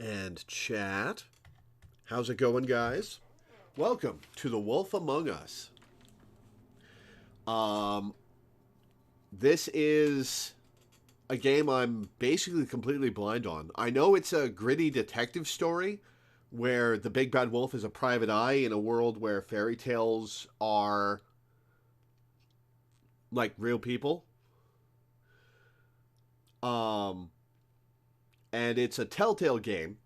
And chat. How's it going, guys? Welcome to The Wolf Among Us. Um, this is a game I'm basically completely blind on. I know it's a gritty detective story where the big bad wolf is a private eye in a world where fairy tales are like real people. Um, and it's a Telltale game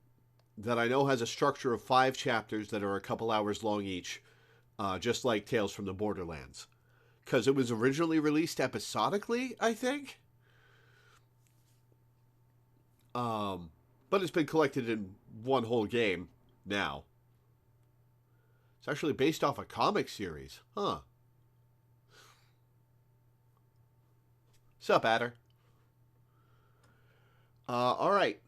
that I know has a structure of 5 chapters that are a couple hours long each, just like Tales from the Borderlands. Because it was originally released episodically, I think. But it's been collected in one whole game now. It's actually based off a comic series. Huh. Sup, Adder? Alright.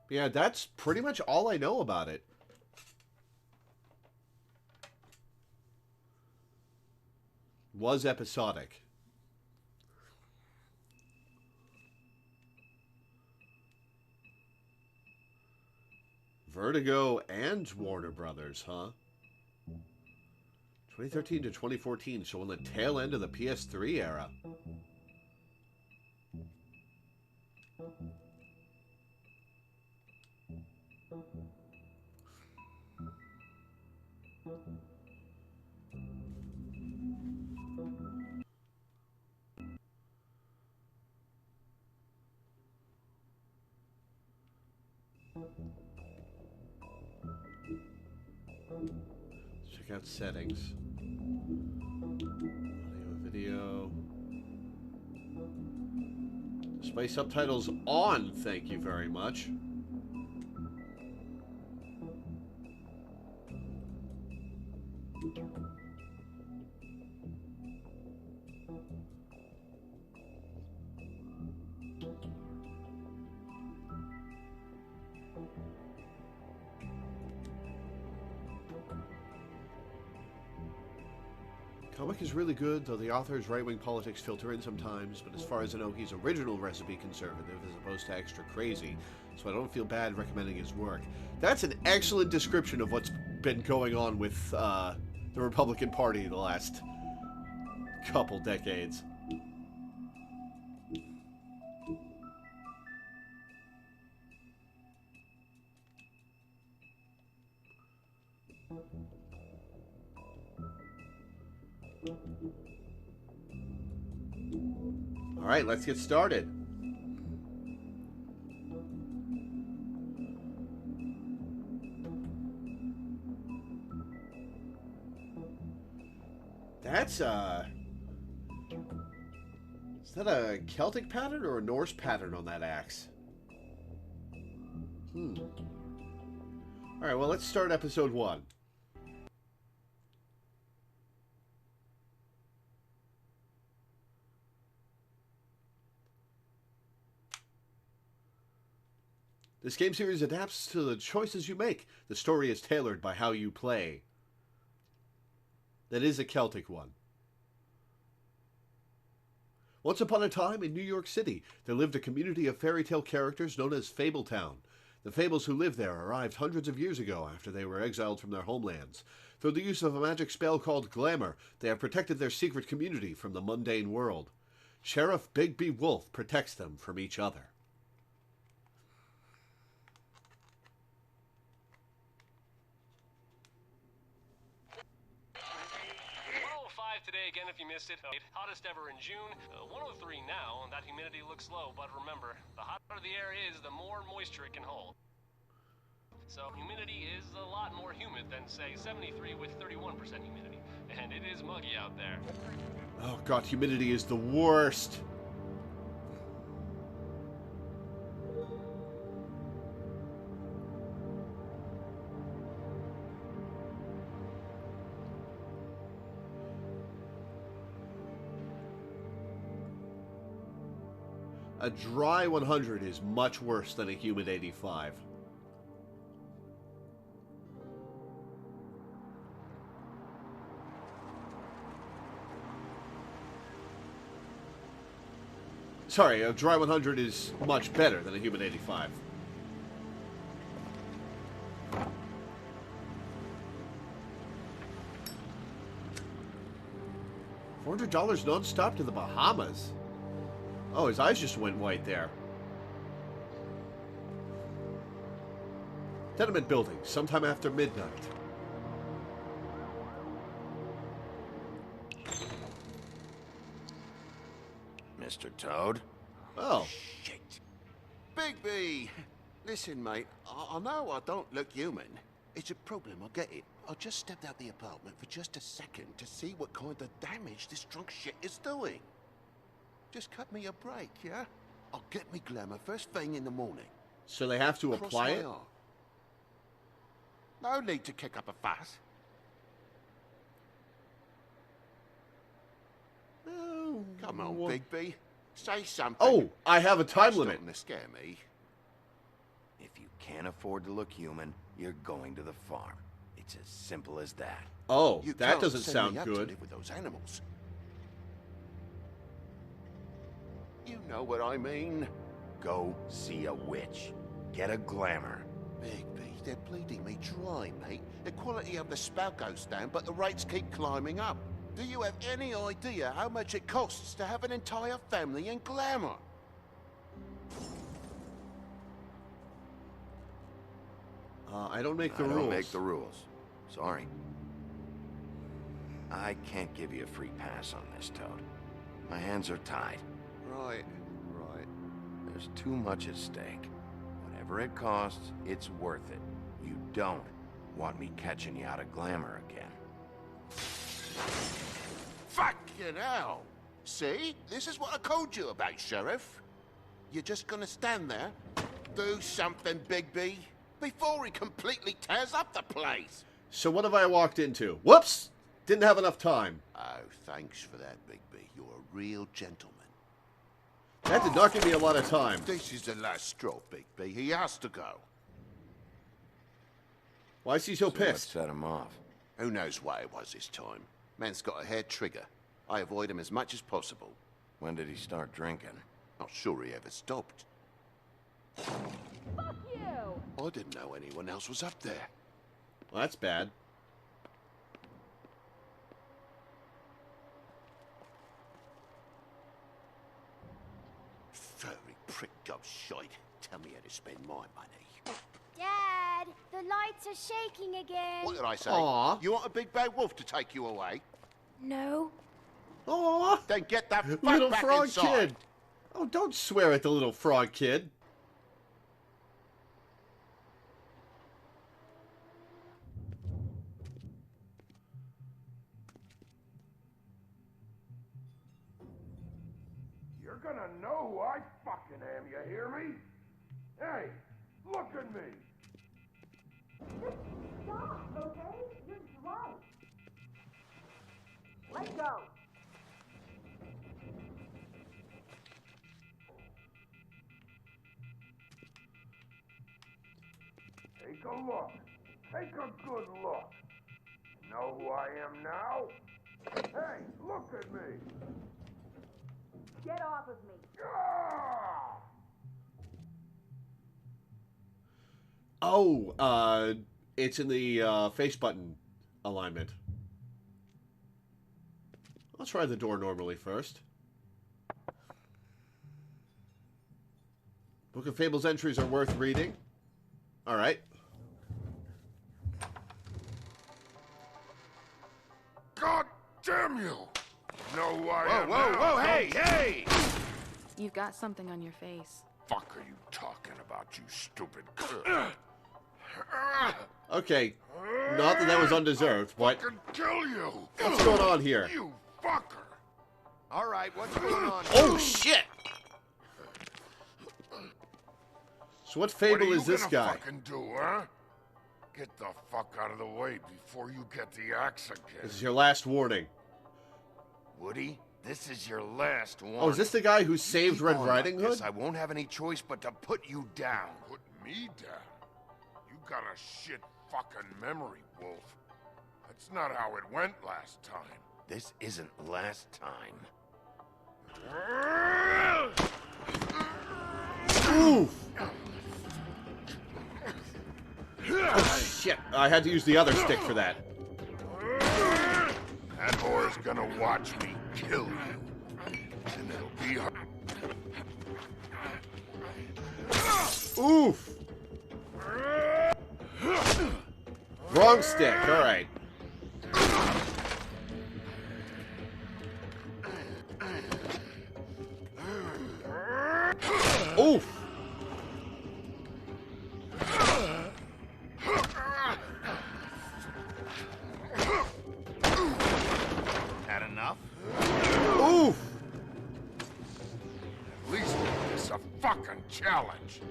Yeah, that's pretty much all I know about it. Was episodic. Vertigo and Warner Brothers, huh? 2013 to 2014, so on the tail end of the PS3 era. Check out settings. Audio, video. Display subtitles on, thank you very much. Comic is really good, though the author's right-wing politics filter in sometimes, but as far as I know, he's original recipe conservative as opposed to extra crazy, so I don't feel bad recommending his work. That's an excellent description of what's been going on with the Republican Party the last couple decades. Alright, let's get started. That's, is that a Celtic pattern or a Norse pattern on that axe? Alright, well, let's start episode 1. This game series adapts to the choices you make. The story is tailored by how you play. That is a Celtic one. Once upon a time in New York City, there lived a community of fairy tale characters known as Fabletown. The Fables who lived there arrived hundreds of years ago after they were exiled from their homelands. Through the use of a magic spell called Glamour, they have protected their secret community from the mundane world. Sheriff Bigby Wolf protects them from each other. Today again if you missed it. Hottest ever in June, 103 now. That humidity looks low, but remember, the hotter the air is, the more moisture it can hold. So humidity is a lot more humid than, say, 73 with 31% humidity. And it is muggy out there. Oh god, humidity is the worst. A dry 100 is much worse than a humid 85. Sorry, a dry 100 is much better than a humid 85. $400 non-stop to the Bahamas. Oh, his eyes just went white there. Tenement building, sometime after midnight. Mr. Toad? Oh. Shit. Bigby! Listen, mate, I know I don't look human. It's a problem, I get it. I just stepped out the apartment for just a second to see what kind of damage this drunk shit is doing. Just cut me a break, yeah? I'll get me glamour first thing in the morning. So they have to Cross apply my it? heart. No need to kick up a fuss. Oh, Come on, what- Bigby. Say something. Oh, I have a time That's limit. starting to scare me. If you can't afford to look human, you're going to the farm. It's as simple as that. Oh, You that can't doesn't send sound me out to good. live with those animals. You know what I mean. Go see a witch. Get a glamour. Bigby, they're bleeding me dry, mate. The quality of the spout goes down, but the rates keep climbing up. Do you have any idea how much it costs to have an entire family in glamour? I don't make the I rules. don't make the rules. Sorry. I can't give you a free pass on this, Toad. My hands are tied. Right. There's too much at stake. Whatever it costs, it's worth it. You don't want me catching you out of glamour again. Fucking hell! See? This is what I told you about, Sheriff. You're just gonna stand there, do something, Bigby, before he completely tears up the place. So what have I walked into? Whoops! Didn't have enough time. Oh, thanks for that, Bigby. You're a real gentleman. That did not give me a lot of time. This is the last straw, Bigby. He has to go. Why is he so What pissed? set him off? Who knows why it was this time? Man's got a hair trigger. I avoid him as much as possible. When did he start drinking? Not sure he ever stopped. Fuck you! I didn't know anyone else was up there. Well, that's bad. Furry prick gobshite. Tell me how to spend my money. Dad, the lights are shaking again. What did I say? Aw. You want a big bad wolf to take you away? No. Aww! Then get that fuck Little back frog inside. kid! Oh, don't swear at the little frog kid. You're gonna know who I fucking am, you hear me? Hey, look at me! Stop, okay? You're drunk. Let go. Take a look. Take a good look. Know who I am now? Hey, look at me! Get off of me. Ah! Oh, it's in the face button alignment. I'll try the door normally first. Book of Fables entries are worth reading. Alright. God damn you! Know who I Whoa, am whoa, now, whoa, don't hey, you? hey! You've got something on your face. Fuck are you talking about, you stupid... Okay. Not that that was undeserved, but Fucking kill you! what's going on here? You fucker! All right, what's going on? Oh, shit! So what fable is this What are you guy? gonna fucking do, huh? Get the fuck out of the way before you get the axe again. This is your last warning. Woody, this is your last one. Oh, is this the guy who saved Red Riding Hood? I won't have any choice but to put you down. Put me down? You got a shit fucking memory, Wolf. That's not how it went last time. This isn't last time. Oof! Oh, shit. I had to use the other stick for that. That whore's gonna watch me kill you. And it'll be her. Oof! Wrong stick, alright. Oof! Had enough? Oof! At least it's a fucking challenge.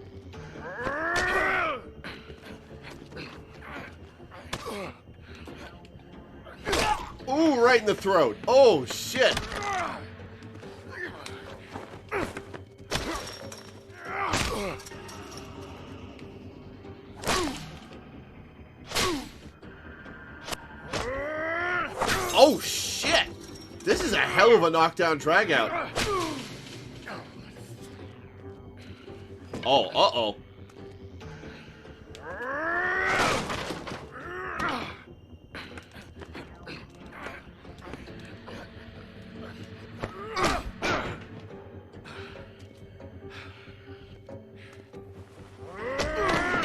Ooh, right in the throat. Oh, shit. Oh, shit. This is a hell of a knockdown dragout. Oh, uh-oh.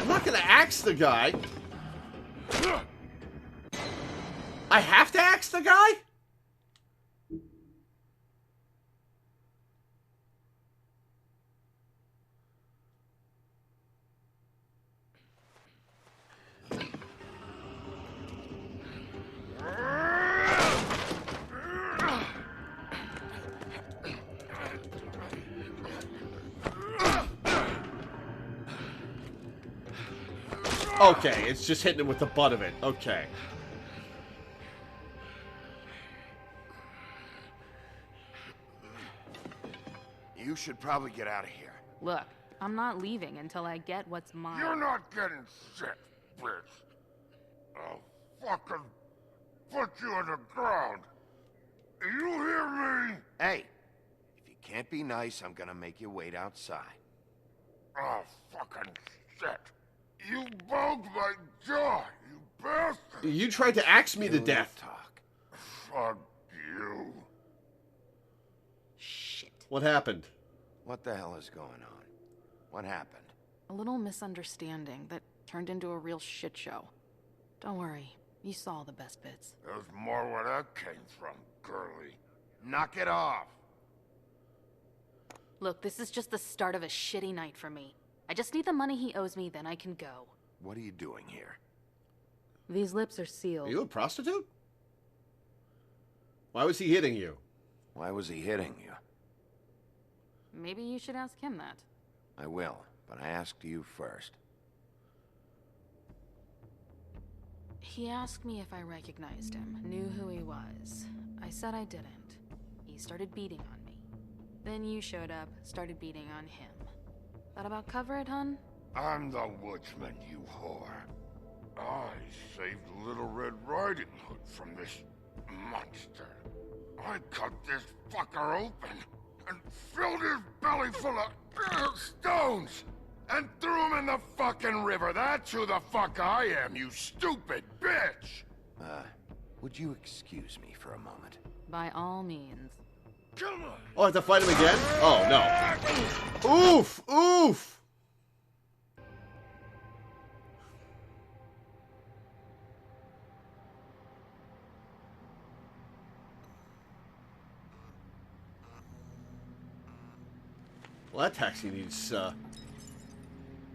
I'm not gonna axe the guy. I have to axe the guy? Okay, it's just hitting him with the butt of it. Okay. You should probably get out of here. Look, I'm not leaving until I get what's mine. You're not getting shit, bitch. I'll fucking put you on the ground. You hear me? Hey, if you can't be nice, I'm gonna make you wait outside. Oh, fucking shit. You bugged my jaw, you bastard. You tried to axe me to You death. Talk. Fuck you. Shit. What happened? What the hell is going on? What happened? A little misunderstanding that turned into a real shit show. Don't worry, you saw the best bits. There's more where that came from, girlie. Knock it off. Look, this is just the start of a shitty night for me. I just need the money he owes me, then I can go. What are you doing here? These lips are Are sealed. you a prostitute? Why was he hitting you? Why was he hitting you? Maybe you should ask him that. I will, but I asked you first. He asked me if I recognized him, knew who he was. I said I didn't. He started beating on me. Then you showed up, started beating on him. That about cover it, hun? I'm the woodsman, you whore. I saved Little Red Riding Hood from this monster. I cut this fucker open and filled his belly full of stones and threw him in the fucking river. That's who the fuck I am, you stupid bitch! Would you excuse me for a moment? By all means. Come on! Oh, I have to fight him again? Oh, no. Oof! Oof! Well, that taxi needs, to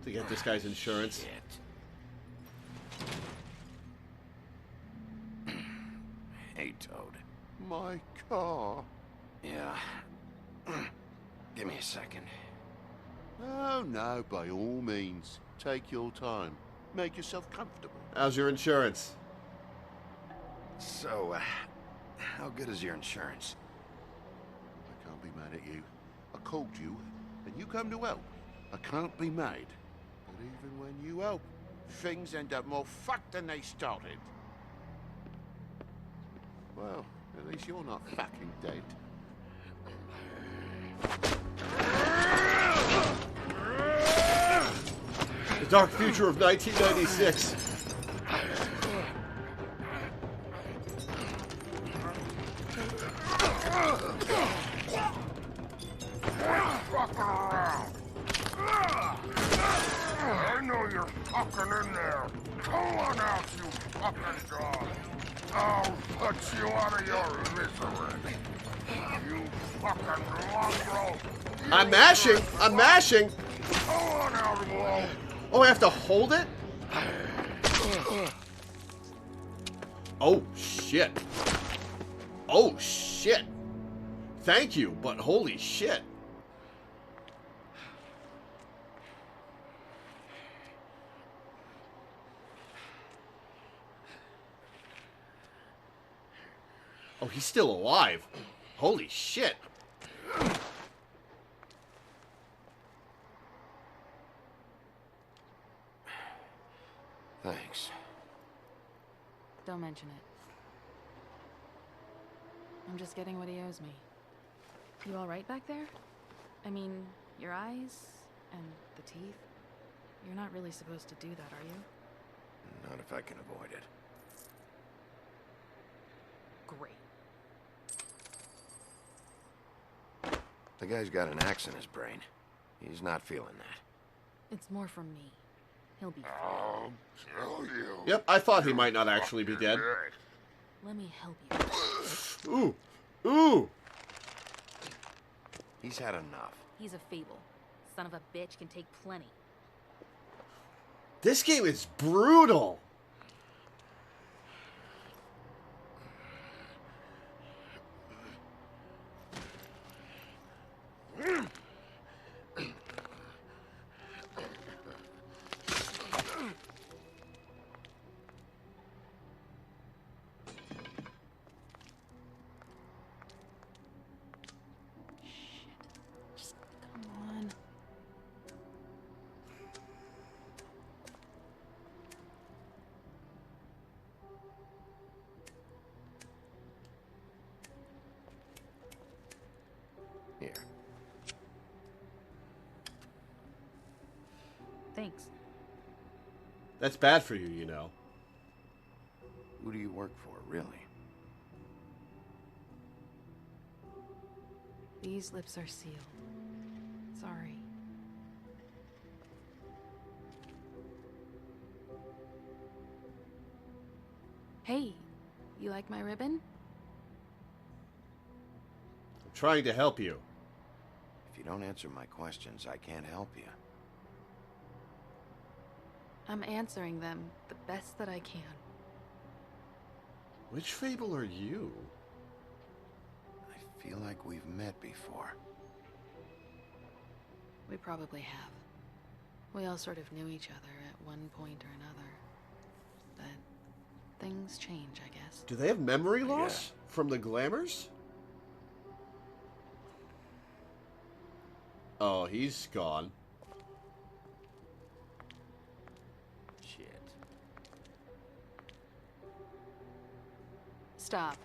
get this guy's insurance. Hey, Toad. My car. Yeah. Give me a second. Oh, no, by all means. Take your time. Make yourself comfortable. How's your insurance? So, how good is your insurance? I can't be mad at you. I called you, and you come to help. I can't be mad. But even when you help, things end up more fucked than they started. Well, at least you're not fucking dead. The dark future of 1996. Fucking around. I know you're fucking in there. Come on out, you fucking dog. I'll put you out of your misery. You fucking mongrel. I'm mashing. I'm mashing. Come on out, Lo. Oh, I have to hold it? Oh, shit. Oh, shit. Thank you, but holy shit. Oh, he's still alive. Holy shit. Thanks. Don't mention it. I'm just getting what he owes me. You all right back there? I mean, your eyes and the teeth? You're not really supposed to do that, are you? Not if I can avoid it. Great. The guy's got an axe in his brain. He's not feeling that. It's more from me. He'll be fine. I'll kill you. Yep, I thought he might not actually be dead. Let me help you. Ooh. Ooh. He's had enough. He's a fable. Son of a bitch can take plenty. This game is brutal. Just come on. Here. Thanks. That's bad for you, you know. Who do you work for, really? These lips are sealed. Sorry. Hey, you like my ribbon? I'm trying to help you. If you don't answer my questions, I can't help you. I'm answering them the best that I can. Which fable are you? I feel like we've met before. We probably have. We all sort of knew each other at one point or another. But things change, I guess. Do they have memory loss from the glamours? Oh, he's gone. Shit. Stop.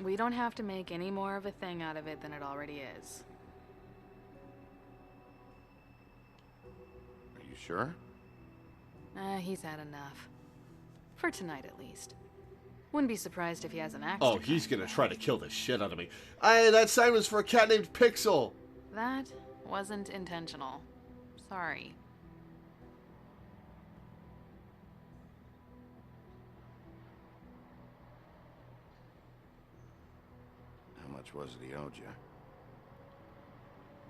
We don't have to make any more of a thing out of it than it already is. Are you sure? He's had enough. For tonight, at least. Wouldn't be surprised if he has an axe. Oh, he's gonna try to kill the shit out of me. That sign was for a cat named Pixel. That wasn't intentional. Sorry. How much was it he owed you?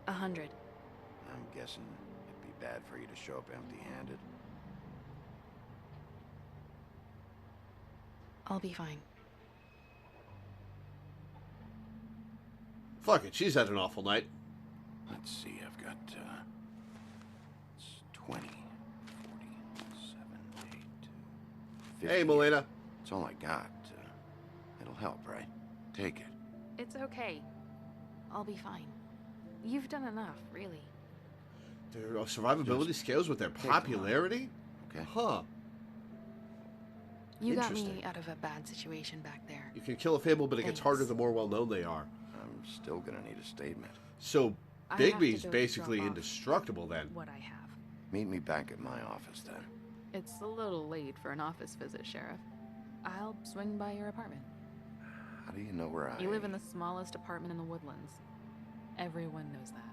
100. I'm guessing it'd be bad for you to show up empty-handed. I'll be fine. Fuck it, she's had an awful night. Let's see, I've got, it's 20, 40, 7, 8, 50. Hey, Milena. It's all I got. It'll help, right? Take it. It's okay. I'll be fine. You've done enough, really. Their survivability scales with their popularity? Okay. Huh. You got me Interesting. out of a bad situation back there. You can kill a fable, but it gets harder Thanks. the more well-known they are. I'm still gonna need a statement. So, I have to Bigby's go basically drop off indestructible then. What I have. Meet me back at my office then. It's a little late for an office visit, Sheriff. I'll swing by your apartment. How do you know where I... You live in the smallest apartment in the Woodlands. Everyone knows that.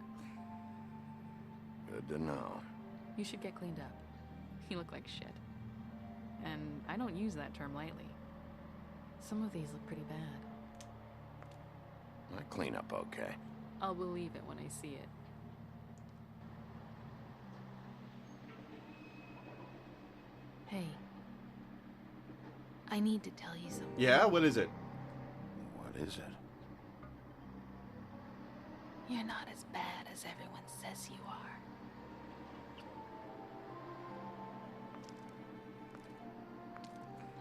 Good to know. You should get cleaned up. You look like shit. And I don't use that term lightly. Some of these look pretty bad. I clean up okay. I'll believe it when I see it. Hey. I need to tell you something. Yeah, what is it? What is it? You're not as bad as everyone says you are.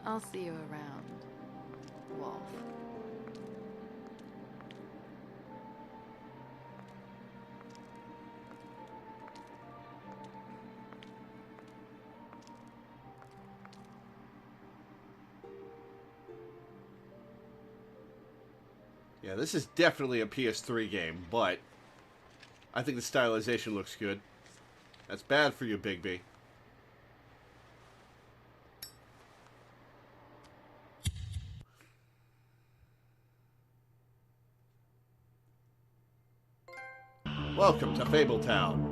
I'll see you around, Wolf. Yeah, this is definitely a PS3 game, but I think the stylization looks good. That's bad for you, Bigby. Welcome to Fabletown.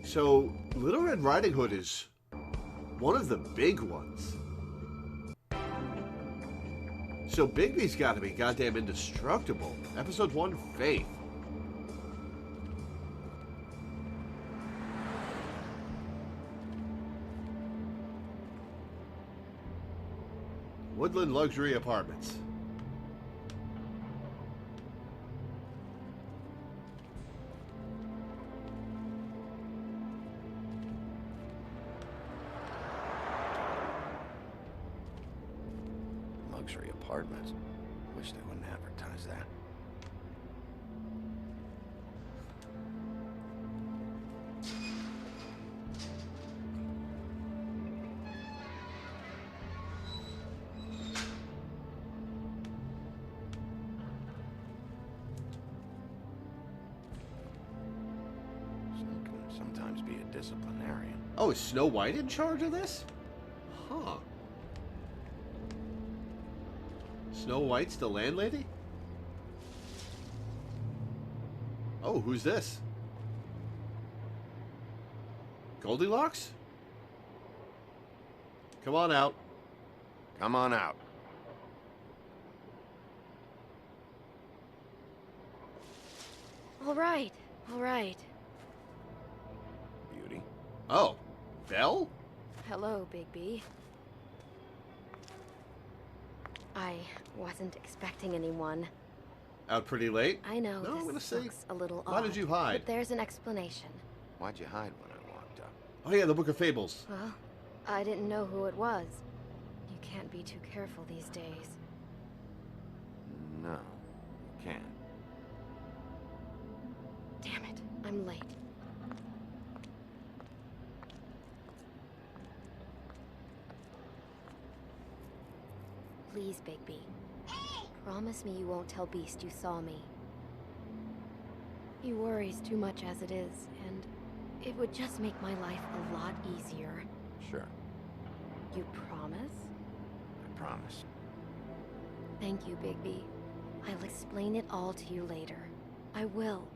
So, Little Red Riding Hood is one of the big ones. So Bigby's got to be goddamn indestructible. Episode 1, Faith. Woodland Luxury Apartments. Luxury apartments. Wish they wouldn't advertise that. Some can sometimes be a disciplinarian. Oh, is Snow White in charge of this? Huh. Snow White's the landlady? Oh, who's this? Goldilocks? Come on out. Come on out. All right, all right. Beauty. Oh, Belle? Hello, Bigby. I wasn't expecting anyone. Out pretty late? I know No, I'm gonna this say, looks a little odd. why did you hide? But there's an explanation. Why'd you hide when I walked up? Oh yeah, the Book of Fables. Well, I didn't know who it was. You can't be too careful these days. No, you can't. Damn it, I'm late. Please, Bigby. Promise me you won't tell Beast you saw me. He worries too much as it is, and it would just make my life a lot easier. Sure, You promise? I promise. Thank you, Bigby. I'll explain it all to you later. I will,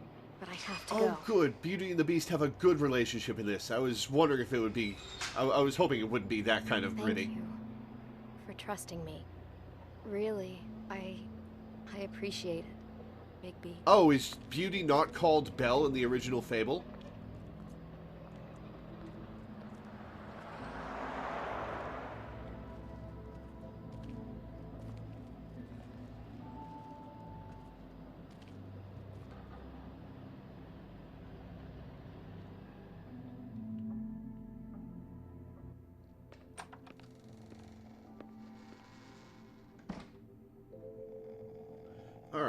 but I have to Oh, go. good. Beauty and the Beast have a good relationship in this. I was wondering if it would be... I was hoping it wouldn't be that kind of gritty. Thank you for trusting me. Really, I appreciate it, Bigby. Oh, is Beauty not called Belle in the original Fable?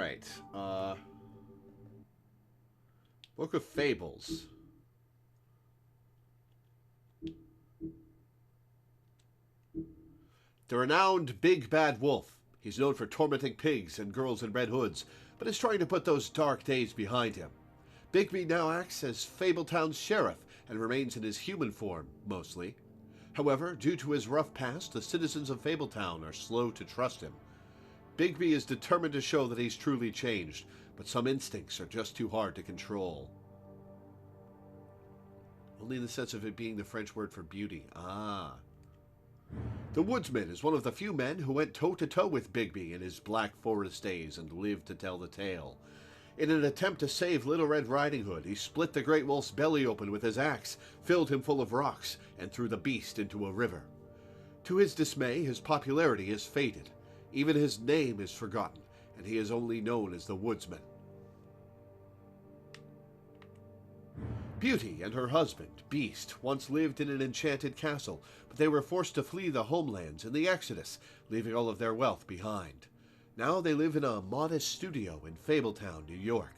right. Book of Fables. The renowned Big Bad Wolf. He's known for tormenting pigs and girls in red hoods, but is trying to put those dark days behind him. Bigby now acts as Fabletown's sheriff and remains in his human form, mostly. However, due to his rough past, the citizens of Fabletown are slow to trust him. Bigby is determined to show that he's truly changed, but some instincts are just too hard to control. Only in the sense of it being the French word for beauty. Ah. The Woodsman is one of the few men who went toe-to-toe with Bigby in his Black Forest days and lived to tell the tale. In an attempt to save Little Red Riding Hood, he split the Great Wolf's belly open with his axe, filled him full of rocks, and threw the beast into a river. To his dismay, his popularity has faded. Even his name is forgotten, and he is only known as the Woodsman. Beauty and her husband, Beast, once lived in an enchanted castle, but they were forced to flee the homelands in the Exodus, leaving all of their wealth behind. Now they live in a modest studio in Fabletown, New York.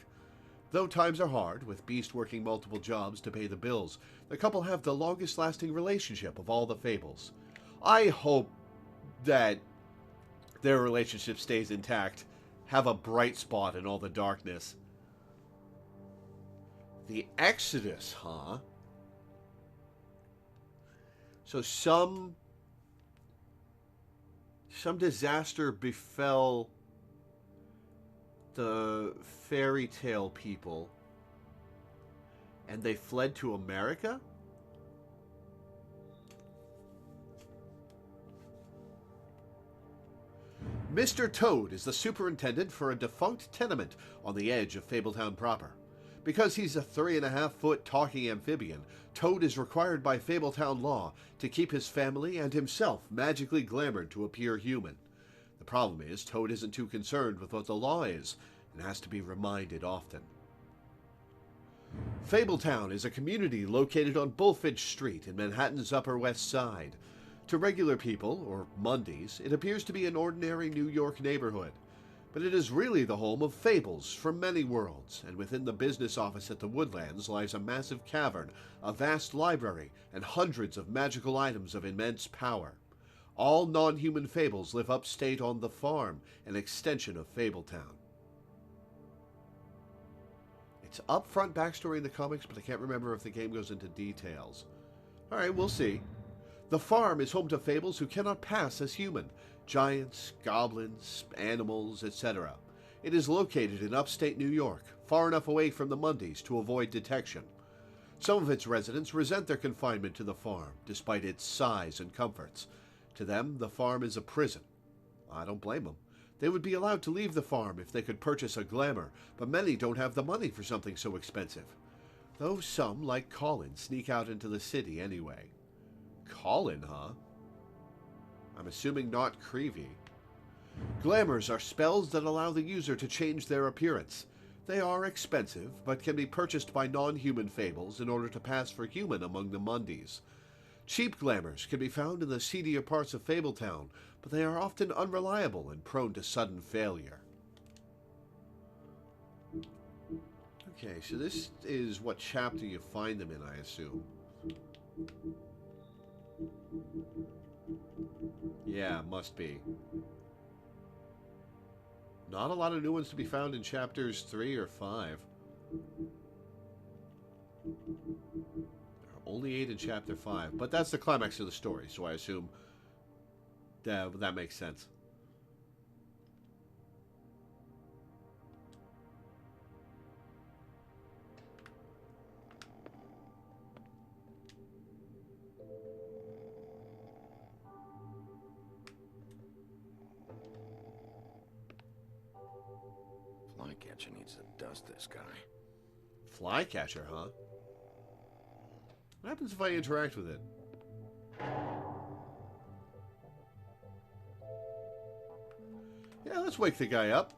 Though times are hard, with Beast working multiple jobs to pay the bills, the couple have the longest-lasting relationship of all the Fables. I hope that their relationship stays intact, have a bright spot in all the darkness. The Exodus, huh? So some disaster befell the fairy tale people, and they fled to America? Mr. Toad is the superintendent for a defunct tenement on the edge of Fabletown proper. Because he's a 3.5-foot talking amphibian, Toad is required by Fabletown law to keep his family and himself magically glamoured to appear human. The problem is, Toad isn't too concerned with what the law is, and has to be reminded often. Fabletown is a community located on Bullfinch Street in Manhattan's Upper West Side. To regular people, or Mondays, it appears to be an ordinary New York neighborhood. But it is really the home of fables from many worlds, and within the business office at the Woodlands lies a massive cavern, a vast library, and hundreds of magical items of immense power. All non-human fables live upstate on the farm, an extension of Fabletown. It's upfront backstory in the comics, but I can't remember if the game goes into details. Alright, we'll see. The farm is home to fables who cannot pass as human. Giants, goblins, animals, etc. It is located in upstate New York, far enough away from the Mondays to avoid detection. Some of its residents resent their confinement to the farm, despite its size and comforts. To them, the farm is a prison. I don't blame them. They would be allowed to leave the farm if they could purchase a glamour, but many don't have the money for something so expensive. Though some, like Colin, sneak out into the city anyway. Colin, huh? I'm assuming not Creevy. Glamours are spells that allow the user to change their appearance. They are expensive, but can be purchased by non-human fables in order to pass for human among the Mondays. Cheap glamours can be found in the seedier parts of Fabletown, but they are often unreliable and prone to sudden failure. Okay, so this is what chapter you find them in, I assume. Yeah, must be. Not a lot of new ones to be found in chapters 3 or 5. There are only 8 in chapter 5, but that's the climax of the story, so I assume that makes sense. Flycatcher needs to dust this guy. Flycatcher, huh? What happens if I interact with it? Yeah, let's wake the guy up.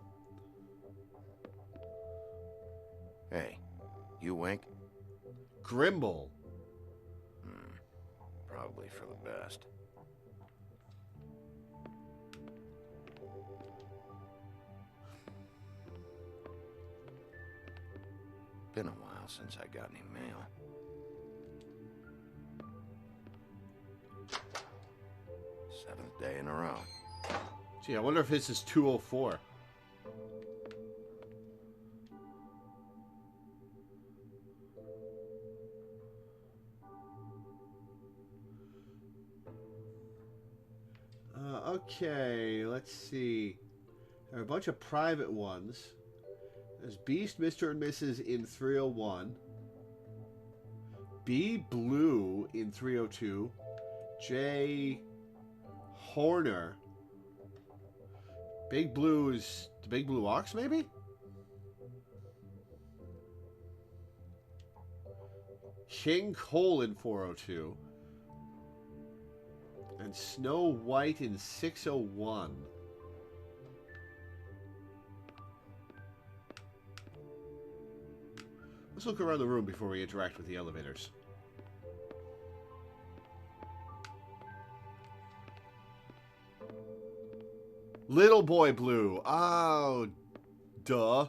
Hey, you awake? Grimble. Probably for the best. Been a while since I got any mail. Seventh day in a row. Gee, I wonder if his is 204. Okay, let's see. There are a bunch of private ones. There's Beast, Mr. and Mrs. in 301. B. Blue in 302. J. Horner. Big Blue is the Big Blue Ox, maybe? King Cole in 402. And Snow White in 601. Let's look around the room before we interact with the elevators. Little Boy Blue. Oh, duh.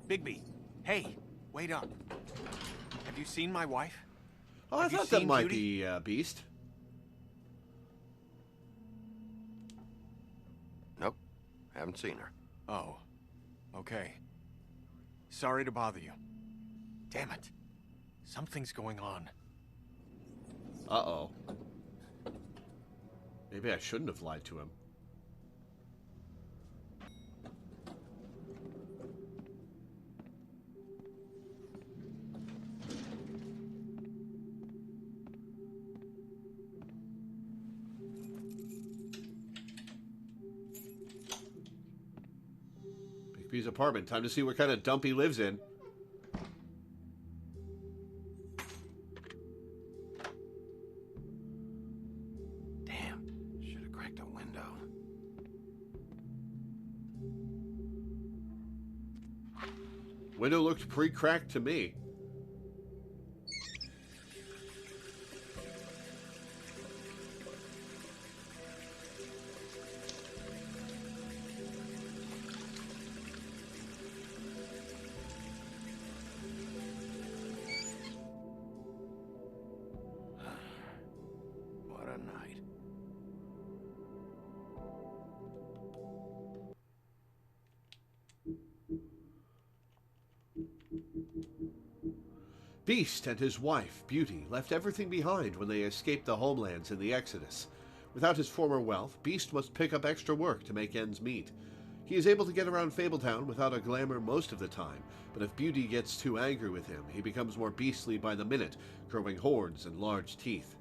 Bigby, hey, wait up. Have you seen my wife? Oh, I Have you thought that seen might Judy? be Beast. Nope, haven't seen her. Oh, okay. Sorry to bother you. Damn it. Something's going on. Uh-oh. Maybe I shouldn't have lied to him. Bigby's apartment. Time to see what kind of dump he lives in. Damn, should have cracked a window. Window looked pre-cracked to me. What a night. Beast and his wife, Beauty, left everything behind when they escaped the homelands in the Exodus. Without his former wealth, Beast must pick up extra work to make ends meet. He is able to get around Fabletown without a glamour most of the time, but if Beauty gets too angry with him, he becomes more beastly by the minute, growing horns and large teeth.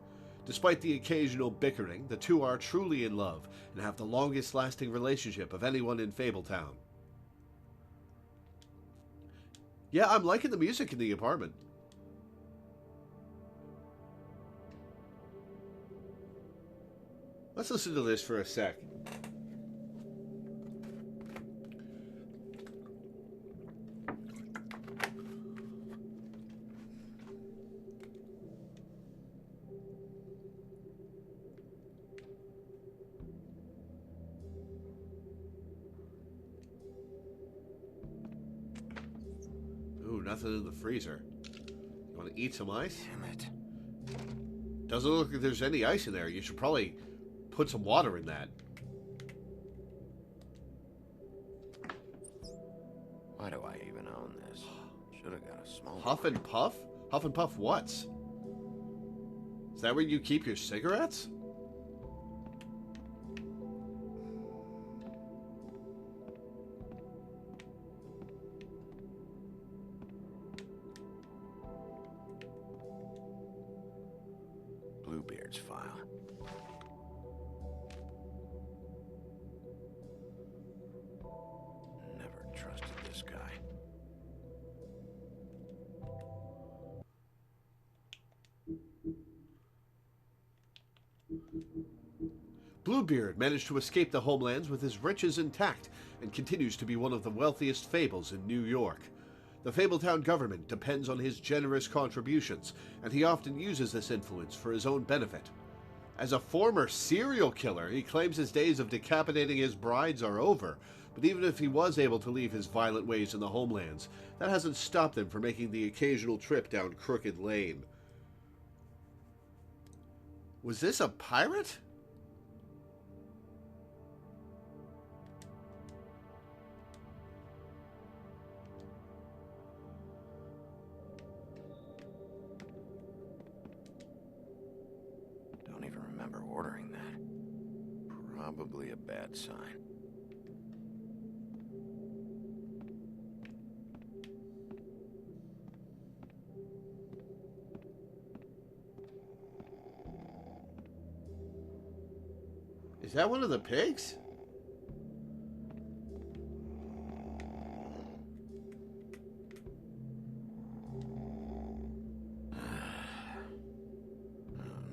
Despite the occasional bickering, the two are truly in love and have the longest lasting relationship of anyone in Fabletown. Yeah, I'm liking the music in the apartment. Let's listen to this for a sec. Ooh, nothing in the freezer. You want to eat some ice? Damn it. Doesn't look like there's any ice in there. You should probably put some water in that. Why do I even own this? Should have got a small. Huff and Puff? Huff and Puff what's? Is that where you keep your cigarettes? Bluebeard's file. Never trusted this guy. Bluebeard managed to escape the homelands with his riches intact and continues to be one of the wealthiest fables in New York. The Fabletown government depends on his generous contributions, and he often uses this influence for his own benefit. As a former serial killer, he claims his days of decapitating his brides are over, but even if he was able to leave his violent ways in the homelands, that hasn't stopped him from making the occasional trip down Crooked Lane. Was this a pirate? Don't even remember ordering that. Probably a bad sign. Is that one of the pigs?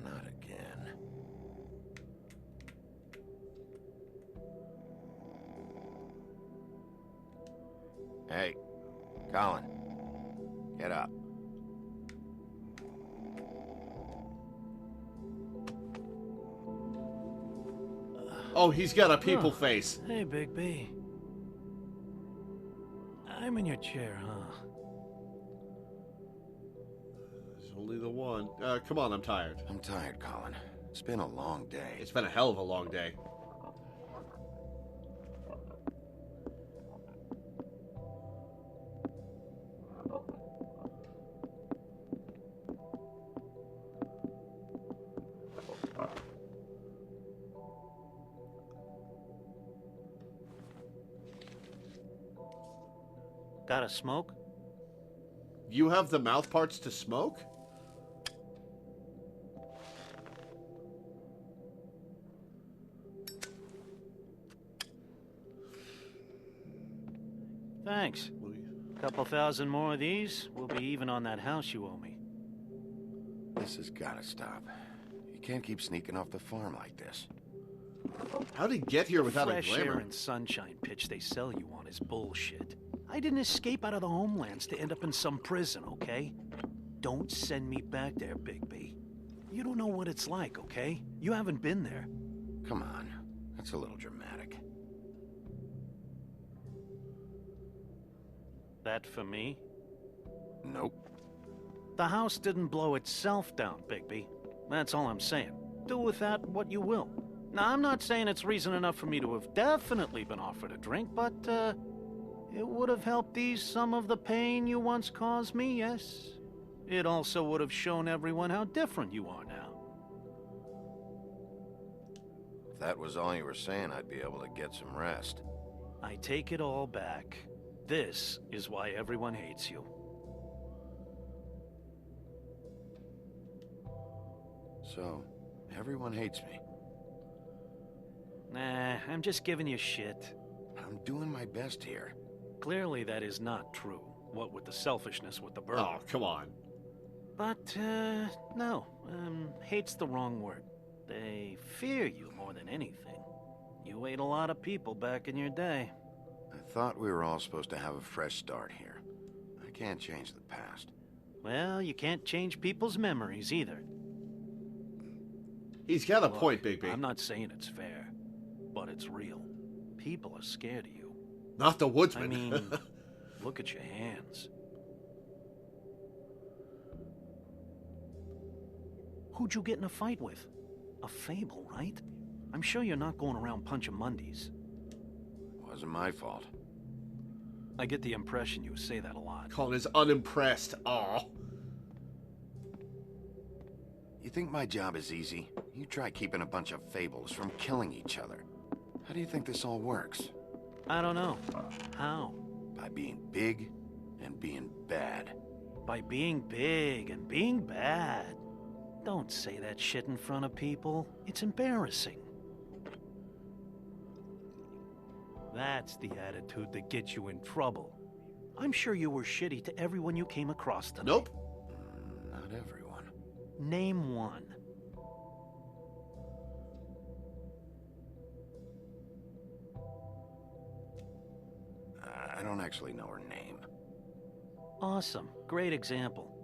Not again. Hey, Colin. Get up. Oh, he's got a people face. Hey, Big B. I'm in your chair, huh? There's only the one. Come on, I'm tired. I'm tired, Colin. It's been a long day. It's been a hell of a long day. Got a smoke? You have the mouth parts to smoke? Thanks. Couple thousand more of these, we'll be even on that house you owe me. This has gotta stop. You can't keep sneaking off the farm like this. How'd he get here without a Fresh air glamour? and sunshine pitch they sell you on is bullshit. I didn't escape out of the homelands to end up in some prison, okay? Don't send me back there, Big B. You don't know what it's like, okay? You haven't been there. Come on. That's a little dramatic. That for me? Nope. The house didn't blow itself down, Bigby. That's all I'm saying. Do with that what you will. Now, I'm not saying it's reason enough for me to have definitely been offered a drink, but, it would have helped ease some of the pain you once caused me, yes? It also would have shown everyone how different you are now. If that was all you were saying, I'd be able to get some rest. I take it all back. This is why everyone hates you. So, everyone hates me. Nah, I'm just giving you shit. I'm doing my best here. Clearly that is not true, what with the selfishness with the bird. Oh, come on. But, no, hate's the wrong word. They fear you more than anything. You ate a lot of people back in your day. I thought we were all supposed to have a fresh start here. I can't change the past. Well, you can't change people's memories either. He's got a Look, point, Big B. I'm not saying it's fair, but it's real. People are scared of you. Not the woodsman. I mean, look at your hands. Who'd you get in a fight with? A fable, right? I'm sure you're not going around punching Mondays. Wasn't my fault. I get the impression you say that a lot. Colin is unimpressed. Aw. You think my job is easy? You try keeping a bunch of fables from killing each other. How do you think this all works? I don't know. How? By being big and being bad. By being big and being bad. Don't say that shit in front of people. It's embarrassing. That's the attitude that gets you in trouble. I'm sure you were shitty to everyone you came across tonight. Nope. Not everyone. Name one. actually know her name. Awesome. Great example.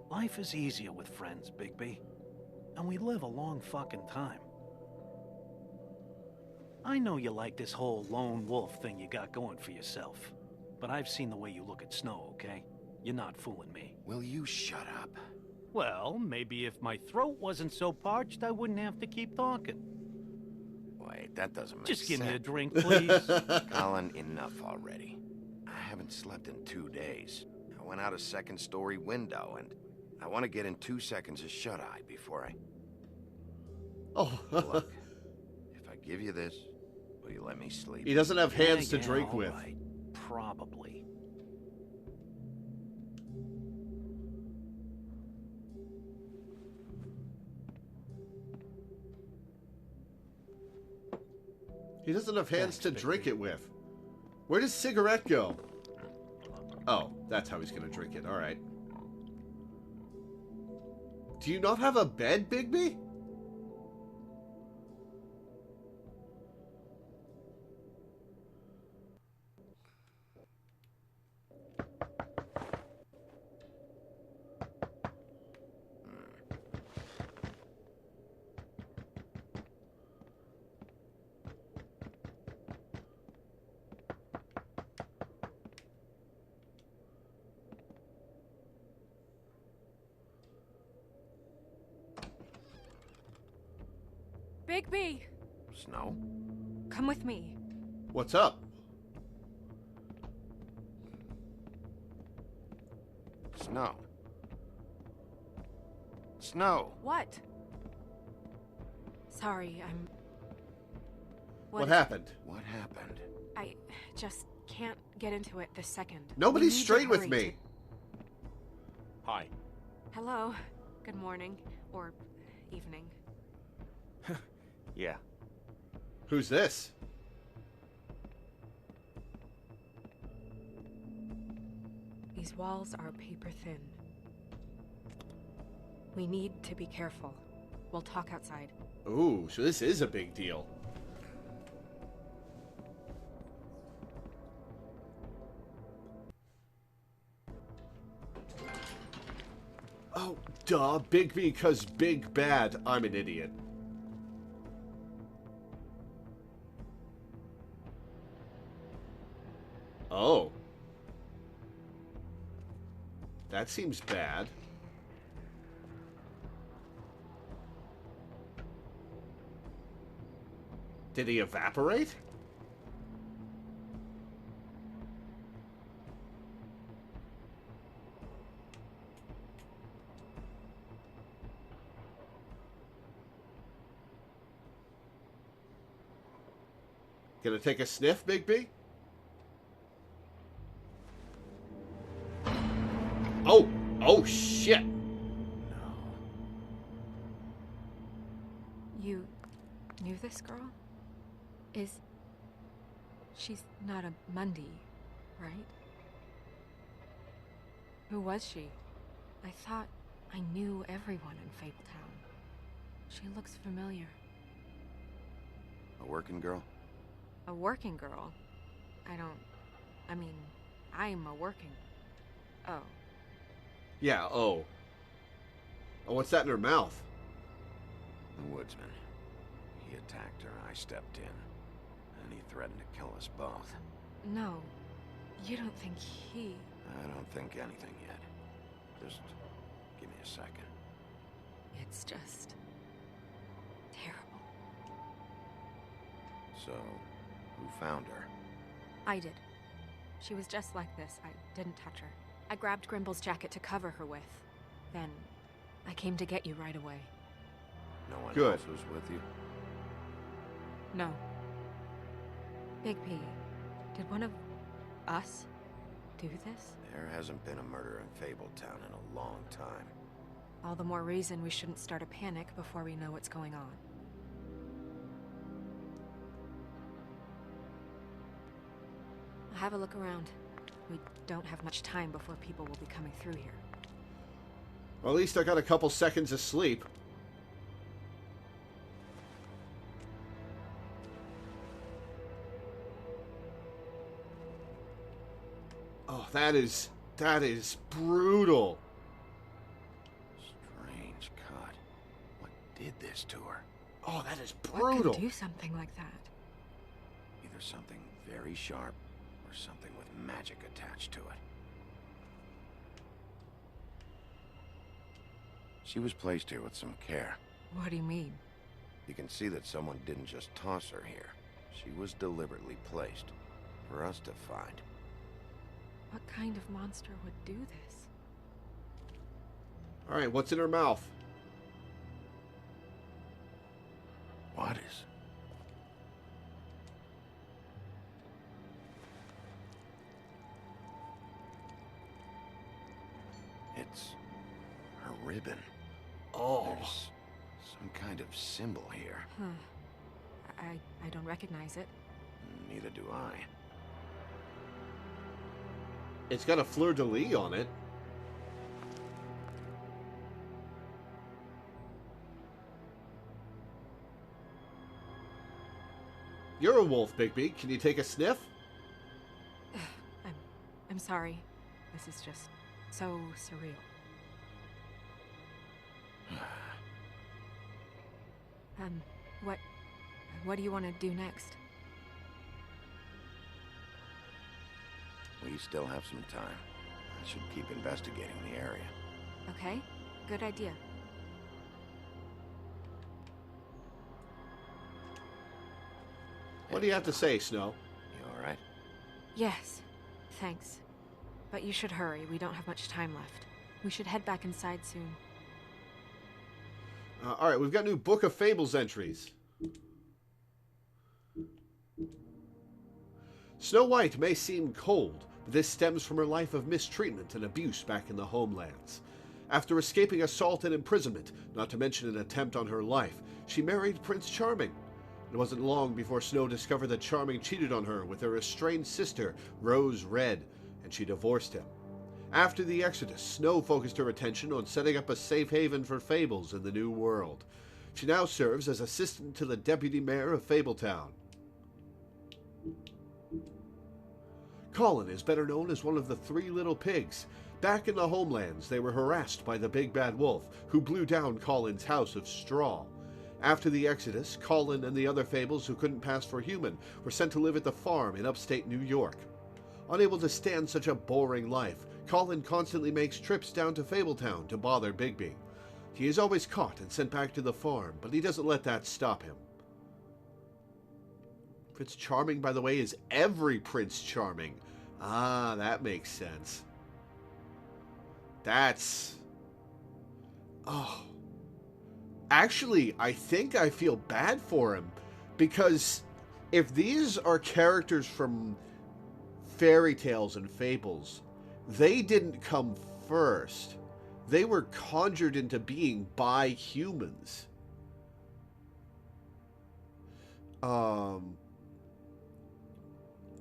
Life is easier with friends, Bigby. And we live a long fucking time. I know you like this whole lone wolf thing you got going for yourself. But I've seen the way you look at Snow, okay? You're not fooling me. Will you shut up? Well, maybe if my throat wasn't so parched, I wouldn't have to keep talking. Wait, that doesn't make Just sense. give me a drink, please. Colin, enough already. I haven't slept in 2 days. I went out a second-story window, and I want to get in 2 seconds of shut-eye before I... Oh. Look, if I give you this, will you let me sleep? He doesn't have hands to Yeah, drink all with. right. Probably. He doesn't have hands Thanks, to Bigby. drink it with. Where does cigarette go? Oh, that's how he's gonna drink it. All right. Do you not have a bed, Bigby? Bigby, Snow? come with me. What's up? Snow. Snow! What? Sorry, I'm... What happened? What happened? I just can't get into it this second. Nobody's We need to straight with hurry me. Hi. Hello. Good morning. Or evening. Yeah. Who's this? These walls are paper thin. We need to be careful. We'll talk outside. Ooh, so this is a big deal. Oh, duh. Big because big bad. I'm an idiot. Oh. That seems bad. Did he evaporate? Gonna take a sniff, Bigby? Oh! Oh, shit! You knew this girl? She's not a Mundy, right? Who was she? I thought I knew everyone in Fabletown. She looks familiar. A working girl? A working girl? I mean, I'm a working... Oh. Yeah, oh. Oh, what's that in her mouth? The woodsman. He attacked her, I stepped in. And he threatened to kill us both. No. You don't think he... I don't think anything yet. Just give me a second. It's just... terrible. So, who found her? I did. She was just like this. I didn't touch her. I grabbed Grimble's jacket to cover her with. Then, I came to get you right away. No one Good. else was with you? No. Big P, did one of us do this? There hasn't been a murder in Fabletown in a long time. All the more reason we shouldn't start a panic before we know what's going on. I'll have a look around. We don't have much time before people will be coming through here. Well, at least I got a couple seconds of sleep. that is brutal. Strange cut. What did this to her? Oh, that is What brutal. could do something like that? Either something very sharp or something with magic attached to it. She was placed here with some care. What do you mean? You can see that someone didn't just toss her here. She was deliberately placed for us to find. What kind of monster would do this? All right, what's in her mouth? What is? It's her ribbon. Oh. There's some kind of symbol here. Huh. I don't recognize it. Neither do I. It's got a fleur-de-lis on it. You're a wolf, Bigby. Can you take a sniff? I'm sorry. This is just so surreal. What do you want to do next? We still have some time. I should keep investigating the area. Okay, good idea. What do you have to say, Snow? You all right? Yes, thanks. But you should hurry. We don't have much time left. We should head back inside soon. All right, we've got new Book of Fables entries. Snow White may seem cold, but this stems from her life of mistreatment and abuse back in the homelands. After escaping assault and imprisonment, not to mention an attempt on her life, she married Prince Charming. It wasn't long before Snow discovered that Charming cheated on her with her estranged sister, Rose Red, and she divorced him. After the Exodus, Snow focused her attention on setting up a safe haven for fables in the New World. She now serves as assistant to the deputy mayor of Fabletown. Colin is better known as one of the Three Little Pigs. Back in the homelands, they were harassed by the Big Bad Wolf, who blew down Colin's house of straw. After the Exodus, Colin and the other Fables who couldn't pass for human were sent to live at the farm in upstate New York. Unable to stand such a boring life, Colin constantly makes trips down to Fabletown to bother Bigby. He is always caught and sent back to the farm, but he doesn't let that stop him. Prince Charming, by the way, is every Prince Charming. Ah, that makes sense. That's... Oh. Actually, I think I feel bad for him, because if these are characters from fairy tales and fables, they didn't come first. They were conjured into being by humans.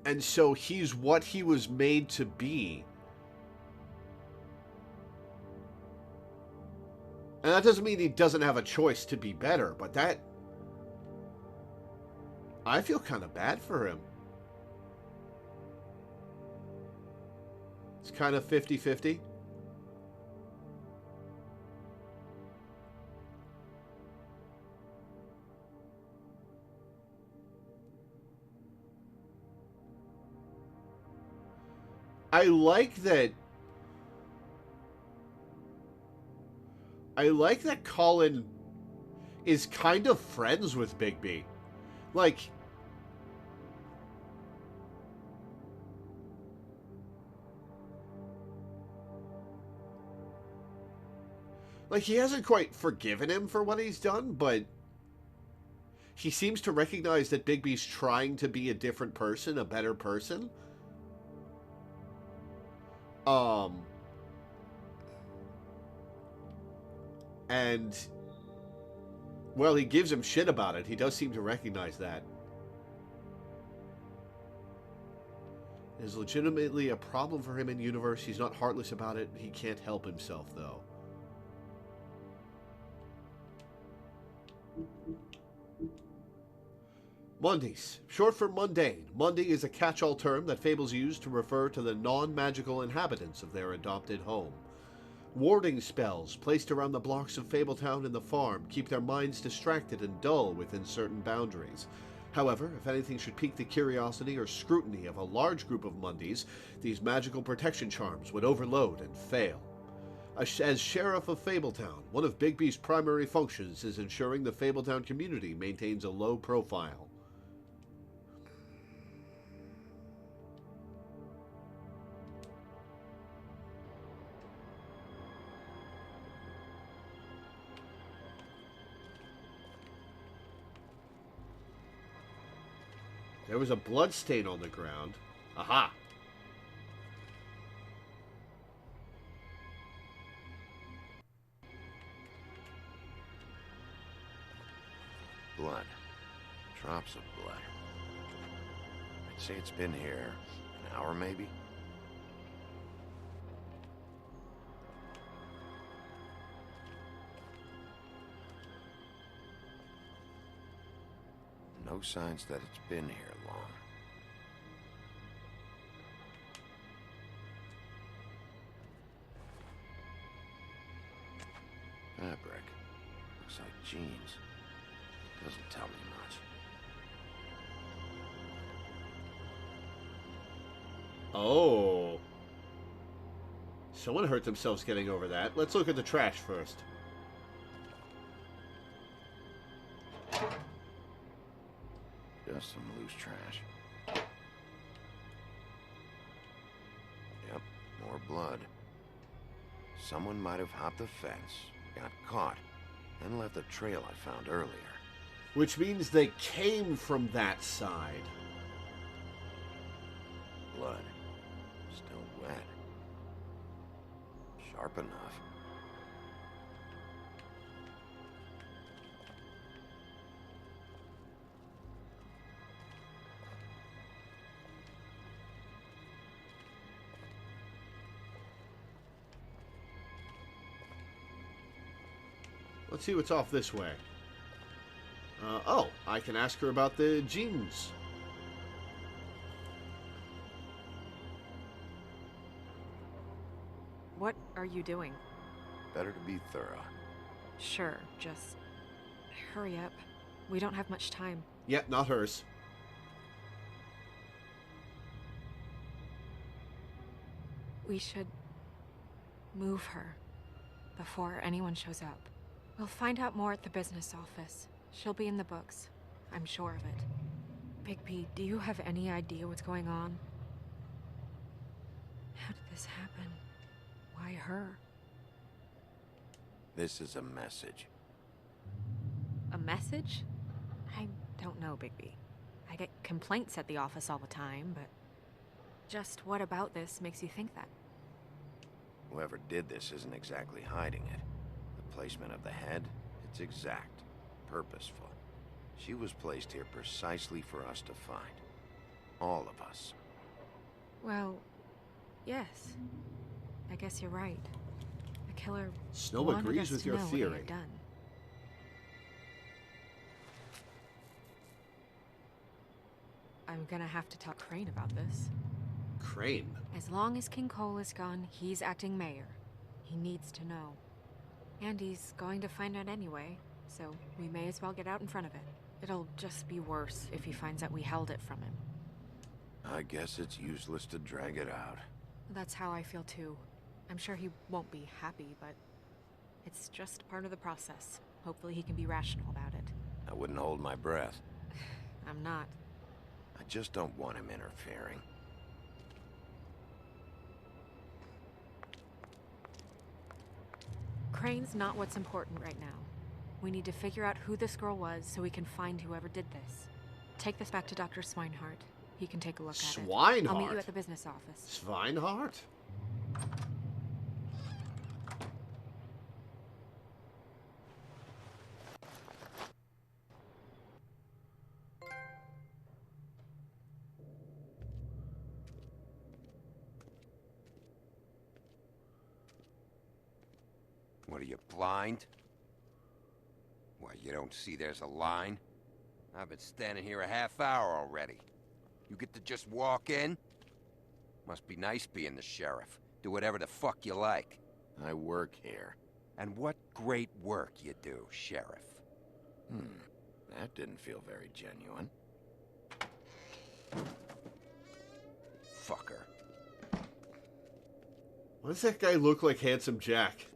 And so he's what he was made to be. And that doesn't mean he doesn't have a choice to be better, but that... I feel kind of bad for him. It's kind of 50-50. I like that Colin is kind of friends with Bigby. Like he hasn't quite forgiven him for what he's done, but he seems to recognize that Bigby's trying to be a different person, a better person. And, well, he gives him shit about it. He does seem to recognize that. It is legitimately a problem for him in universe. He's not heartless about it. He can't help himself, though. Mondays, short for mundane. Monday is a catch-all term that fables use to refer to the non-magical inhabitants of their adopted home. Warding spells placed around the blocks of Fabletown and the farm keep their minds distracted and dull within certain boundaries. However, if anything should pique the curiosity or scrutiny of a large group of Mondays, these magical protection charms would overload and fail. As Sheriff of Fabletown, one of Bigby's primary functions is ensuring the Fabletown community maintains a low profile. There was a blood stain on the ground. Aha! Blood. Drops of blood. I'd say it's been here an hour, maybe? No signs that it's been here long. Fabric. Looks like jeans. Doesn't tell me much. Oh. Someone hurt themselves getting over that. Let's look at the trash first. Just some loose trash. Yep, more blood. Someone might have hopped the fence, got caught, and left the trail I found earlier. Which means they came from that side. Blood. Still wet. Sharp enough. Let's see what's off this way. Oh, I can ask her about the jeans. What are you doing? Better to be thorough. Sure, just hurry up. We don't have much time. Yep, not hers. We should move her before anyone shows up. We'll find out more at the business office. She'll be in the books. I'm sure of it. Bigby, do you have any idea what's going on? How did this happen? Why her? This is a message. A message? I don't know, Bigby. I get complaints at the office all the time, but just what about this makes you think that? Whoever did this isn't exactly hiding it. The placement of the head, it's exact, purposeful. She was placed here precisely for us to find. All of us. Well, yes. I guess you're right. The killer Snow wanted agrees us with to your know what he theory. had done. I'm gonna have to talk Crane about this. Crane? As long as King Cole is gone, he's acting mayor. He needs to know. And he's going to find out anyway, so we may as well get out in front of it. It'll just be worse if he finds out we held it from him. I guess it's useless to drag it out. That's how I feel too. I'm sure he won't be happy, but it's just part of the process. Hopefully he can be rational about it. I wouldn't hold my breath. I'm not. I just don't want him interfering. Crane's not what's important right now. We need to figure out who this girl was so we can find whoever did this. Take this back to Dr. Swinehart. He can take a look at it. Swinehart? I'll meet you at the business office. Swinehart? What are you, blind? Why, you don't see there's a line? I've been standing here a half hour already. You get to just walk in? Must be nice being the sheriff. Do whatever the fuck you like. I work here. And what great work you do, Sheriff. That didn't feel very genuine. Fucker. Why does that guy look like Handsome Jack?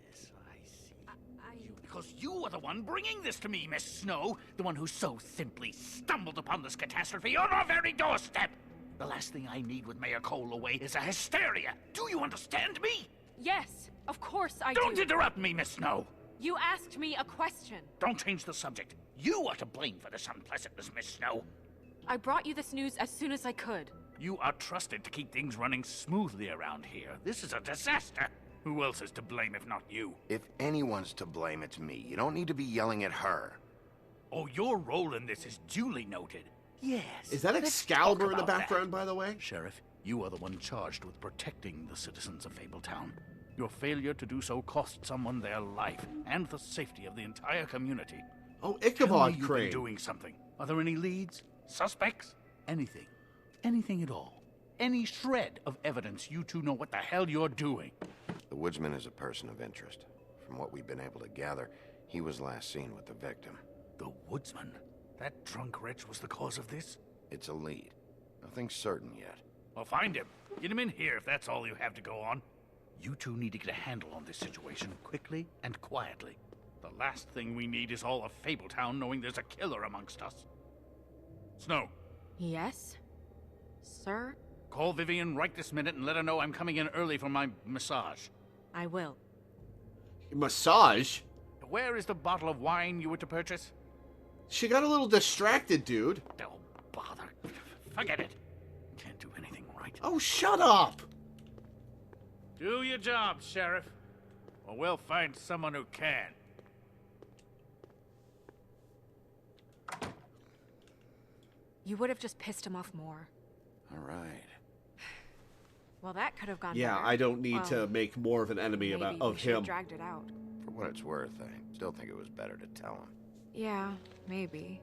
Yes, I see. Because you are the one bringing this to me, Miss Snow. The one who so simply stumbled upon this catastrophe on our very doorstep. The last thing I need with Mayor Cole away is a hysteria. Do you understand me? Yes, of course I do. Don't interrupt me, Miss Snow. You asked me a question. Don't change the subject. You are to blame for this unpleasantness, Miss Snow. I brought you this news as soon as I could. You are trusted to keep things running smoothly around here. This is a disaster. Who else is to blame if not you? If anyone's to blame, it's me. You don't need to be yelling at her. Oh, your role in this is duly noted. Yes. Is that let's Excalibur talk in the about background, that. by the way? Sheriff, you are the one charged with protecting the citizens of Fabletown. Your failure to do so cost someone their life and the safety of the entire community. Oh, Tell Ichabod me you've Crane. been doing something. Are there any leads? Suspects? Anything. Anything at all. Any shred of evidence you two know what the hell you're doing. The woodsman is a person of interest. From what we've been able to gather, he was last seen with the victim. The woodsman? That drunk wretch was the cause of this? It's a lead. Nothing certain yet. Well, find him. Get him in here if that's all you have to go on. You two need to get a handle on this situation quickly and quietly. The last thing we need is all of Fabletown knowing there's a killer amongst us. Snow, Yes? Sir? call Vivian right this minute and let her know I'm coming in early for my massage. I will. Massage? Where is the bottle of wine you were to purchase? She got a little distracted, dude. Oh, bother. Forget it. Can't do anything right. Oh, shut up! Do your job, Sheriff. Or we'll find someone who can. You would have just pissed him off more. All right. Well, that could have gone Yeah, better. I don't need Well, to make more of an enemy maybe of we should have him. dragged it out. For what it's worth, I still think it was better to tell him. Yeah, maybe.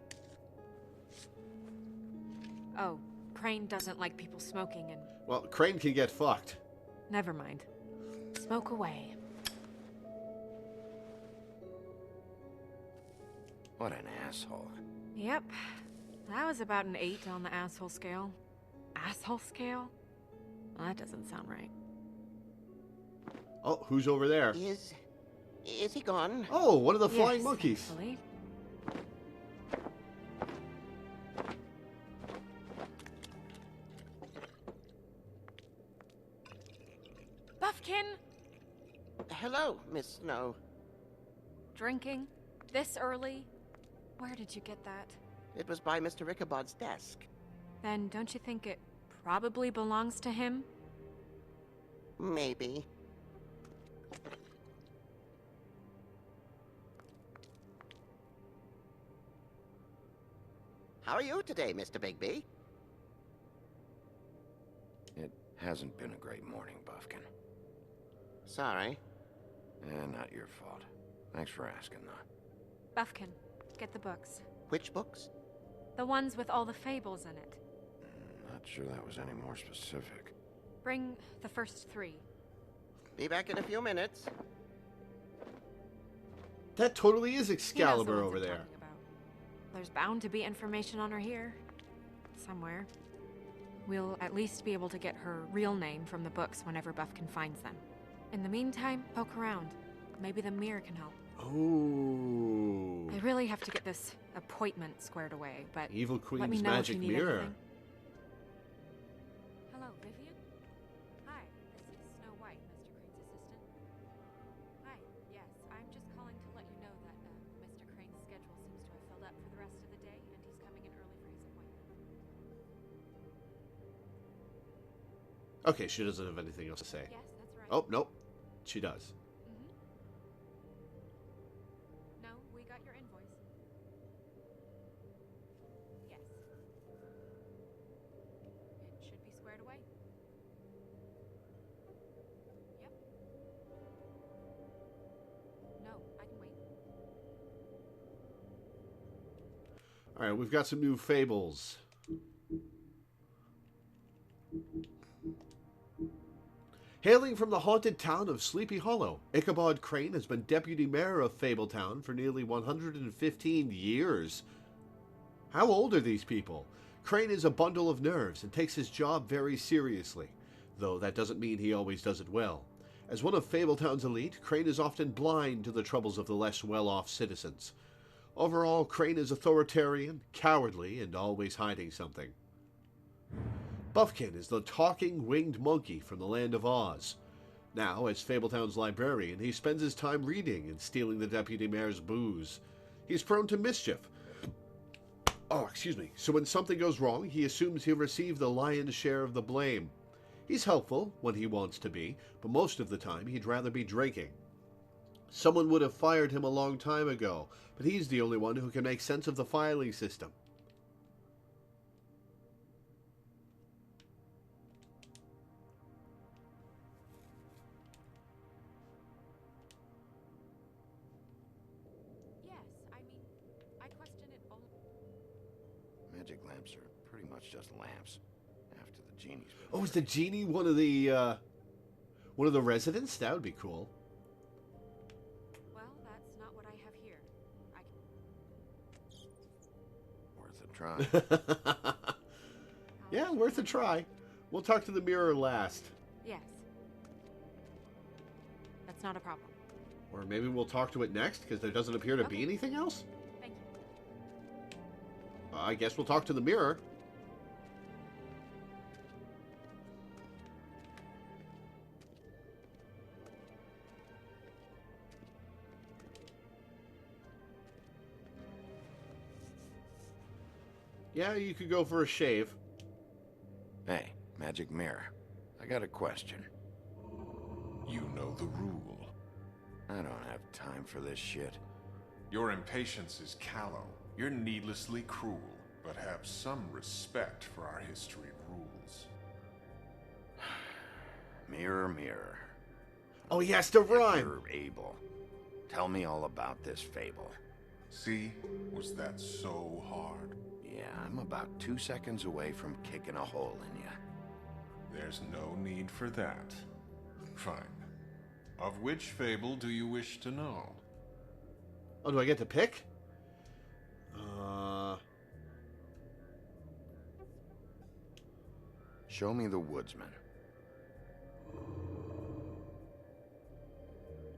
Oh, Crane doesn't like people smoking and... Well, Crane can get fucked. Never mind. Smoke away. What an asshole. Yep. That was about an 8 on the asshole scale. Asshole scale? Well, that doesn't sound right. Oh, who's over there? Is he gone? Oh, one of the flying Yes, monkeys. thankfully. Buffkin! Hello, Miss Snow. Drinking? This early? Where did you get that? It was by Mr. Ichabod's desk. Then don't you think it probably belongs to him? Maybe. How are you today, Mr. Bigby? It hasn't been a great morning, Buffkin. Sorry. Not your fault. Thanks for asking, though. Buffkin, get the books. Which books? The ones with all the fables in it. Not sure that was any more specific. Bring the first 3. Be back in a few minutes. That totally is He knows the Excalibur ones over I'm there. talking about. There's bound to be information on her here. Somewhere. We'll at least be able to get her real name from the books whenever Buffkin finds them. In the meantime, poke around. Maybe the mirror can help. Oh. I really have to get this appointment squared away, but Evil let me Queen's know magic if you need mirror. anything. Hello, Vivian? Hi, this is Snow White, Mr. Crane's assistant. Hi, yes, I'm just calling to let you know that Mr. Crane's schedule seems to have filled up for the rest of the day, and he's coming in early for his appointment. Okay, she doesn't have anything else to say. Yes, that's right. Oh, nope. She does. No, we got your invoice. Yes. It should be squared away. Yep. No, I can wait. Alright, we've got some new fables. Hailing from the haunted town of Sleepy Hollow, Ichabod Crane has been deputy mayor of Fabletown for nearly 115 years. How old are these people? Crane is a bundle of nerves and takes his job very seriously, though that doesn't mean he always does it well. As one of Fabletown's elite, Crane is often blind to the troubles of the less well-off citizens. Overall, Crane is authoritarian, cowardly, and always hiding something. Buffkin is the talking winged monkey from the land of Oz. Now, as Fabletown's librarian, he spends his time reading and stealing the deputy mayor's booze. He's prone to mischief. So when something goes wrong, he assumes he'll receive the lion's share of the blame. He's helpful when he wants to be, but most of the time he'd rather be drinking. Someone would have fired him a long time ago, but he's the only one who can make sense of the filing system. Magic lamps are pretty much just lamps. After the genie's been Oh, is the genie one of the residents? That would be cool. Well, that's not what I have here. worth a try. Yeah, worth a try. We'll talk to the mirror last. Yes. That's not a problem. Or maybe we'll talk to it next, because there doesn't appear to be anything else? Thank you. I guess we'll talk to the mirror. Yeah, you could go for a shave. Hey, magic mirror. I got a question. You know the rule. I don't have time for this shit. Your impatience is callow. You're needlessly cruel, but have some respect for our history rules. Mirror, mirror. Oh, yes, to rhyme. You're able. Tell me all about this fable. See? Was that so hard? Yeah, I'm about 2 seconds away from kicking a hole in you. There's no need for that. Fine. Of which fable do you wish to know? Oh, do I get to pick? Show me the woodsman.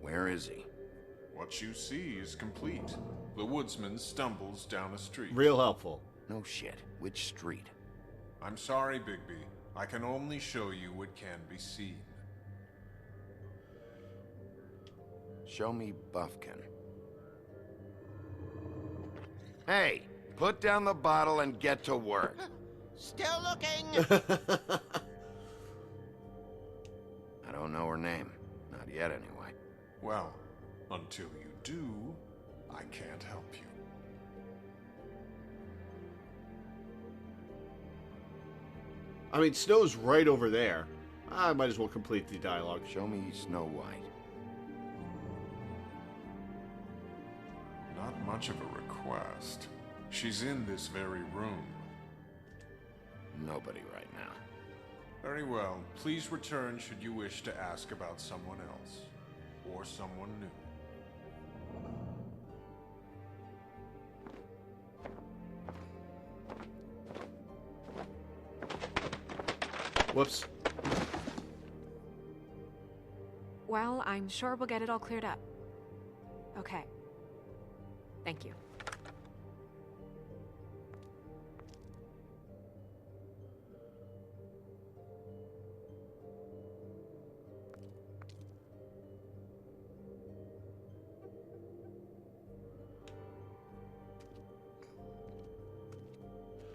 Where is he? What you see is complete. The woodsman stumbles down a street. Real helpful. No shit. Which street? I'm sorry, Bigby. I can only show you what can be seen. Show me Buffkin. Hey, put down the bottle and get to work. Still looking! I don't know her name. Not yet, anyway. Well, until you do, I can't help you. I mean, Snow's right over there. I might as well complete the dialogue. Show me Snow White. Not much of a request. She's in this very room. Nobody right now. Very well. Please return should you wish to ask about someone else. Or someone new. Whoops. Well, I'm sure we'll get it all cleared up. Okay. Thank you.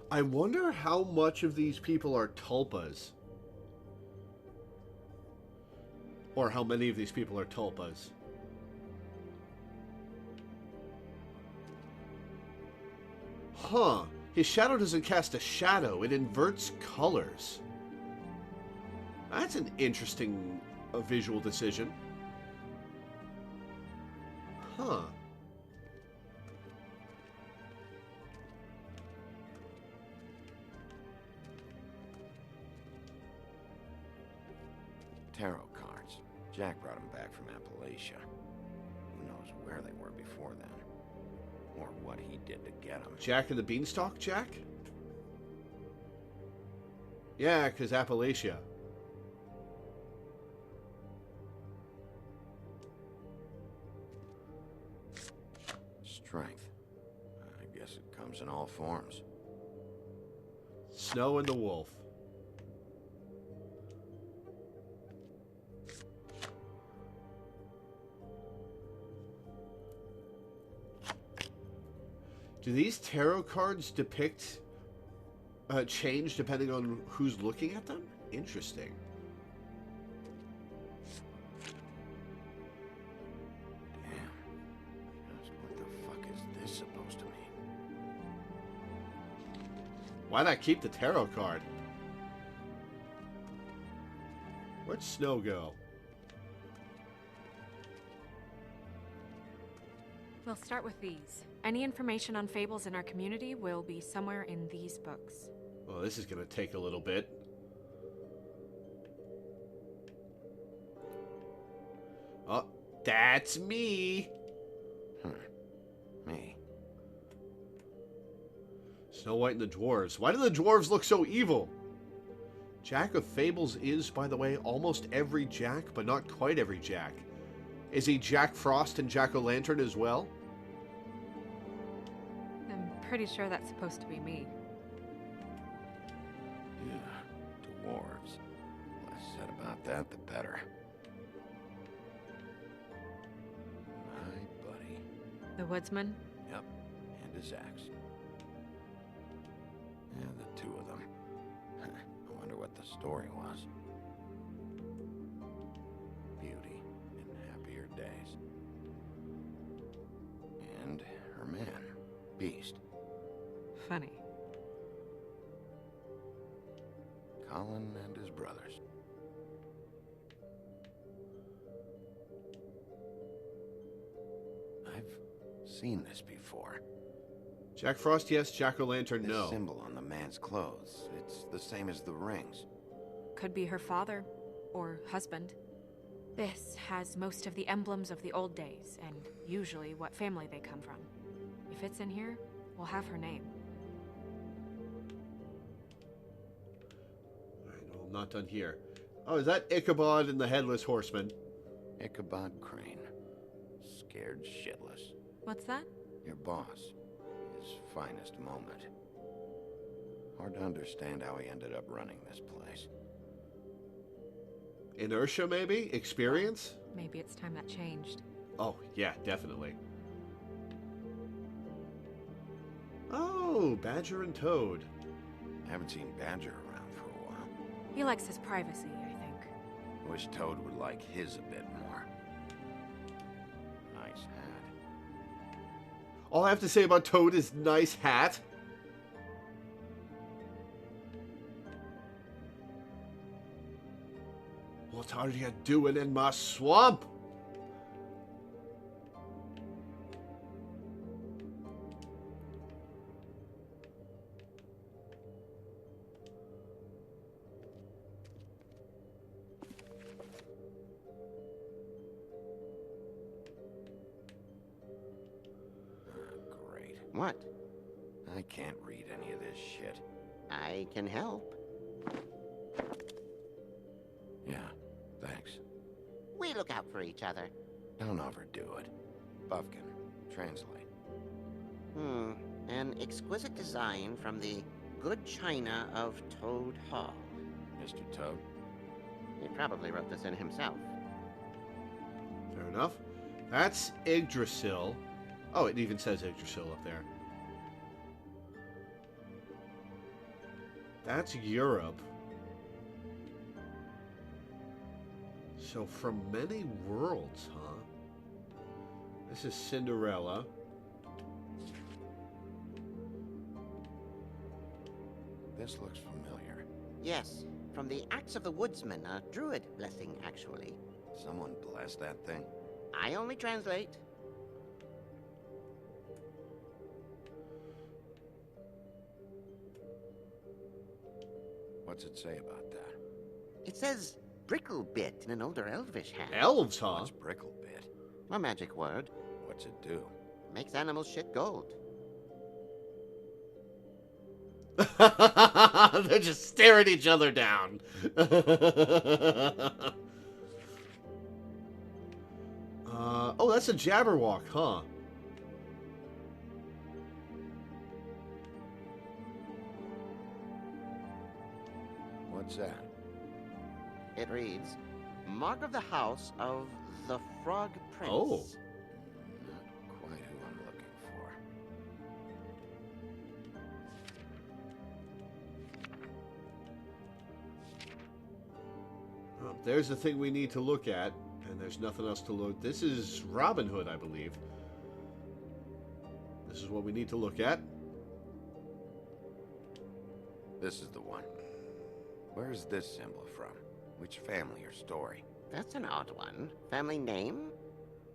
I wonder how much of these people are tulpas. Or how many of these people are tulpas. Huh. His shadow doesn't cast a shadow, it inverts colors. That's an interesting visual decision. Huh. Tarot cards. Jack brought them back from Appalachia. Who knows where they were before then? Or what he did to get them. Jack and the Beanstalk, Jack? Yeah, because Appalachia. Strength. I guess it comes in all forms. Snow and the Wolf. Do these tarot cards depict change depending on who's looking at them? Interesting. Damn. Just what the fuck is this supposed to mean? Why not keep the tarot card? Where'd Snow go? We'll start with these. Any information on fables in our community will be somewhere in these books. Well, this is going to take a little bit. Oh, that's me. Me. Snow White and the Dwarves. Why do the dwarves look so evil? Jack of Fables is, by the way, almost every Jack, but not quite every Jack. Is he Jack Frost and Jack-o'-lantern as well? I'm pretty sure that's supposed to be me. Yeah, dwarves. Less said about that, the better. My buddy. The woodsman? Yep, and his axe. Yeah, the two of them. I wonder what the story was. Beauty in happier days. And her man, Beast. Funny. Colin and his brothers. I've seen this before. Jack Frost, yes. Jack-o'-lantern, no. The symbol on the man's clothes. It's the same as the rings. Could be her father or husband. This has most of the emblems of the old days, and usually what family they come from. If it's in here, we'll have her name. Alright, well, I'm not done here. Oh, is that Ichabod and the Headless Horseman? Ichabod Crane. Scared shitless. What's that? Your boss. His finest moment. Hard to understand how he ended up running this place. Inertia, maybe? Experience? Maybe it's time that changed. Oh, yeah, definitely. Oh, Badger and Toad. I haven't seen Badger around for a while. He likes his privacy, I think. Wish Toad would like his a bit more. Nice hat. All I have to say about Toad is nice hat. What are you doing in my swamp? Great. What? I can't read any of this shit. I can help. Yeah, thanks. We look out for each other. Don't overdo it. Buffkin, translate. An exquisite design from the good china of Toad Hall. Mr. Toad? He probably wrote this in himself. Fair enough. That's Yggdrasil. Oh, it even says Yggdrasil up there. That's Europe. So from many worlds, huh? This is Cinderella. This looks familiar. Yes, from the Acts of the Woodsman, a druid blessing, actually. Someone blessed that thing? I only translate. What's it say about that? It says, Bricklebit in an older elvish hand. Elves, huh? What's Bricklebit? A magic word. What's it do? Makes animals shit gold. They're just staring each other down. Oh, that's a Jabberwock, huh? What's that? It reads, Mark of the House of the Frog Prince. Oh. Not quite who I'm looking for. Oh, there's the thing we need to look at, and there's nothing else to look. This is Robin Hood, I believe. This is what we need to look at. This is the one. Where's this symbol from? Which family or story? That's an odd one. Family name?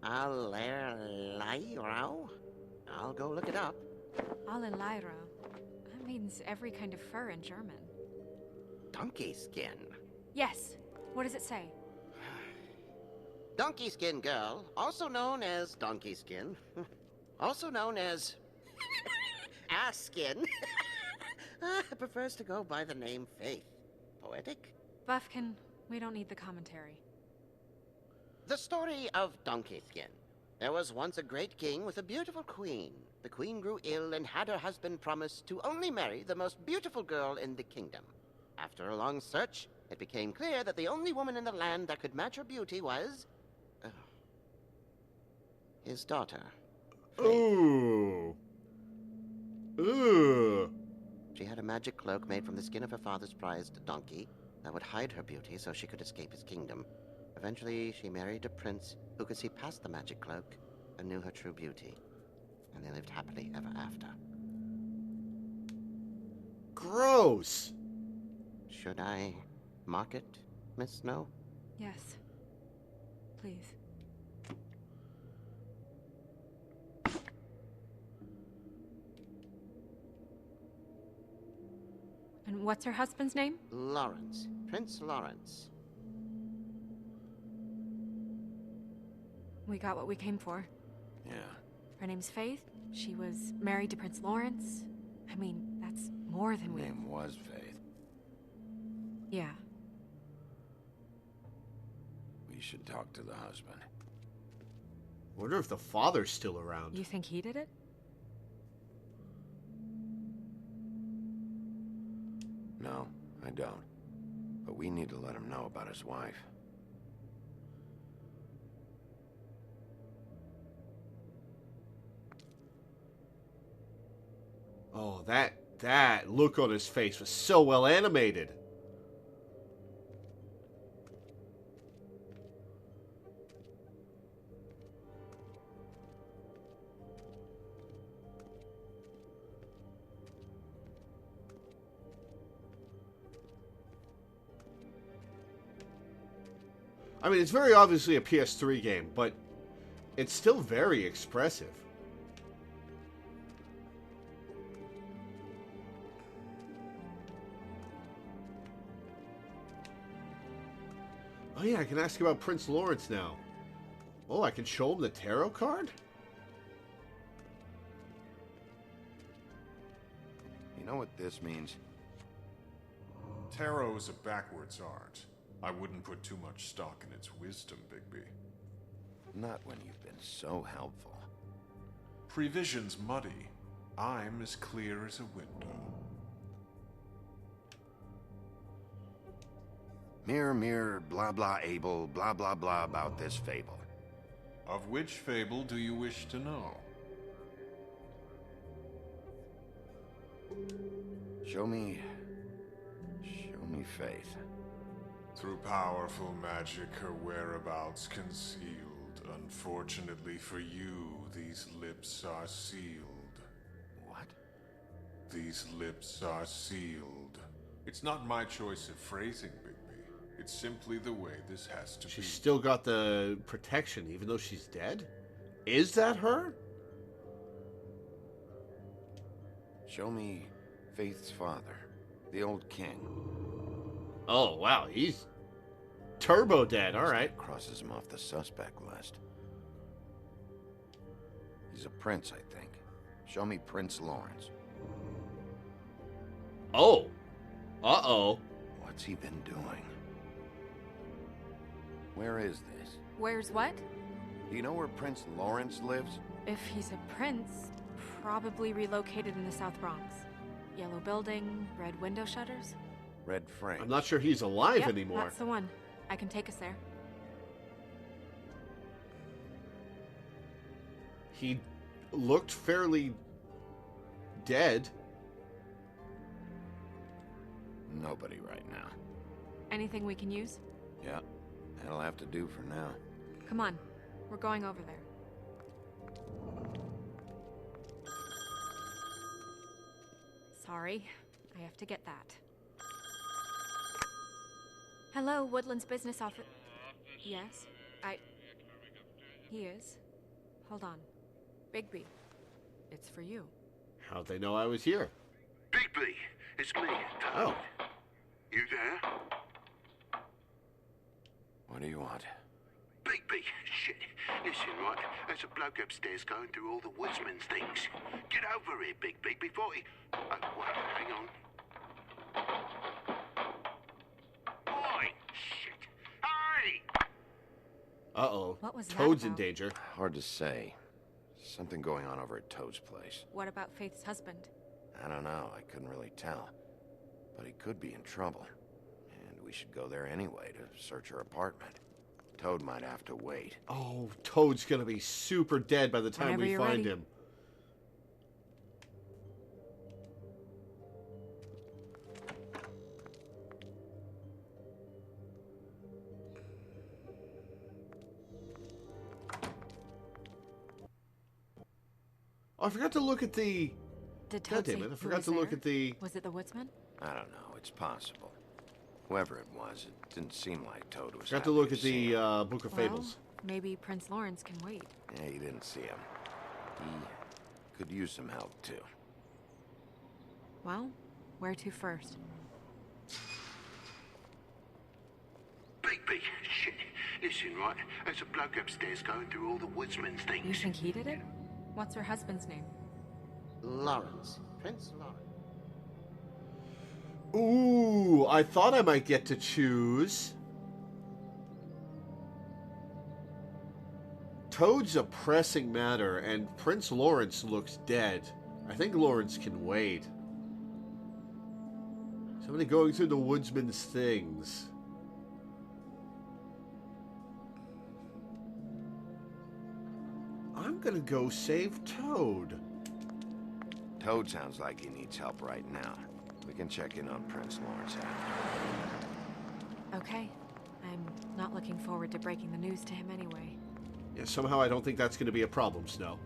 Allerleirauh? I'll go look it up. Allerleirauh. That means every kind of fur in German. Donkey skin. Yes. What does it say? Donkey skin girl, also known as donkey skin, also known as ass skin, prefers to go by the name Faith. Poetic? Buffkin, we don't need the commentary. The story of Donkey Skin. There was once a great king with a beautiful queen. The queen grew ill and had her husband promise to only marry the most beautiful girl in the kingdom. After a long search, it became clear that the only woman in the land that could match her beauty was... his daughter. Faith. Ooh. Ooh. She had a magic cloak made from the skin of her father's prized donkey that would hide her beauty so she could escape his kingdom. Eventually, she married a prince who could see past the magic cloak and knew her true beauty. And they lived happily ever after. Gross. Should I mark it, Miss Snow? Yes. Please. And what's her husband's name? Lawrence. Prince Lawrence. We got what we came for. Yeah. Her name's Faith. She was married to Prince Lawrence. I mean, that's more than we... Name was Faith. Yeah. We should talk to the husband. Wonder if the father's still around. You think he did it? No, I don't. But we need to let him know about his wife. Oh, that look on his face was so well animated. I mean, it's very obviously a PS3 game, but it's still very expressive. Oh yeah, I can ask about Prince Lawrence now. Oh, I can show him the tarot card? You know what this means? Tarot is a backwards art. I wouldn't put too much stock in its wisdom, Bigby. Not when you've been so helpful. Prevision's muddy. I'm as clear as a window. Mirror, mirror, blah blah able, blah blah blah about this fable. Of which fable do you wish to know? Show me Faith. Through powerful magic, her whereabouts concealed. Unfortunately for you, these lips are sealed. What? These lips are sealed. It's not my choice of phrasing, Bigby. It's simply the way this has to be. She's still got the protection, even though she's dead? Is that her? Show me Faith's father, the old king. Oh, wow, he's Turbo dead, alright. Crosses him off the suspect list. He's a prince, I think. Show me Prince Lawrence. Oh. Uh-oh. What's he been doing? Where is this? Where's what? Do you know where Prince Lawrence lives? If he's a prince, probably relocated in the South Bronx. Yellow building, red window shutters. Red frame. I'm not sure he's alive Yep, anymore. that's the one. I can take us there. He looked fairly dead. Nobody right now. Anything we can use? Yeah, that'll have to do for now. Come on. We're going over there. Sorry. I have to get that. Hello, Woodland's business office. Yes? He is. Hold on. Bigby. It's for you. How'd they know I was here? Bigby, it's me, Toad. Oh. You there? What do you want? Bigby, shit. Listen, right, there's a bloke upstairs going through all the woodsman's things. Get over here, Bigby, before he... well, hang on. Oi, shit. Hey! Uh-oh. What was that Toad's in about? danger. Hard to say. Something going on over at Toad's place. What about Faith's husband? I don't know. I couldn't really tell. But he could be in trouble. And we should go there anyway to search her apartment. Toad might have to wait. Oh, Toad's gonna be super dead by the time Whenever we you're find ready. him. Oh, I forgot to look at the... Did God Toad damn say it, I who forgot was to look there? at the... Was it the woodsman? I don't know. It's possible. Whoever it was, it didn't seem like Toad was Forgot to happy look at see the him. Book of Well, Fables. maybe Prince Lawrence can wait. Yeah, you didn't see him. He could use some help, too. Well, where to first? Bigby, shit. Listen, right, there's a bloke upstairs going through all the woodsman's things. You think he did it? What's her husband's name? Lawrence. Prince Lawrence. Ooh, I thought I might get to choose. Toad's a pressing matter, and Prince Lawrence looks dead. I think Lawrence can wait. Somebody going through the woodsman's things. I'm gonna go save Toad. Toad sounds like he needs help right now. We can check in on Prince Lawrence after. Okay. I'm not looking forward to breaking the news to him anyway. Yeah, somehow I don't think that's gonna be a problem, Snow.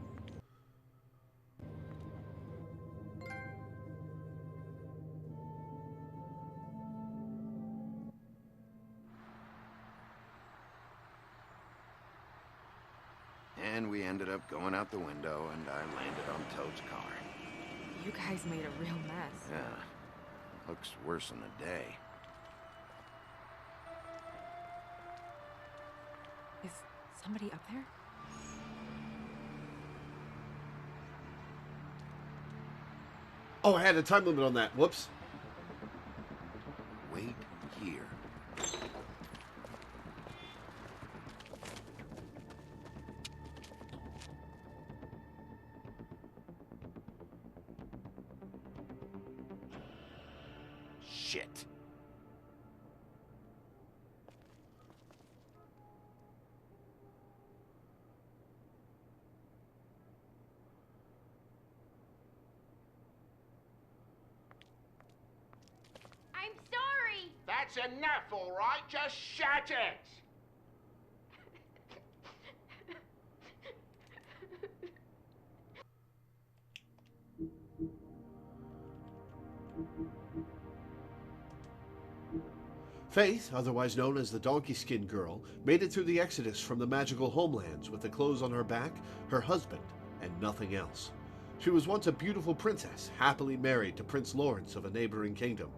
And we ended up going out the window, and I landed on Toad's car. You guys made a real mess. Yeah. Looks worse than a day. Is somebody up there? Oh, I had a time limit on that. Whoops. Wait here. Shit. I'm sorry! That's enough, all right? Just shut it! Faith, otherwise known as the Donkey Skin Girl, made it through the exodus from the magical homelands with the clothes on her back, her husband, and nothing else. She was once a beautiful princess, happily married to Prince Lawrence of a neighboring kingdom.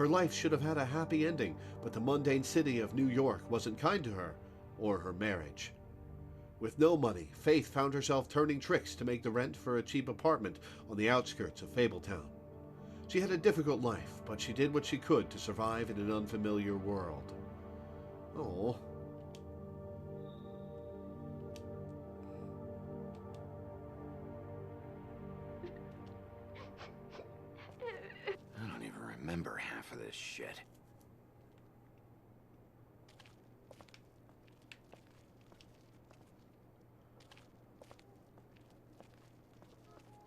Her life should have had a happy ending, but the mundane city of New York wasn't kind to her, or her marriage. With no money, Faith found herself turning tricks to make the rent for a cheap apartment on the outskirts of Fabletown. She had a difficult life, but she did what she could to survive in an unfamiliar world. Oh. I don't even remember half of this shit.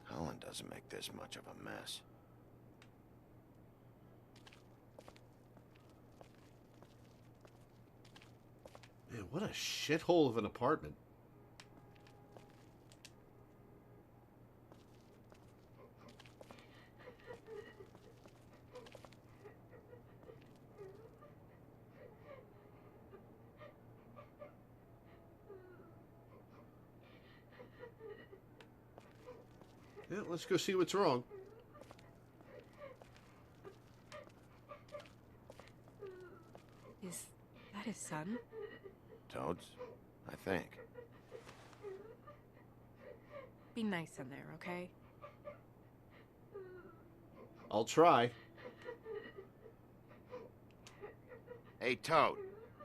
Colin doesn't make this much of a mess. Man, what a shithole of an apartment. Yeah, let's go see what's wrong. Is that his son? Toads? I think. Be nice in there, okay? I'll try. Hey, Toad.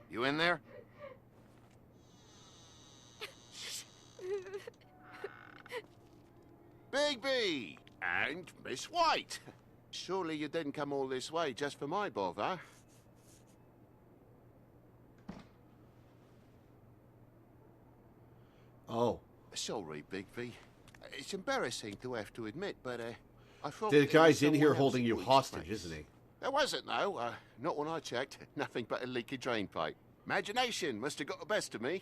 You in there? Bigby! And Miss White! Surely you didn't come all this way just for my bother? Oh. Sorry, Bigby. It's embarrassing to have to admit, but I thought... The guy's in someone here else holding at you Week's hostage, place. isn't he? There wasn't, though. Not when I checked. Nothing but a leaky drain pipe. Imagination must have got the best of me.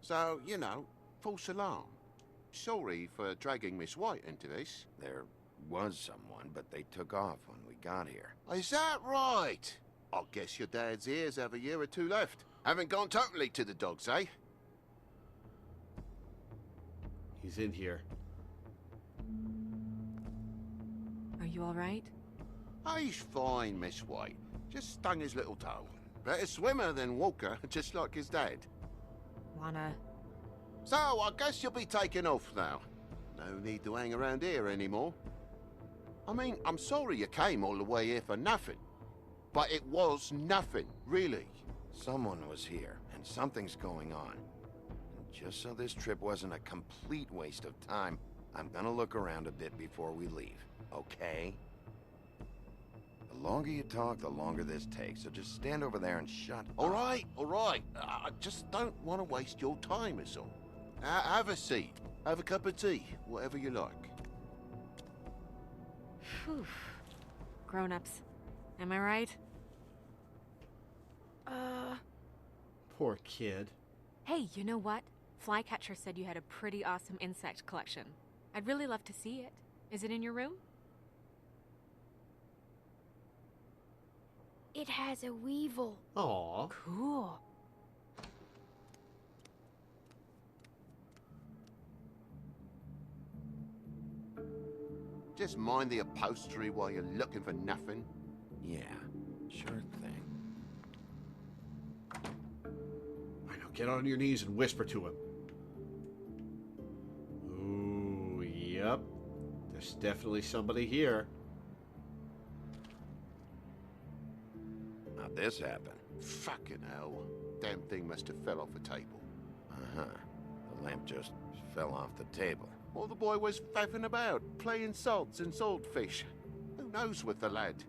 So, you know, false alarm. Sorry for dragging Miss White into this. There was someone, but they took off when we got here. Is that right? I guess your dad's ears have a year or two left. Haven't gone totally to the dogs, eh? He's in here. Are you all right? He's fine, Miss White. Just stung his little toe. Better swimmer than Walker, just like his dad. Wanna... So, I guess you'll be taking off now. No need to hang around here anymore. I mean, I'm sorry you came all the way here for nothing. But it was nothing, really. Someone was here, and something's going on. And just so this trip wasn't a complete waste of time, I'm gonna look around a bit before we leave, okay? The longer you talk, the longer this takes, so just stand over there and shut All up. right, all right. I just don't want to waste your time, is all. Have a seat. Have a cup of tea. Whatever you like. Phew. Grown-ups. Am I right? Poor kid. Hey, you know what? Flycatcher said you had a pretty awesome insect collection. I'd really love to see it. Is it in your room? It has a weevil. Aw. Cool. Just mind the upholstery while you're looking for nothing. Yeah, sure thing. I know, get on your knees and whisper to him. Ooh, yep. There's definitely somebody here. How'd this happen? Fucking hell. Damn thing must have fell off a table. Uh-huh. The lamp just fell off the table. Or the boy was faffing about, playing salts and saltfish. Who knows with the lad?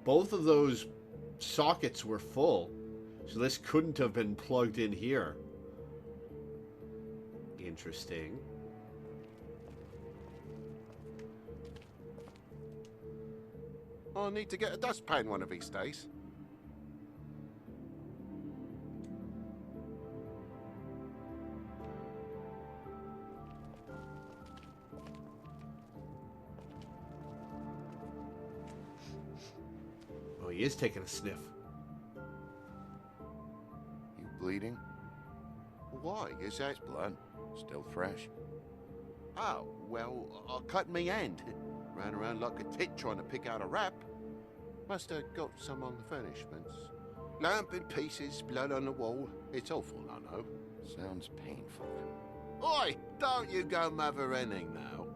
Both of those sockets were full, so this couldn't have been plugged in here. Interesting. I'll need to get a dustpan one of these days. Oh, he is taking a sniff. You bleeding? Why? Is that... It's blood. Still fresh. Oh, well, I cut me hand. Ran around like a tit trying to pick out a wrap. Must have got some on the furnishments. Lamp in pieces, blood on the wall. It's awful, I know. Sounds painful. Oi! Don't you go mother-henning now.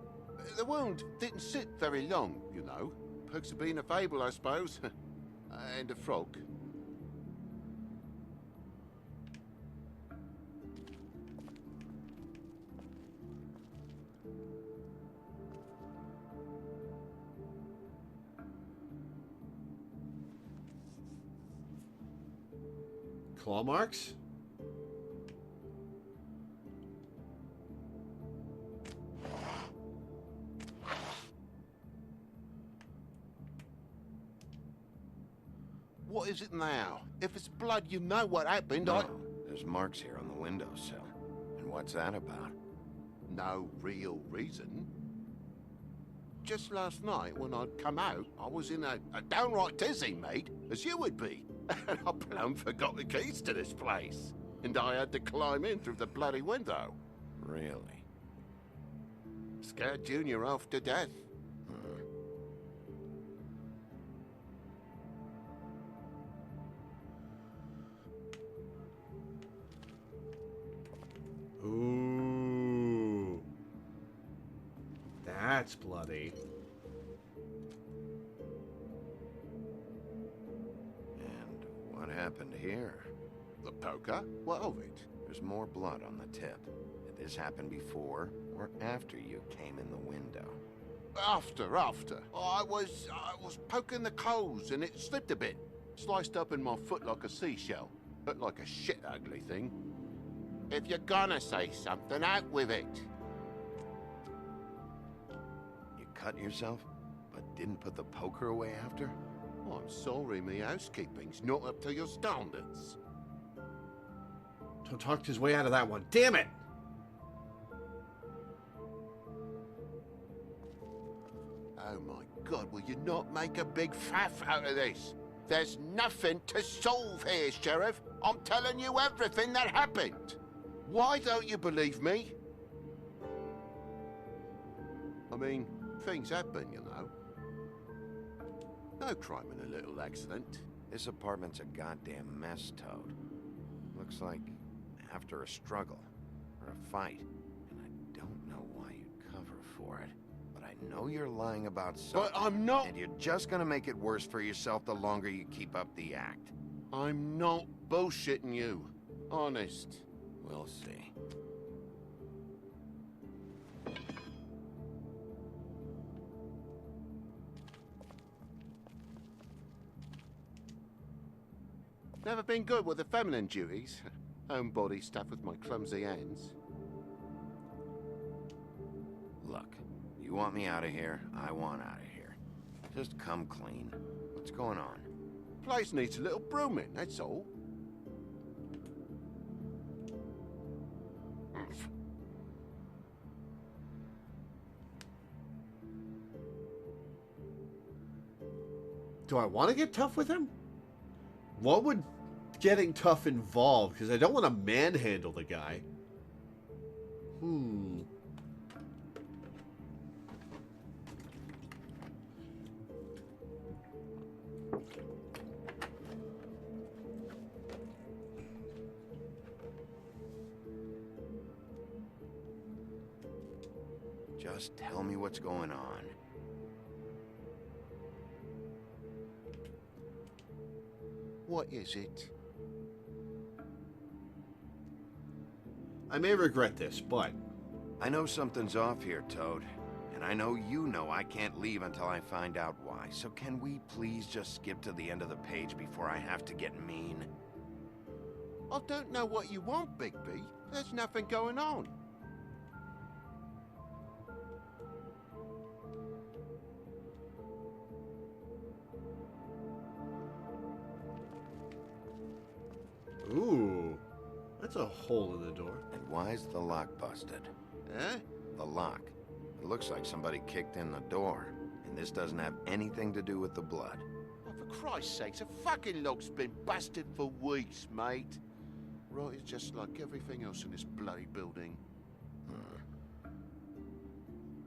The wound didn't sit very long, you know. Perks of being a fable, I suppose. And a frog. Claw marks? What is it now? If it's blood, you know what happened. No, there's marks here on the windowsill. And what's that about? No real reason. Just last night, when I'd come out, I was in a downright dizzy, mate, as you would be. And I plumb forgot the keys to this place. And I had to climb in through the bloody window. Really? Scared Junior off to death. Ooh. That's bloody. And what happened here? The poker? What of it? There's more blood on the tip. Did this happen before or after you came in the window? After. I was poking the coals and it slipped a bit. Sliced up in my foot like a seashell. Looked like a shit ugly thing. If you're gonna say something, out with it. You cut yourself, but didn't put the poker away after? Oh, I'm sorry, me housekeeping's not up to your standards. Don't talk his way out of that one. Damn it! Oh my God, will you not make a big faff out of this? There's nothing to solve here, Sheriff. I'm telling you everything that happened. Why don't you believe me? I mean, things happen, you know. No crime in a little accident. This apartment's a goddamn mess, Toad. Looks like after a struggle or a fight. And I don't know why you'd cover for it. But I know you're lying about something. But I'm not... And you're just gonna make it worse for yourself the longer you keep up the act. I'm not bullshitting you. Honest. We'll see. Never been good with the feminine duties. Homebody stuff with my clumsy hands. Look, you want me out of here, I want out of here. Just come clean. What's going on? Place needs a little brooming, that's all. Do I want to get tough with him? What would getting tough involve? Because I don't want to manhandle the guy. Just tell me what's going on. What is it? I may regret this, but... I know something's off here, Toad. And I know you know I can't leave until I find out why. So can we please just skip to the end of the page before I have to get mean? I don't know what you want, Bigby. There's nothing going on. Ooh, that's a hole in the door. And why's the lock busted? Eh? The lock. It looks like somebody kicked in the door. And this doesn't have anything to do with the blood. Oh, for Christ's sakes, a fucking lock's been busted for weeks, mate. right? It's just like everything else in this bloody building.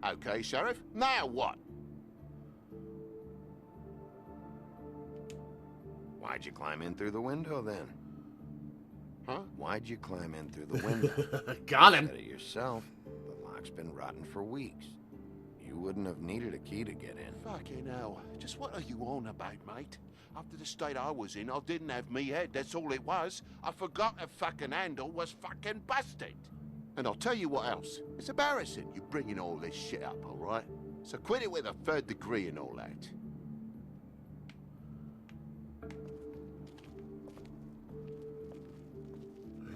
Okay, Sheriff, now what? Why'd you climb in through the window, then? Huh? Why'd you climb in through the window? Got him. You said it yourself. The lock's been rotten for weeks. You wouldn't have needed a key to get in. Fucking hell. Just what are you on about, mate? After the state I was in, I didn't have me head, that's all it was. I forgot the fucking handle was fucking busted. And I'll tell you what else. It's embarrassing you bringing all this shit up, all right? So quit it with a third degree and all that.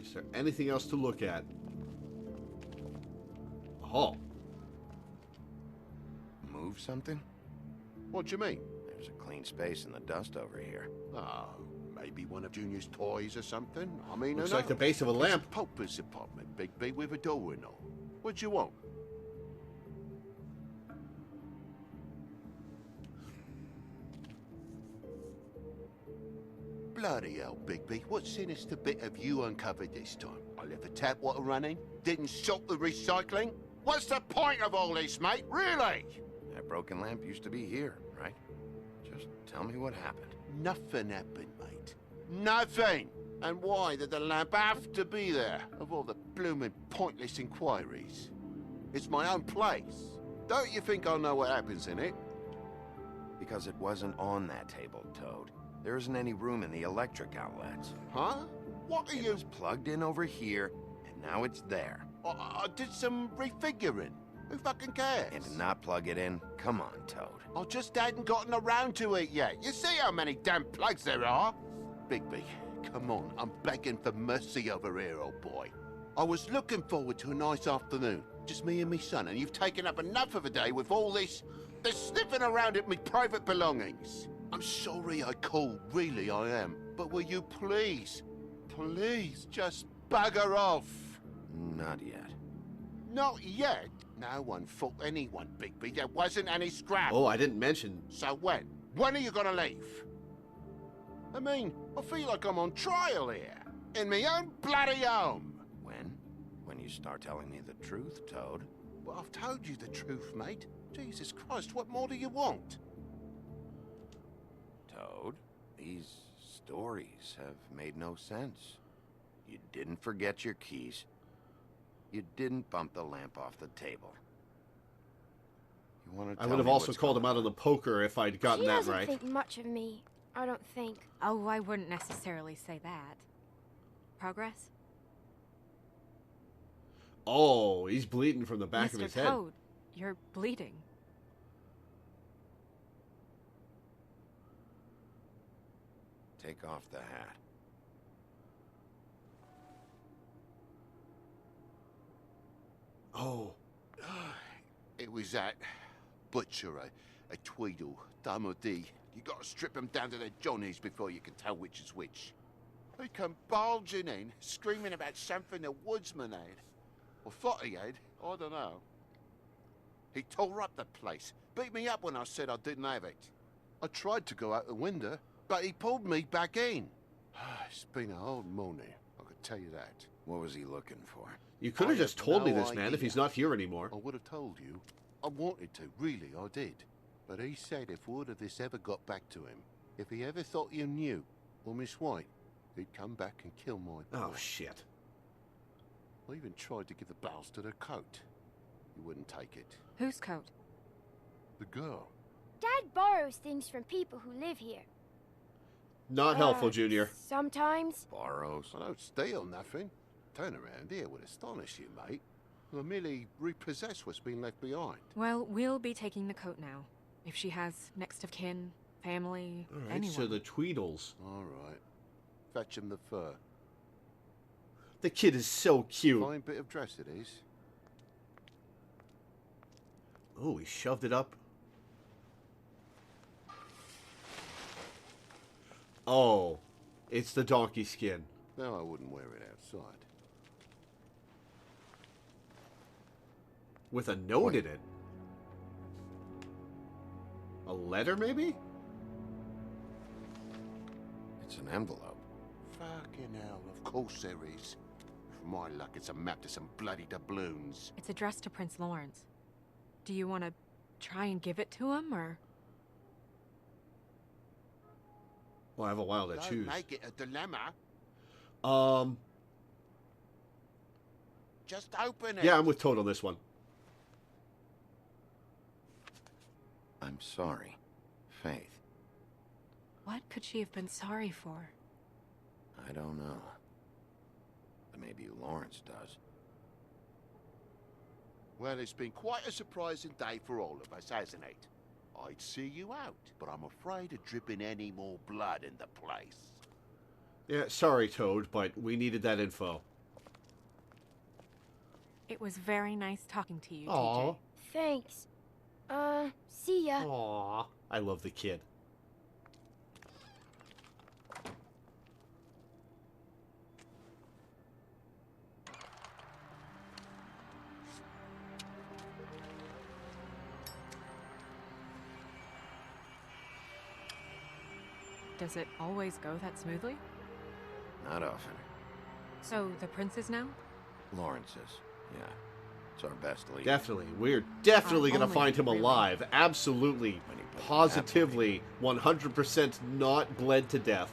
Is there anything else to look at? Oh. Move something? What do you mean? There's a clean space in the dust over here. Oh, maybe one of Junior's toys or something. I mean, Looks who like the knows? base of a lamp. It's Poper's apartment, Big B, with a door and all. What do you want? Bloody hell, Bigby. What sinister bit have you uncovered this time? I left the tap water running, didn't stop the recycling. What's the point of all this, mate? Really? That broken lamp used to be here, right? Just tell me what happened. Nothing happened, mate. Nothing! And why did the lamp have to be there, of all the blooming pointless inquiries? It's my own place. Don't you think I'll know what happens in it? Because it wasn't on that table, Toad. There isn't any room in the electric outlets. Huh? What are It you... was plugged in over here, and now it's there. I did some refiguring. Who fucking cares? And to not plug it in? Come on, Toad. I just hadn't gotten around to it yet. You see how many damn plugs there are? Bigby, come on. I'm begging for mercy over here, old boy. I was looking forward to a nice afternoon. Just me and me son, and you've taken up enough of a day with all this sniffing around at me private belongings. I'm sorry I called, really I am. But will you please, just bugger off? Not yet. Not yet? No one fought anyone, Bigby. There wasn't any scrap. Oh, I didn't mention. So when? When are you gonna leave? I mean, I feel like I'm on trial here. In my own bloody home. When? When you start telling me the truth, Toad. Well, I've told you the truth, mate. Jesus Christ, what more do you want? Toad, these stories have made no sense. You didn't forget your keys. You didn't bump the lamp off the table. You want to I would have also called him out on the poker if I'd gotten that right. She doesn't think much of me. I don't think. Oh, I wouldn't necessarily say that. Progress? Oh, he's bleeding from the back of Mr. his head. Toad, you're bleeding. Take off the hat. Oh. It was that butcher, a Tweedle, Dum or D. You gotta strip them down to their johnnies before you can tell which is which. They come bulging in, screaming about something the woodsman had. Or thought he had, I don't know. He tore up the place, beat me up when I said I didn't have it. I tried to go out the window, but he pulled me back in. It's been a hard morning, I could tell you that. What was he looking for? You could have just told me this, man, if he's not here anymore. I would have told you. I wanted to, really, I did. But he said if word of this ever got back to him, if he ever thought you knew, or Miss White, he'd come back and kill my boy. Oh, shit. I even tried to give the bastard a coat. He wouldn't take it. Whose coat? The girl. Dad borrows things from people who live here. Not helpful, Junior. Sometimes. Borrows. I don't steal nothing. Turn around here would astonish you, mate. I merely repossess what's been left behind. Well, we'll be taking the coat now. If she has next of kin, family, All right, anyone. so the Tweedles. All right. Fetch him the fur. The kid is so cute. Fine bit of dress it is. Oh, he shoved it up. Oh, it's the donkey skin. No, I wouldn't wear it outside. With a note in it. A letter, maybe? It's an envelope. Fucking hell, of course there is. For my luck, it's a map to some bloody doubloons. It's addressed to Prince Lawrence. Do you want to try and give it to him, or...? Well, I have a while to Don't choose. make it a dilemma. Just open it. Yeah, I'm with Toad on this one. I'm sorry, Faith. What could she have been sorry for? I don't know. But maybe Lawrence does. Well, it's been quite a surprising day for all of us, hasn't it? I'd see you out, but I'm afraid of dripping any more blood in the place. Yeah, sorry, Toad, but we needed that info. It was very nice talking to you, Aw. TJ. Thanks. See ya. Aw. I love the kid. Does it always go that smoothly? Not often. So, the prince's now? Lawrence's, yeah. It's our best lead. Definitely. We're definitely Our going to only, find him really. alive. Absolutely. When you put it Positively. 100% not bled to death.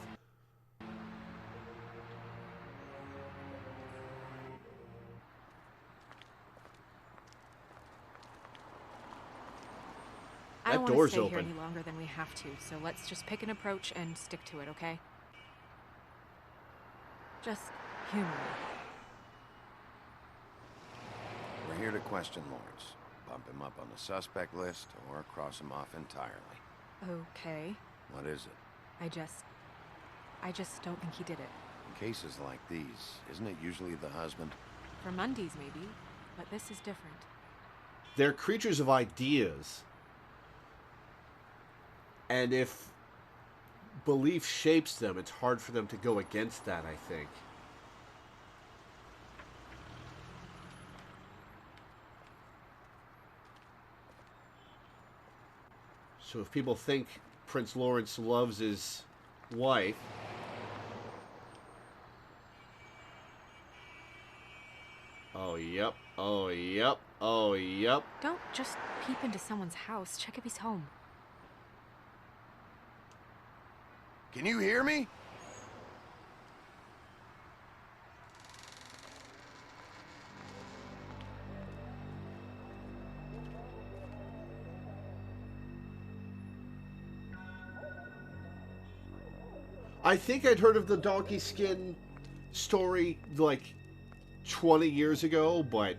I don't That want door's to stay here open. any longer than we have to, so let's just pick an approach and stick to it, okay? Just humor me. We're here to question Lawrence. Bump him up on the suspect list or cross him off entirely. Okay. What is it? I just don't think he did it. In cases like these, isn't it usually the husband? For Mundy's, maybe, but this is different. They're creatures of ideas. And if belief shapes them, it's hard for them to go against that, I think. So if people think Prince Lawrence loves his wife... Oh, yep. Oh, yep. Oh, yep. Don't just peep into someone's house. Check if he's home. Can you hear me? I think I'd heard of the donkey skin story like 20 years ago, but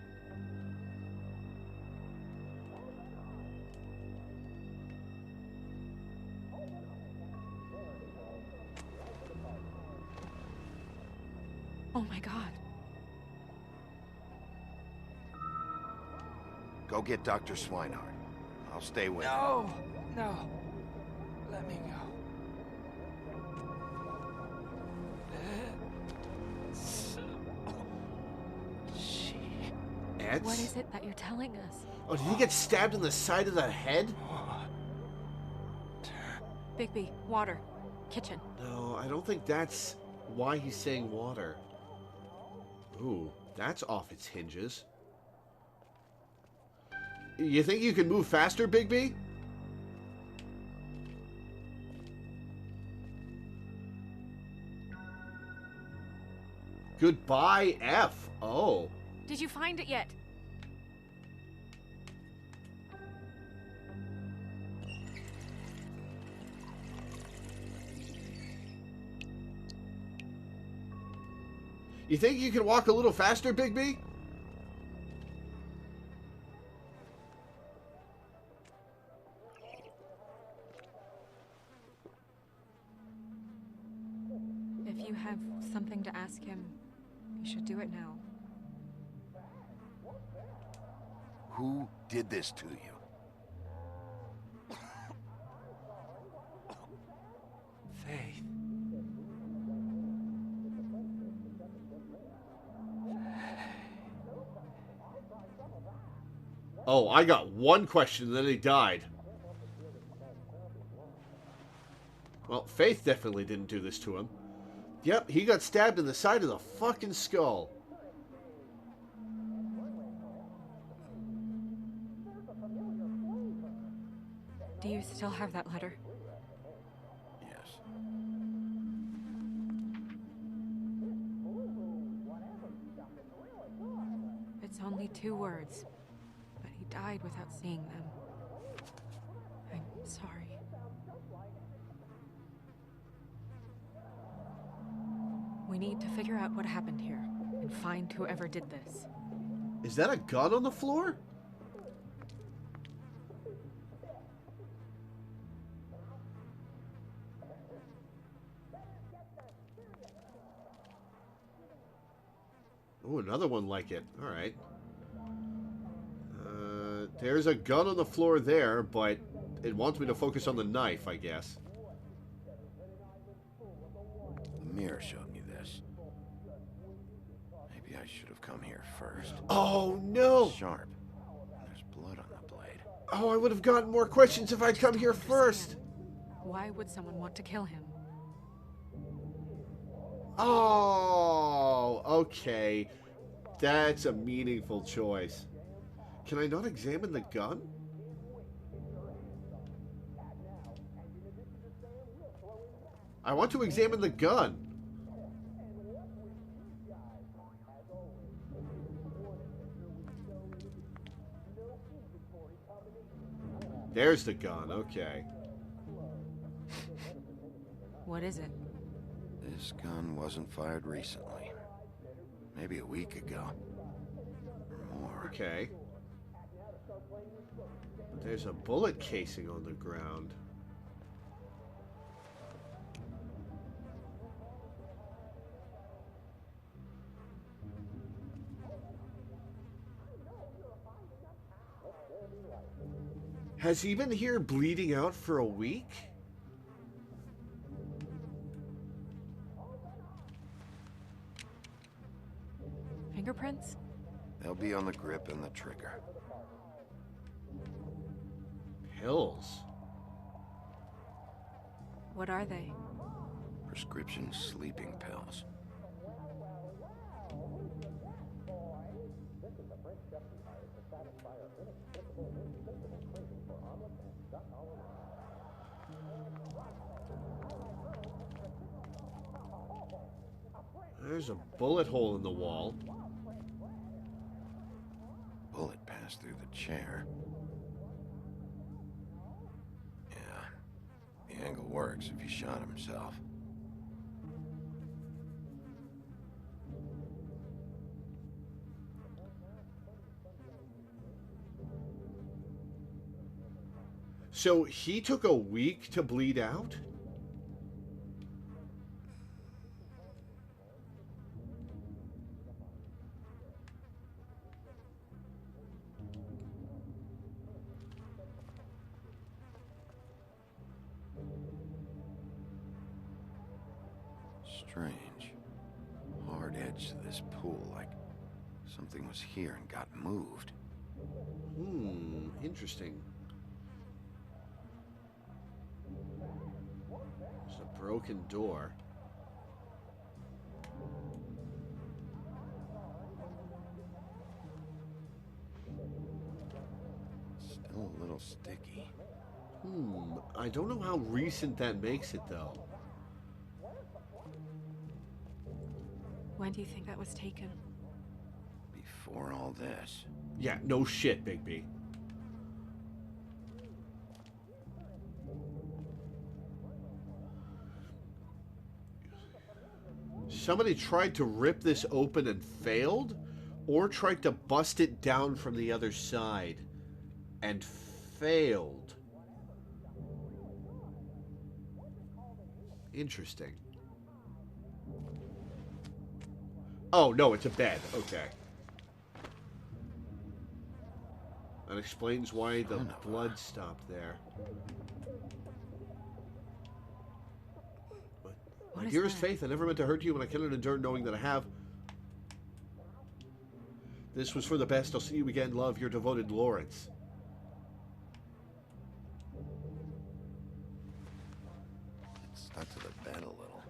Oh my god. Go get Dr. Swinehart. I'll stay with No! No. Let me go. Eds? What is it that you're telling us? Oh, did he get stabbed in the side of the head? Bigby, water. Kitchen. No, I don't think that's why he's saying water. Ooh, that's off its hinges. You think you can move faster, Bigby? Goodbye, F. Oh. Did you find it yet? You think you can walk a little faster, Bigby? If you have something to ask him, you should do it now. Who did this to you? Faith. Oh, I got one question, and then he died. Well, Faith definitely didn't do this to him. Yep, he got stabbed in the side of the fucking skull. Do you still have that letter? Yes. It's only 2 words, but he died without seeing them. I'm sorry. We need to figure out what happened here and find whoever did this. Is that a gun on the floor? Oh, another one like it. All right. There's a gun on the floor there, but it wants me to focus on the knife, I guess. The mirror showed me this. Maybe I should have come here first. Oh, no! Sharp. There's blood on the blade. Oh, I would have gotten more questions if I'd come here first. Why would someone want to kill him? Oh, okay. That's a meaningful choice. Can I not examine the gun? I want to examine the gun. There's the gun, okay. What is it? This gun wasn't fired recently. Maybe a week ago. Or more. Okay. There's a bullet casing on the ground. Has he been here bleeding out for a week? Fingerprints? They'll be on the grip and the trigger. Pills. What are they? Prescription sleeping pills. There's a bullet hole in the wall. Bullet passed through the chair. Yeah. The angle works if he shot himself. So he took a week to bleed out? Strange. Hard edge to this pool, like something was here and got moved. Interesting. There's a broken door. Still a little sticky. I don't know how recent that makes it, though. When do you think that was taken? Before all this. Yeah, no shit, Bigby. Somebody tried to rip this open and failed, or tried to bust it down from the other side and failed. Interesting. Oh, no, it's a bed. Okay. That explains why the blood stopped there. My dearest Faith, I never meant to hurt you, and I cannot endure knowing that I have. This was for the best. I'll see you again, love. Your devoted Lawrence. It stuck to the bed a little.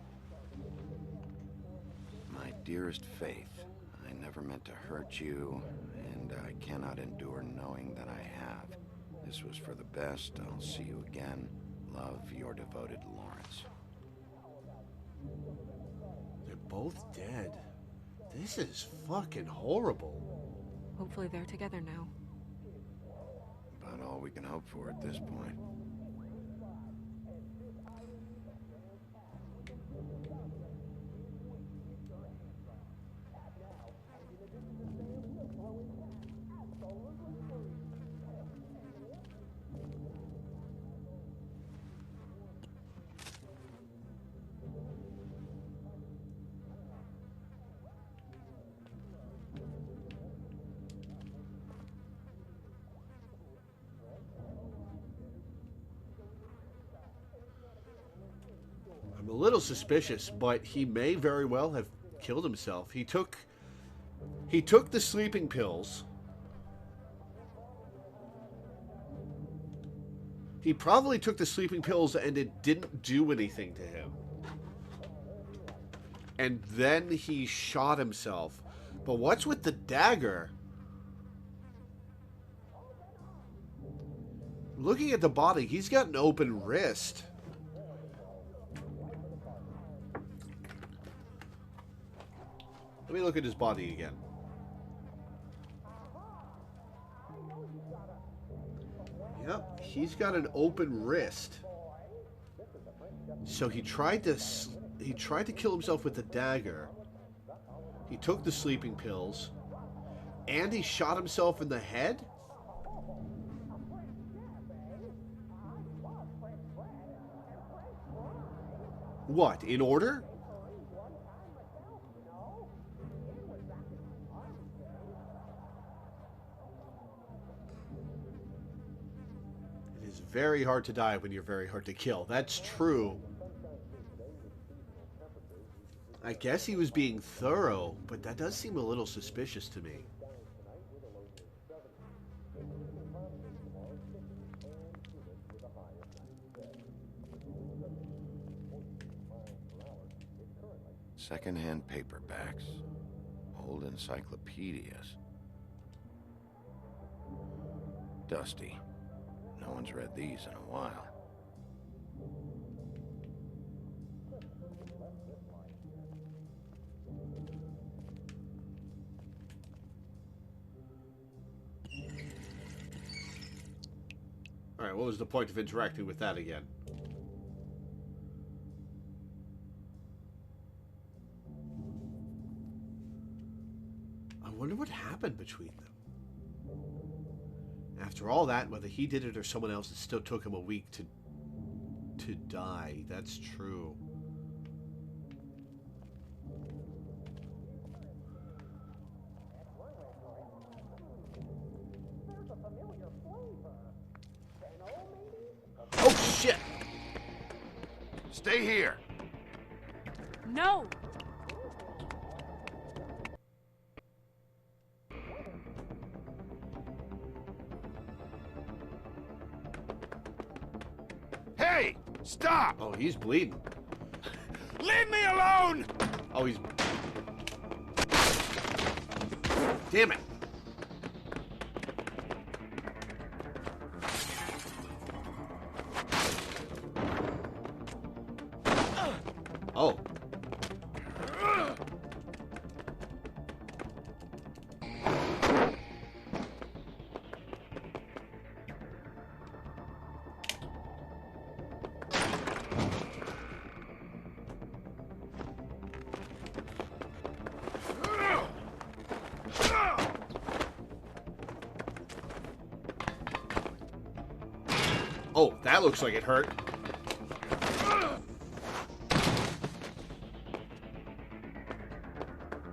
dearest Faith, I never meant to hurt you, and I cannot endure knowing that I have. This was for the best. I'll see you again. Love, your devoted Lawrence. They're both dead. This is fucking horrible. Hopefully they're together now. About all we can hope for at this point. I'm a little suspicious, but he may very well have killed himself. He took the sleeping pills. He probably took the sleeping pills and it didn't do anything to him. And then he shot himself. But what's with the dagger? Looking at the body, he's got an open wrist. Let me look at his body again. Yep, he's got an open wrist. So he tried to kill himself with the dagger. He took the sleeping pills, and he shot himself in the head. What, in order? It is very hard to die when you're very hard to kill. That's true. I guess he was being thorough, but that does seem a little suspicious to me. Second-hand paperbacks. Old encyclopedias. Dusty. No one's read these in a while. Alright, what was the point of interacting with that again? I wonder what happened between them. After all that, whether he did it or someone else, it still took him a week to die. That's true. Oh, shit! Stay here! No! Hey! Stop! Oh, he's bleeding. Leave me alone! Oh, he's... Damn it! Oh. Oh, that looks like it hurt.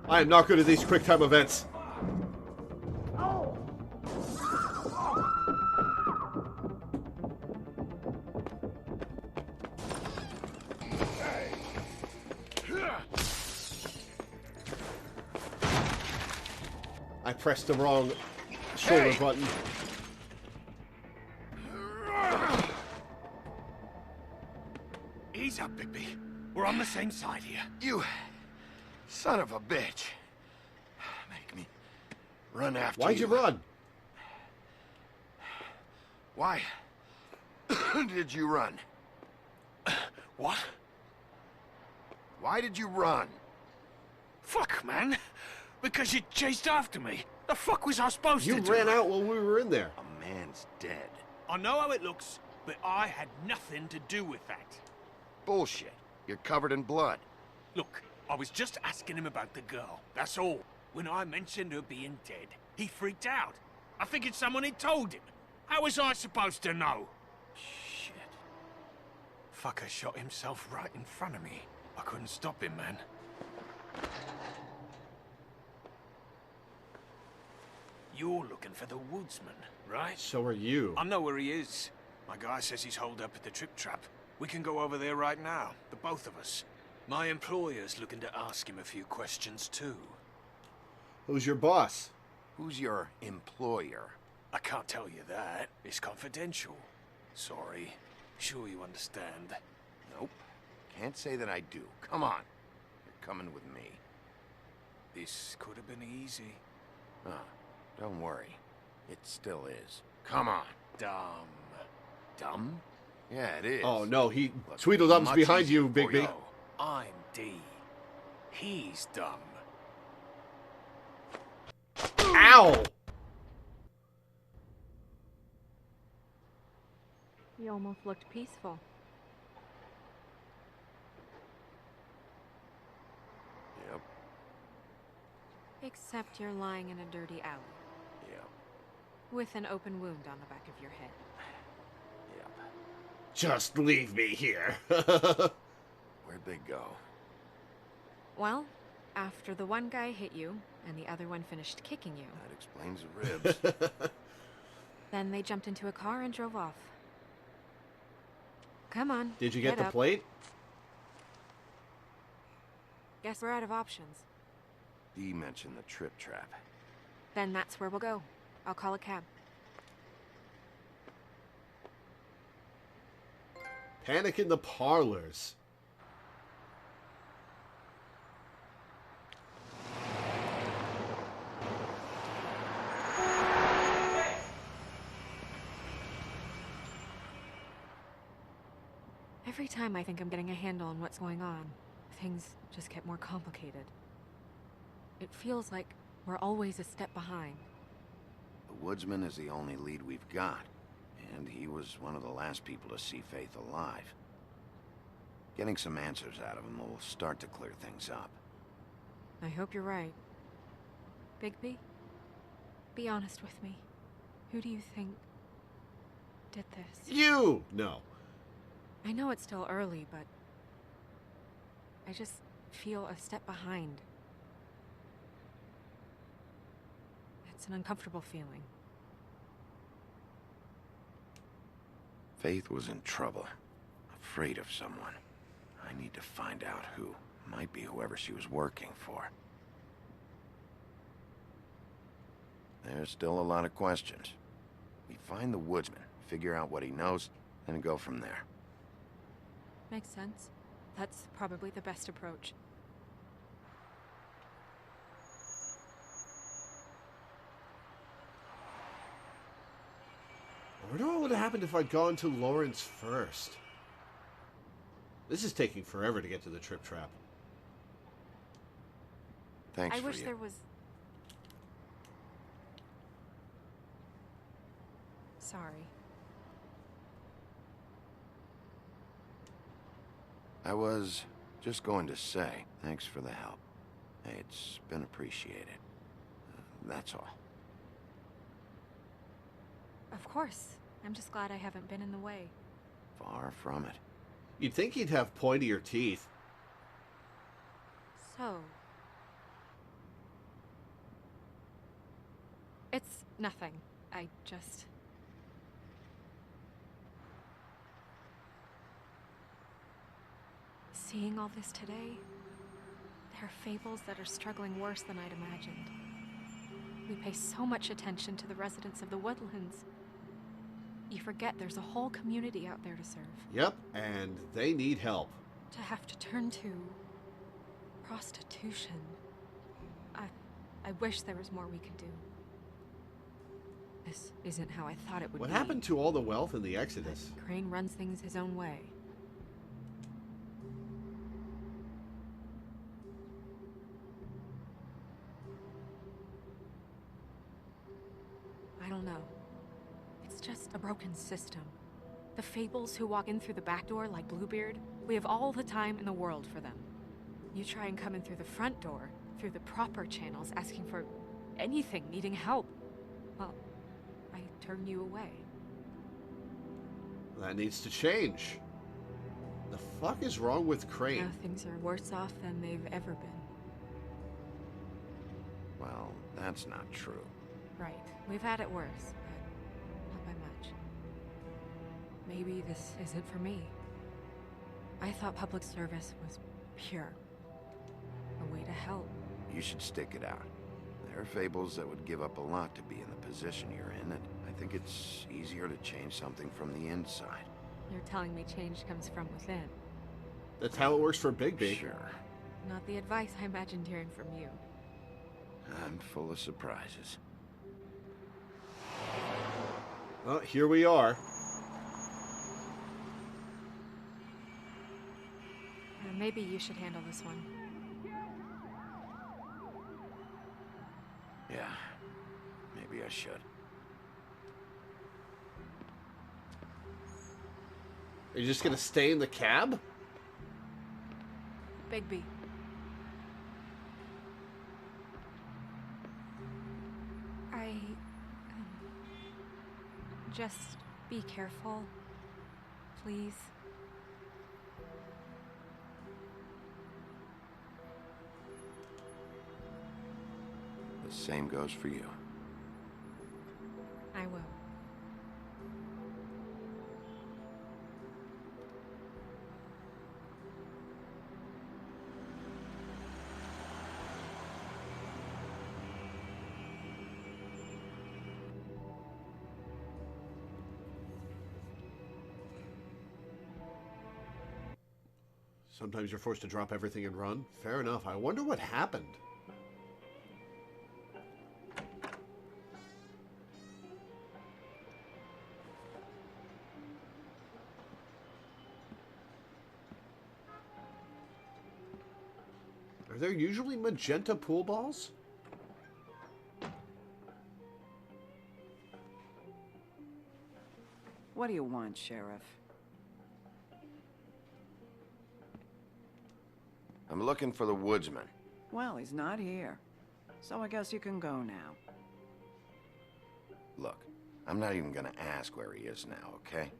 I am not good at these quick time events. I pressed the wrong shoulder button. Ease up, Bigby. We're on the same side here. Son of a bitch. Make me run after you. Why'd you run? Why did you run? What? Why did you run? Fuck, man. Because you chased after me. The fuck was I supposed to do? You ran out while we were in there. A man's dead. I know how it looks, but I had nothing to do with that. Bullshit. You're covered in blood. Look, I was just asking him about the girl, that's all. When I mentioned her being dead, he freaked out. I figured someone had told him. How was I supposed to know? Shit. Fucker shot himself right in front of me. I couldn't stop him, man. You're looking for the woodsman, right? So are you. I know where he is. My guy says he's holed up at the trip trap. We can go over there right now, the both of us. My employer's looking to ask him a few questions, too. Who's your boss? Who's your employer? I can't tell you that. It's confidential. Sorry. Sure you understand. Nope. Can't say that I do. Come on. You're coming with me. This could have been easy. Oh, don't worry. It still is. Come on. Dumb. Dumb? Yeah, it is. Oh no, Look, Tweedledum's much behind easier you, for Bigby. No, I'm D. He's dumb. Ow! You almost looked peaceful. Yep. Except you're lying in a dirty alley. Yep. With an open wound on the back of your head. Yep. Just leave me here. Where'd they go? Well, after the one guy hit you, and the other one finished kicking you. That explains the ribs. Then they jumped into a car and drove off. Come on. Did you get the up. plate? Guess we're out of options. Dee mentioned the trip trap. Then that's where we'll go. I'll call a cab. Panic in the parlors. Every time I think I'm getting a handle on what's going on, things just get more complicated. It feels like we're always a step behind. The woodsman is the only lead we've got, and he was one of the last people to see Faith alive. Getting some answers out of him will start to clear things up. I hope you're right. Bigby, be honest with me. Who do you think did this? You! No. I know it's still early, but I just feel a step behind. It's an uncomfortable feeling. Faith was in trouble, afraid of someone. I need to find out who. Might be whoever she was working for. There's still a lot of questions. We find the woodsman, figure out what he knows, and go from there. Makes sense. That's probably the best approach. I wonder what would have happened if I'd gone to Lawrence first. This is taking forever to get to the trip trap. Thanks I for wish you. there was... Sorry. I was just going to say, thanks for the help. It's been appreciated. That's all. Of course. I'm just glad I haven't been in the way. Far from it. You'd think he'd have pointier teeth. So... It's nothing. I just... Seeing all this today, there are fables that are struggling worse than I'd imagined. We pay so much attention to the residents of the woodlands. You forget there's a whole community out there to serve. Yep, and they need help. To have to turn to prostitution. I wish there was more we could do. This isn't how I thought it would be. What happened to all the wealth in the Exodus? Crane runs things his own way. I don't know. It's just a broken system. The Fables who walk in through the back door like Bluebeard, we have all the time in the world for them. You try and come in through the front door, through the proper channels, asking for anything, needing help. Well, I turn you away. That needs to change. The fuck is wrong with Crane? Now things are worse off than they've ever been. Well, that's not true. Right. We've had it worse, but not by much. Maybe this isn't for me. I thought public service was pure. A way to help. You should stick it out. There are Fables that would give up a lot to be in the position you're in, and I think it's easier to change something from the inside. You're telling me change comes from within. That's how it works for Bigby. Sure. Not the advice I imagined hearing from you. I'm full of surprises. Well, here we are. Maybe you should handle this one. Yeah, maybe I should. Are you just gonna stay in the cab? Bigby. Just be careful, please. The same goes for you. I will. Sometimes you're forced to drop everything and run. Fair enough. I wonder what happened. Are there usually magenta pool balls? What do you want, Sheriff? I'm looking for the woodsman. Well, he's not here. So I guess you can go now. Look, I'm not even gonna ask where he is now, okay?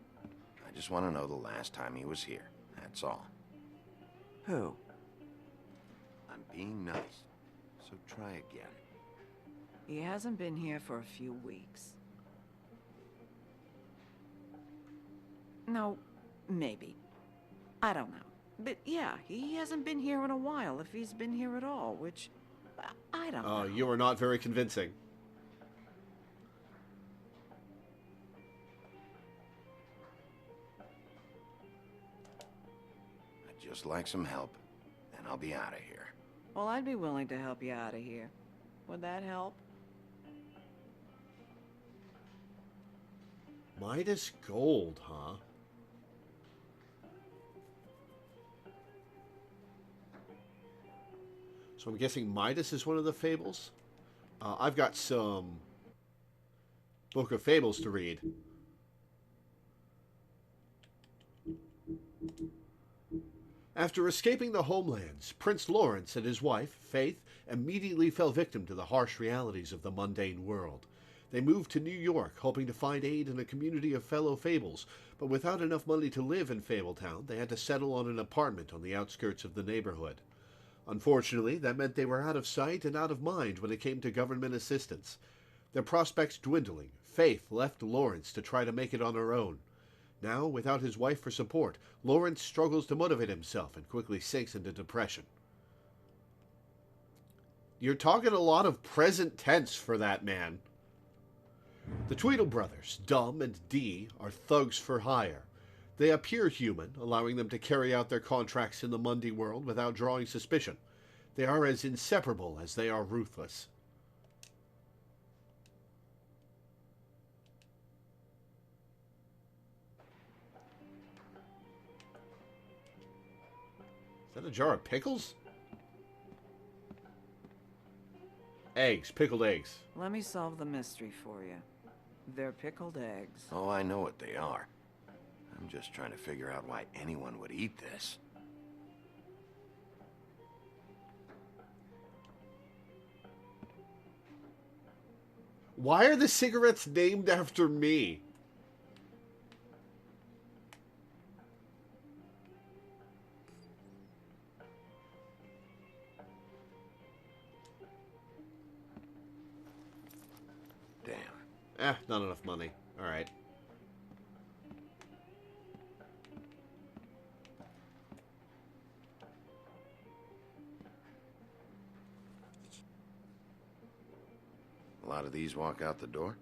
I just want to know the last time he was here. That's all. Who? I'm being nice, so try again. He hasn't been here for a few weeks. No, maybe. I don't know. But yeah, he hasn't been here in a while, if he's been here at all, which I don't know. Oh, you are not very convincing. I'd just like some help, then I'll be out of here. Well, I'd be willing to help you out of here. Would that help? Midas Gold, huh? So I'm guessing Midas is one of the fables? I've got some Book of Fables to read. After escaping the homelands, Prince Lawrence and his wife, Faith, immediately fell victim to the harsh realities of the mundane world. They moved to New York, hoping to find aid in a community of fellow Fables, but without enough money to live in Fabletown, they had to settle on an apartment on the outskirts of the neighborhood. Unfortunately, that meant they were out of sight and out of mind when it came to government assistance. Their prospects dwindling, Faith left Lawrence to try to make it on her own. Now, without his wife for support, Lawrence struggles to motivate himself and quickly sinks into depression. You're talking a lot of present tense for that man. The Tweedle brothers, Dum and Dee, are thugs for hire. They appear human, allowing them to carry out their contracts in the Mundy world without drawing suspicion. They are as inseparable as they are ruthless. Is that a jar of pickles? Eggs. Pickled eggs. Let me solve the mystery for you. They're pickled eggs. Oh, I know what they are. I'm just trying to figure out why anyone would eat this. Why are the cigarettes named after me? Damn. Not enough money. All right. A lot of these walk out the door?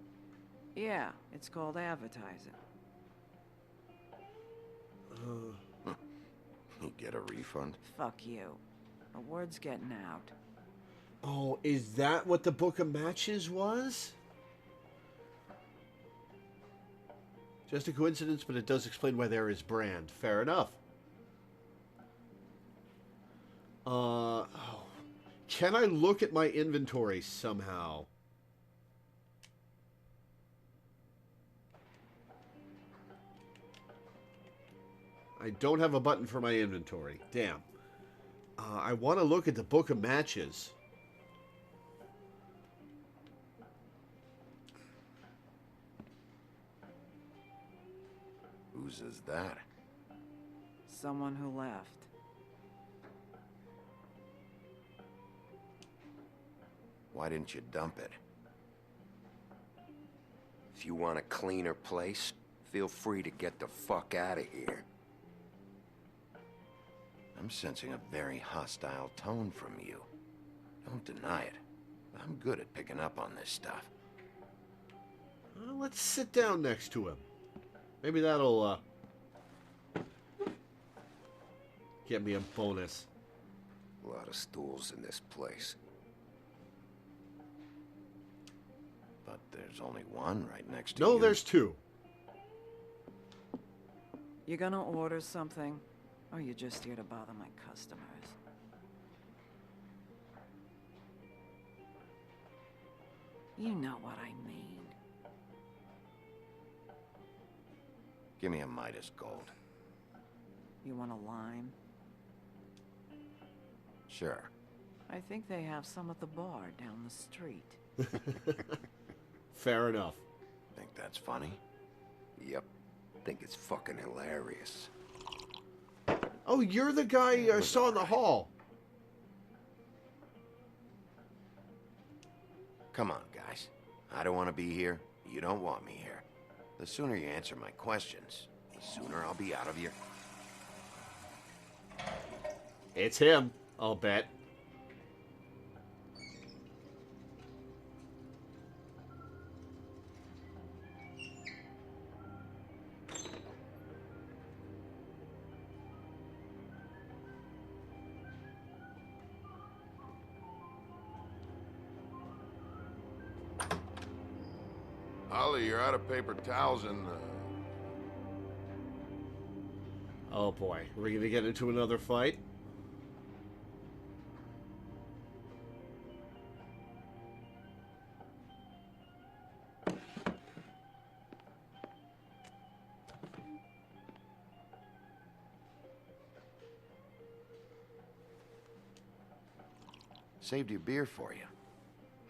Yeah, it's called advertising. You get a refund? Fuck you. The word's getting out. Oh, is that what the Book of Matches was? Just a coincidence, but it does explain why there is brand. Fair enough. Can I look at my inventory somehow? I don't have a button for my inventory. Damn. I want to look at the Book of Matches. Whose is that? Someone who left. Why didn't you dump it? If you want a cleaner place, feel free to get the fuck out of here. I'm sensing a very hostile tone from you. Don't deny it. I'm good at picking up on this stuff. Let's sit down next to him. Maybe that'll, get me a bonus. A lot of stools in this place. But there's only one right next to you. No, there's two. You gonna order something? Or you just here to bother my customers? You know what I mean. Give me a Midas Gold. You want a lime? Sure. I think they have some at the bar down the street. Fair enough. Think that's funny? Yep. Think it's fucking hilarious. Oh, you're the guy I saw in the hall. Come on, guys. I don't want to be here. You don't want me here. The sooner you answer my questions, the sooner I'll be out of here. It's him, I'll bet. Holly, you're out of paper towels and, Oh boy, are we gonna get into another fight? Saved your beer for you.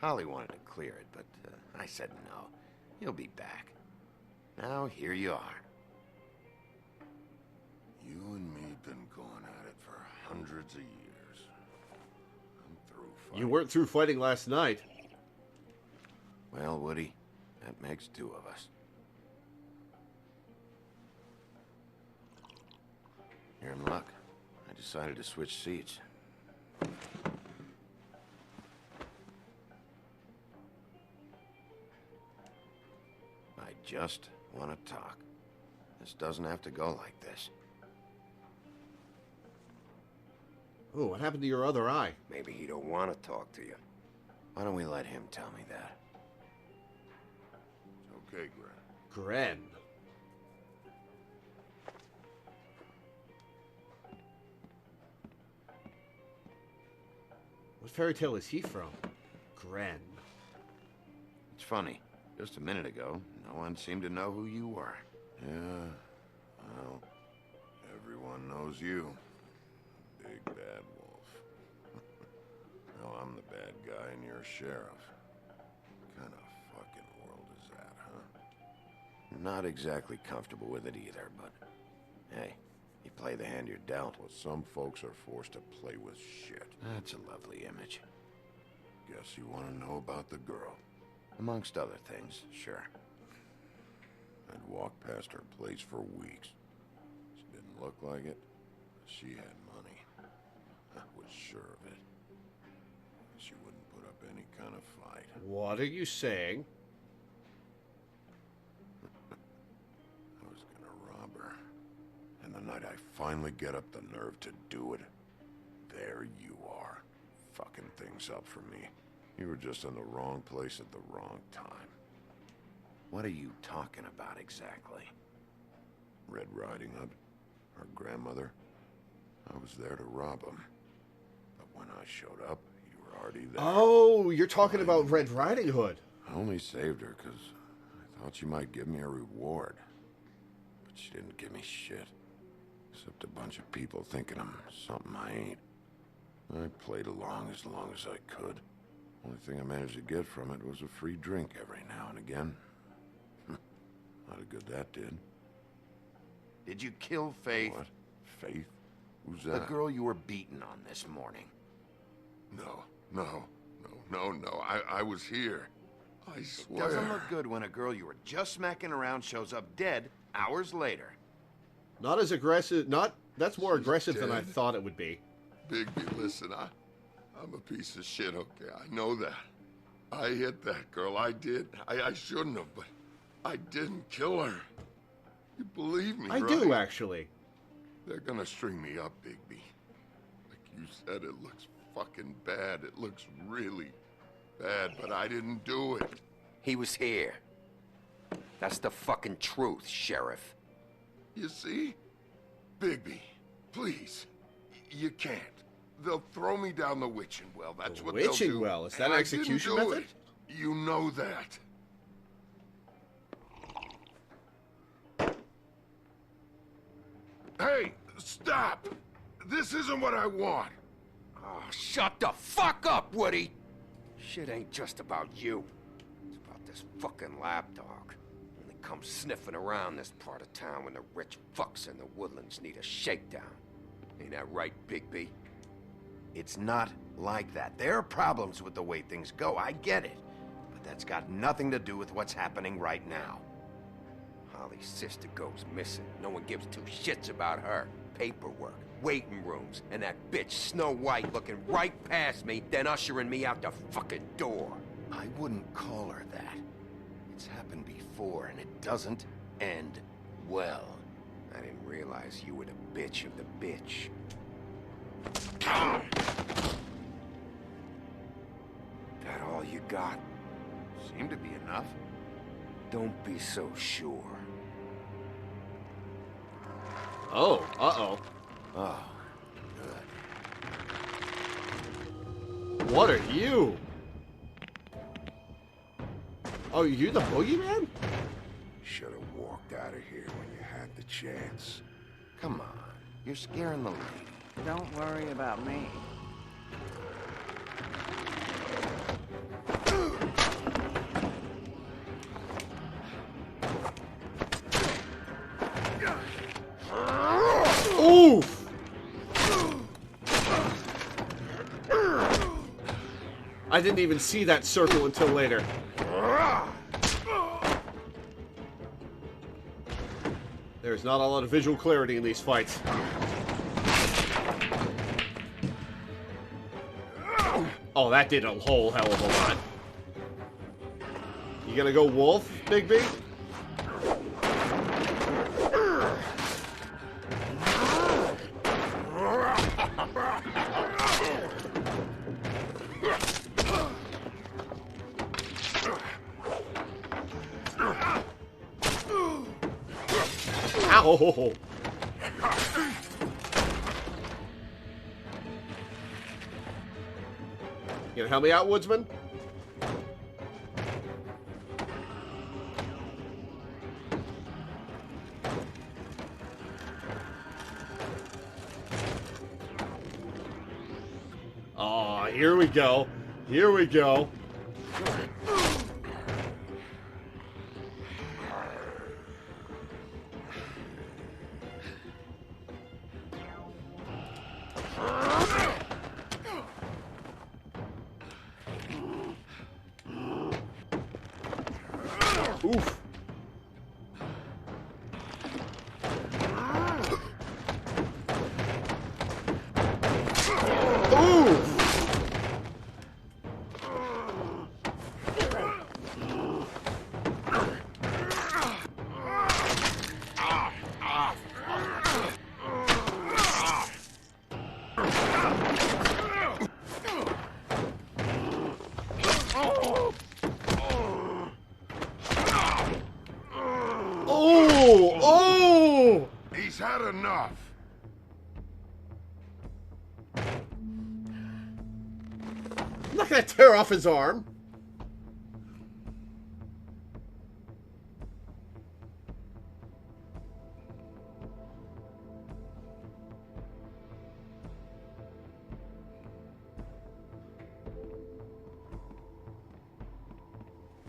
Holly wanted to clear it, but I said no. He'll be back. Now here you are. You and me been going at it for hundreds of years. I'm through fighting. You weren't through fighting last night. Well, Woody, that makes two of us. You're in luck. I decided to switch seats. I just want to talk. This doesn't have to go like this. Oh, what happened to your other eye? Maybe he don't want to talk to you. Why don't we let him tell me that? It's okay, Gren. Gren. What fairy tale is he from? Gren. It's funny. Just a minute ago, no one seemed to know who you were. Yeah, well, everyone knows you. Big bad wolf. Now I'm the bad guy and you're sheriff. What kind of fucking world is that, huh? Not exactly comfortable with it either, but hey, you play the hand you're dealt. Well, some folks are forced to play with shit. That's a lovely image. Guess you want to know about the girl. Amongst other things, sure. I'd walked past her place for weeks. She didn't look like it. She had money. I was sure of it. She wouldn't put up any kind of fight. What are you saying? I was gonna rob her. And the night I finally get up the nerve to do it, there you are, fucking things up for me. You were just in the wrong place at the wrong time. What are you talking about exactly? Red Riding Hood, her grandmother. I was there to rob him. But when I showed up, you were already there. Oh, you're talking about Red Riding Hood. I only saved her because I thought she might give me a reward. But she didn't give me shit. Except a bunch of people thinking I'm something I ain't. I played along as I could. Only thing I managed to get from it was a free drink every now and again. Not a good that did. Did you kill Faith? What? Faith? Who's The that? girl you were beaten on this morning. No. I was here. I swear. Doesn't look good when a girl you were just smacking around shows up dead hours later. Not as aggressive. That's more aggressive than I dead? thought it would be. Bigby, listen, I'm a piece of shit, okay? I know that. I hit that girl. I did. I shouldn't have, but I didn't kill her. You believe me, I right? do, actually. They're gonna string me up, Bigby. Like you said, it looks fucking bad. It looks really bad, but I didn't do it. He was here. That's the fucking truth, Sheriff. You see? Bigby, please. You can't. They'll throw me down the witching well. That's what they'll do. Witching well? Is that And an I didn't execution do method? it. You know that. Hey, stop! This isn't what I want. Oh, shut the fuck up, Woody! Shit ain't just about you. It's about this fucking lapdog. Only comes sniffing around this part of town when the rich fucks in the woodlands need a shakedown. Ain't that right, Bigby? It's not like that. There are problems with the way things go, I get it. But that's got nothing to do with what's happening right now. Holly's sister goes missing. No one gives two shits about her. Paperwork, waiting rooms, and that bitch Snow White looking right past me, then ushering me out the fucking door. I wouldn't call her that. It's happened before, and it doesn't end well. I didn't realize you were the bitch of the bitch. That all you got? Seemed to be enough. Don't be so sure. Oh, uh-oh. Oh, good. What are you? Oh, you the boogeyman? Should have walked out of here when you had the chance. Come on, you're scaring the lady. Don't worry about me. Oof! I didn't even see that circle until later. There's not a lot of visual clarity in these fights. Oh, that did a whole hell of a lot. You gonna go wolf, Bigby? Ow! You gonna help me out, Woodsman? Oh, here we go. Here we go. Oof. Oh! Oh! He's had enough. I'm not gonna tear off his arm.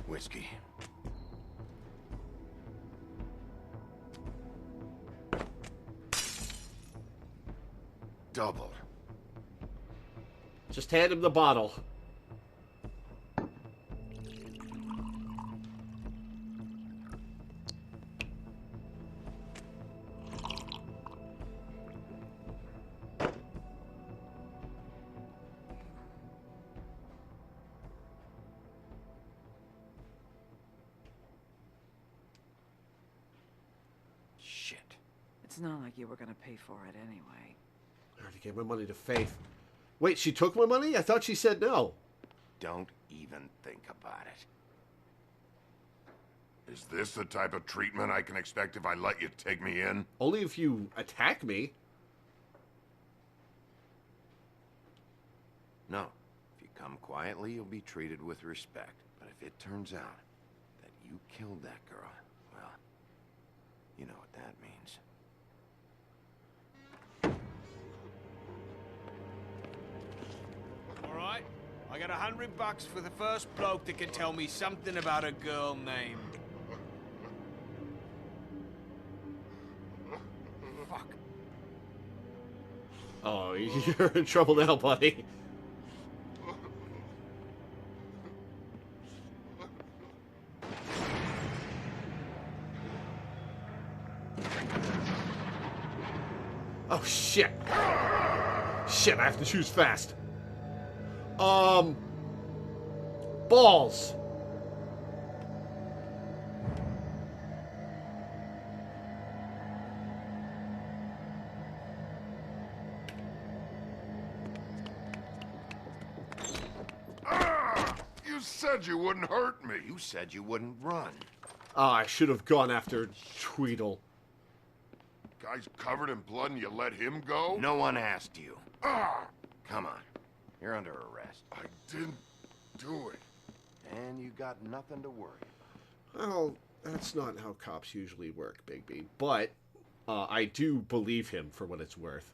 Whiskey. Double. Just hand him the bottle. Shit. It's not like you were gonna pay for it anyway. I already gave my money to Faith. Wait, she took my money? I thought she said no. Don't even think about it. Is this the type of treatment I can expect if I let you take me in? Only if you attack me. No. If you come quietly, you'll be treated with respect. But if it turns out that you killed that girl, well, you know what that means. Alright, I got $100 for the first bloke that can tell me something about a girl named... Fuck. Oh, you're in trouble now, buddy. Oh, shit. Shit, I have to choose fast. Balls. You said you wouldn't hurt me. You said you wouldn't run. Ah, I should have gone after Tweedle. Guy's covered in blood and you let him go? No one asked you. Ah! Come on. You're under arrest. I didn't do it. And you got nothing to worry about. Well, that's not how cops usually work, Bigby. But I do believe him for what it's worth.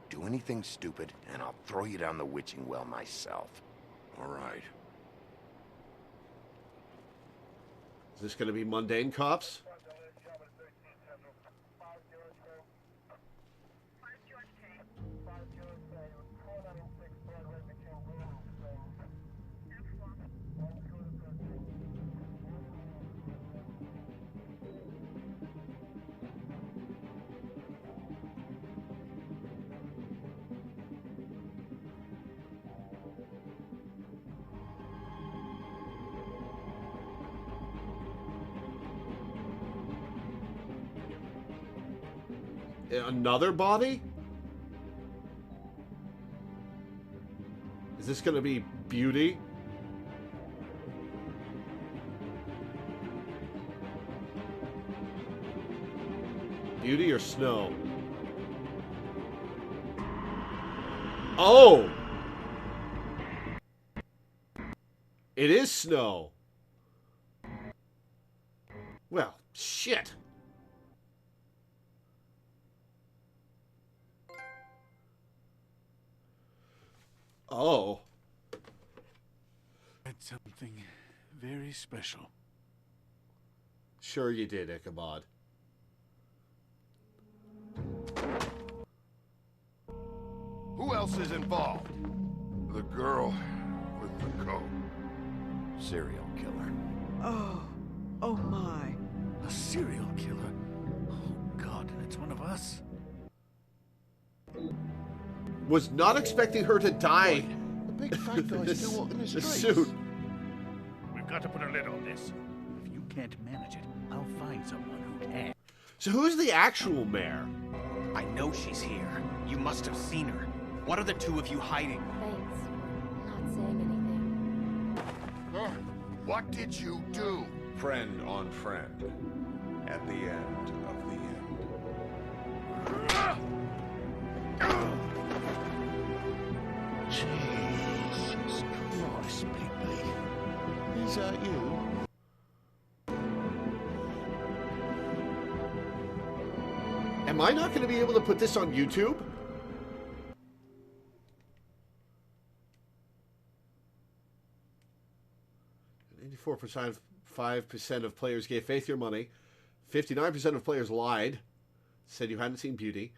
Do anything stupid, and I'll throw you down the witching well myself. All right. Is this going to be mundane cops? Another body? Is this gonna be Beauty? Beauty or Snow? Oh! It is Snow. Well, shit. Oh. Had something very special. Sure you did, Ichabod. Who else is involved? The girl with the coat. Serial killer. Oh my. A serial killer? Oh God, and it's one of us? Was not expecting her to die. The big fat guy's still walking the The streets. suit. We've got to put a lid on this. If you can't manage it, I'll find someone who can. So who's the actual mayor? I know she's here. You must have seen her. What are the two of you hiding? Thanks. Not saying anything. What did you do? Friend on friend. At the end of the end. Jesus Christ, Bigby. Is that you? Am I not going to be able to put this on YouTube? .5% of players gave Faith your money. 59% of players lied, said you hadn't seen Beauty.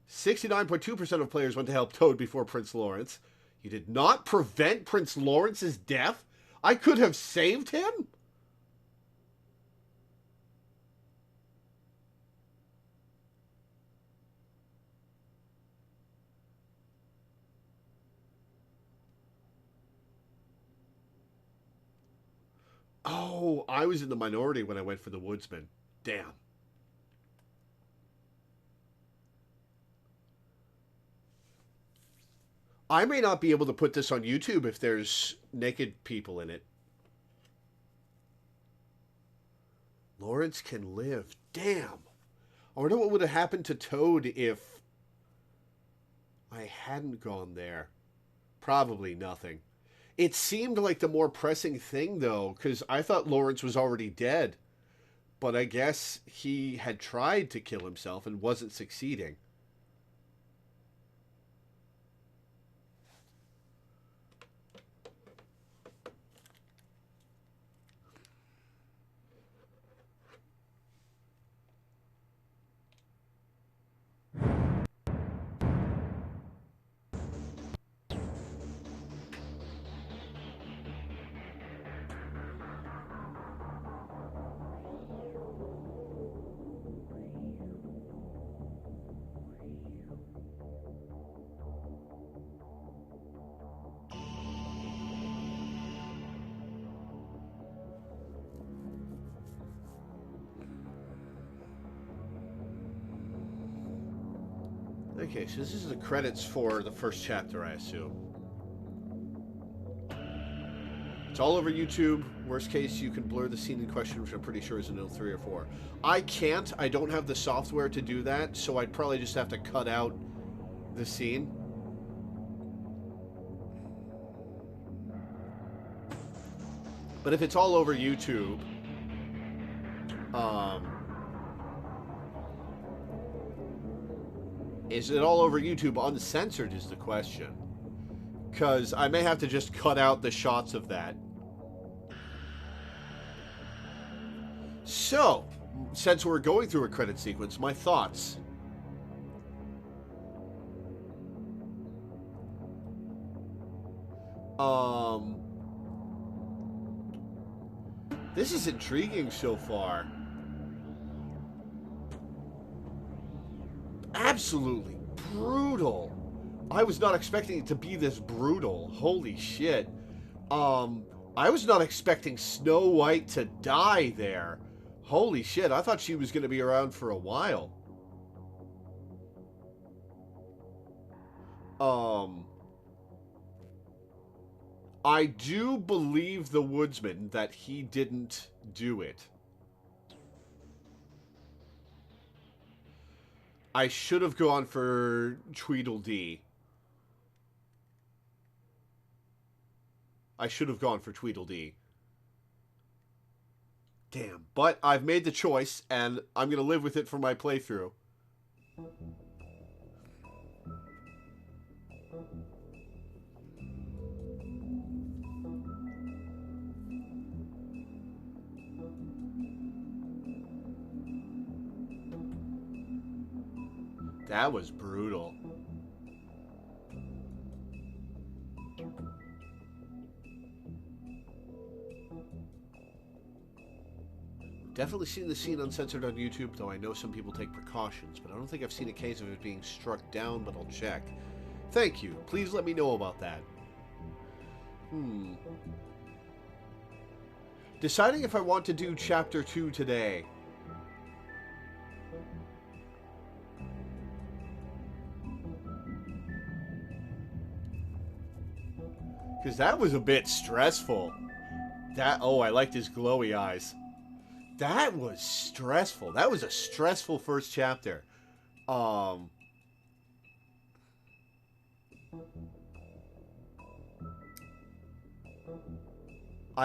69.2% of players went to help Toad before Prince Lawrence. You did not prevent Prince Lawrence's death? I could have saved him? Oh, I was in the minority when I went for the Woodsman. Damn. I may not be able to put this on YouTube if there's naked people in it. Lawrence can live. Damn. I wonder what would have happened to Toad if I hadn't gone there. Probably nothing. It seemed like the more pressing thing, though, because I thought Lawrence was already dead. But I guess he had tried to kill himself and wasn't succeeding. Okay, so this is the credits for the first chapter, I assume. It's all over YouTube. Worst case, you can blur the scene in question, which I'm pretty sure is in 03 or 4. I can't. I don't have the software to do that, so I'd probably just have to cut out the scene. But if it's all over YouTube, is it all over YouTube uncensored is the question. Because I may have to just cut out the shots of that. So, since we're going through a credit sequence, my thoughts. This is intriguing so far. Absolutely brutal. I was not expecting it to be this brutal. Holy shit. I was not expecting Snow White to die there. Holy shit, I thought she was going to be around for a while. I do believe the woodsman that he didn't do it. I should have gone for Tweedledee. I should have gone for Tweedledee. Damn. But I've made the choice, and I'm going to live with it for my playthrough. That was brutal. Definitely seen the scene uncensored on YouTube, though I know some people take precautions, but I don't think I've seen a case of it being struck down, but I'll check. Thank you. Please let me know about that. Deciding if I want to do Chapter 2 today. Because that was a bit stressful. Oh, I liked his glowy eyes. That was stressful. That was a stressful first chapter. I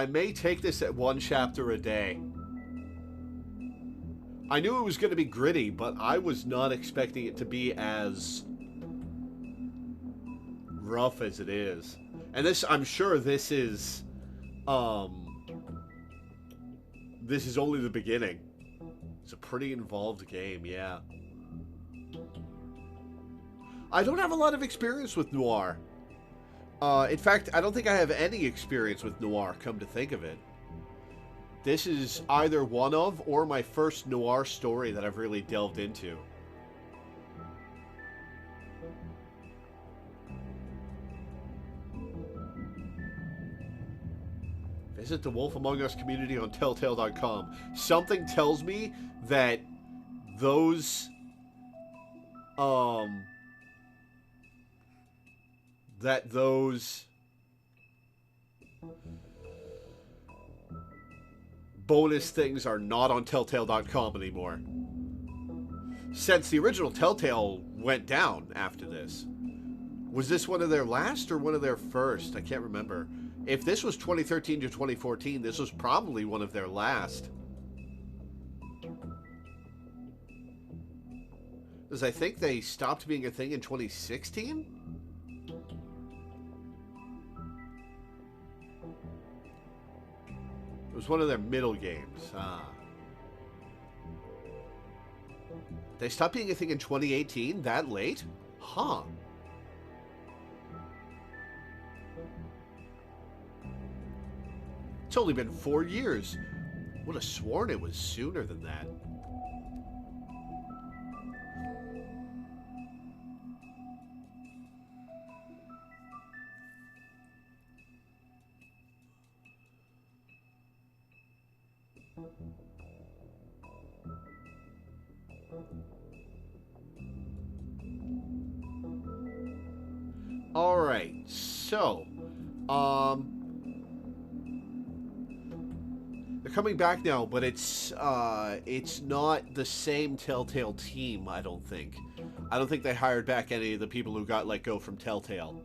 may take this at one chapter a day. I knew it was going to be gritty, but I was not expecting it to be as rough as it is. And this, I'm sure this is only the beginning. It's a pretty involved game, yeah. I don't have a lot of experience with noir. In fact, I don't think I have any experience with noir, come to think of it. This is either one of or my first noir story that I've really delved into. Visit the Wolf Among Us community on Telltale.com. Something tells me that those bonus things are not on Telltale.com anymore. Since the original Telltale went down after this. Was this one of their last or one of their first? I can't remember. If this was 2013 to 2014, this was probably one of their last. Because I think they stopped being a thing in 2016? It was one of their middle games. They stopped being a thing in 2018? That late? Huh. It's only been 4 years. Would have sworn it was sooner than that. All right, so, they're coming back now, but it's not the same Telltale team, I don't think. I don't think they hired back any of the people who got let go from Telltale.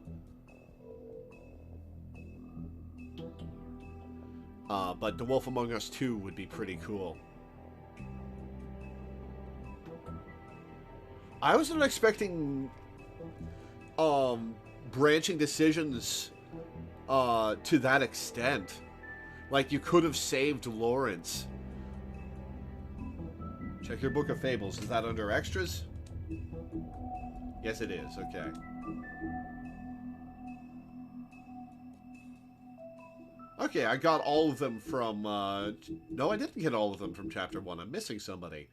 But The Wolf Among Us 2 would be pretty cool. I was not expecting, branching decisions, to that extent. Like, you could have saved Lawrence. Check your book of fables. Is that under extras? Yes, it is. Okay. Okay, I got all of them from, no, I didn't get all of them from Chapter 1. I'm missing somebody.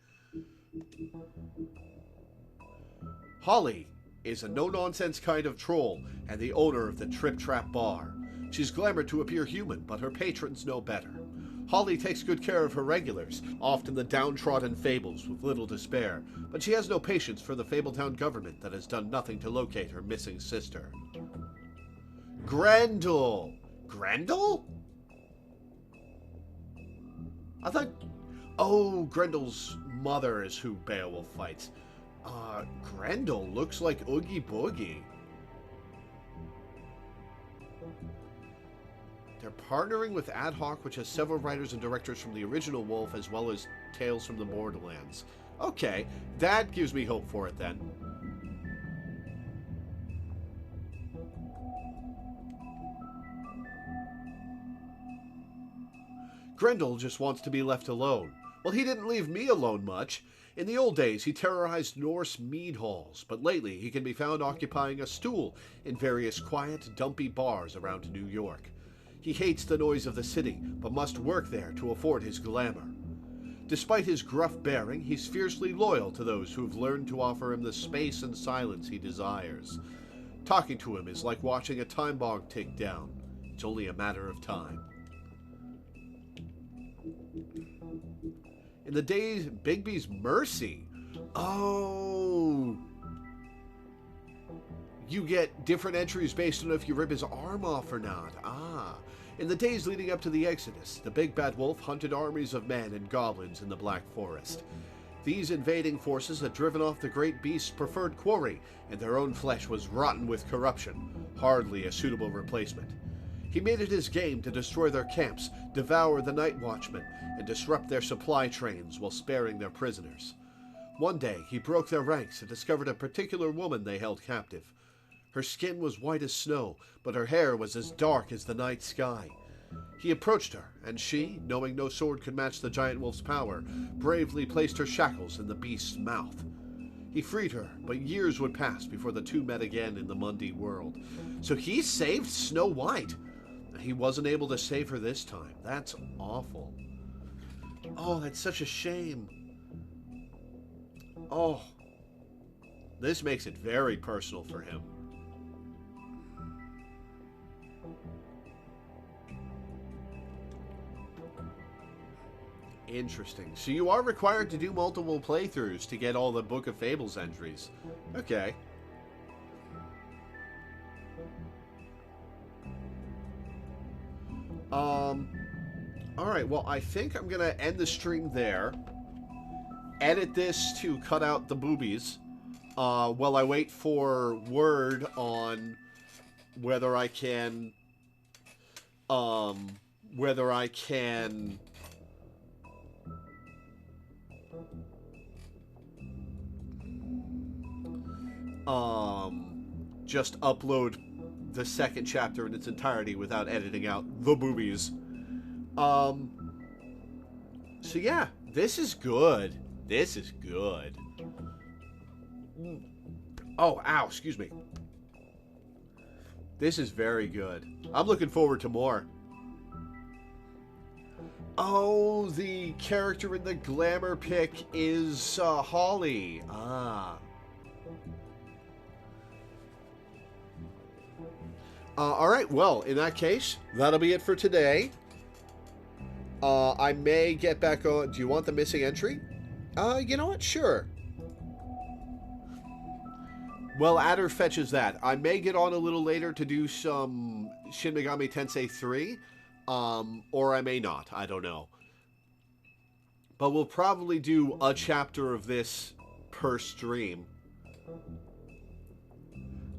Holly is a no-nonsense kind of troll and the owner of the Trip Trap Bar. She's glamored to appear human, but her patrons know better. Holly takes good care of her regulars, often the downtrodden Fables with little to spare, but she has no patience for the Fabletown government that has done nothing to locate her missing sister. Grendel! Grendel? I thought... Oh, Grendel's mother is who Beowulf fights. Grendel looks like Oogie Boogie. They're partnering with Ad Hoc, which has several writers and directors from the original Wolf, as well as Tales from the Borderlands. Okay, that gives me hope for it then. Grendel just wants to be left alone. Well, he didn't leave me alone much. In the old days, he terrorized Norse mead halls, but lately he can be found occupying a stool in various quiet, dumpy bars around New York. He hates the noise of the city, but must work there to afford his glamour. Despite his gruff bearing, he's fiercely loyal to those who have learned to offer him the space and silence he desires. Talking to him is like watching a time bomb tick down. It's only a matter of time. In the days, Bigby's Mercy. Oh! You get different entries based on if you rip his arm off or not. Ah. In the days leading up to the Exodus, the Big Bad Wolf hunted armies of men and goblins in the Black Forest. These invading forces had driven off the great beast's preferred quarry, and their own flesh was rotten with corruption, hardly a suitable replacement. He made it his game to destroy their camps, devour the night watchmen, and disrupt their supply trains while sparing their prisoners. One day, he broke their ranks and discovered a particular woman they held captive. Her skin was white as snow, but her hair was as dark as the night sky. He approached her, and she, knowing no sword could match the giant wolf's power, bravely placed her shackles in the beast's mouth. He freed her, but years would pass before the two met again in the Mundy world. So he saved Snow White. He wasn't able to save her this time. That's awful. Oh, that's such a shame. Oh. This makes it very personal for him. Interesting. So you are required to do multiple playthroughs to get all the Book of Fables entries. Okay. Alright, well, I think I'm gonna end the stream there. Edit this to cut out the boobies. While I wait for word on whether I can... just upload the second chapter in its entirety without editing out the boobies. So yeah, this is good. This is good. Oh, ow, excuse me. This is very good. I'm looking forward to more. Oh, the character in the glamour pick is Holly. Ah. Alright, well, in that case, that'll be it for today. I may get back on... Do you want the missing entry? You know what? Sure. Well, Adder fetches that. I may get on a little later to do some Shin Megami Tensei 3. Or I may not. I don't know. But we'll probably do a chapter of this per stream.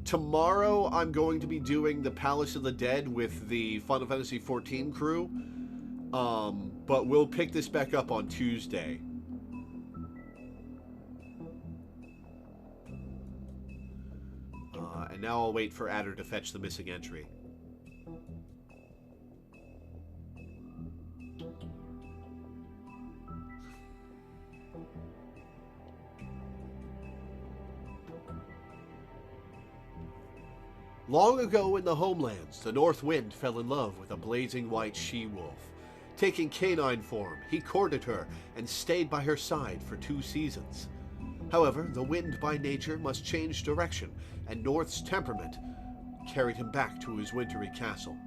Tomorrow, I'm going to be doing the Palace of the Dead with the Final Fantasy XIV crew. But we'll pick this back up on Tuesday. And now I'll wait for Adder to fetch the missing entry. Long ago in the homelands, the North Wind fell in love with a blazing white she-wolf. Taking canine form, he courted her and stayed by her side for 2 seasons. However, the wind by nature must change direction, and North's temperament carried him back to his wintry castle.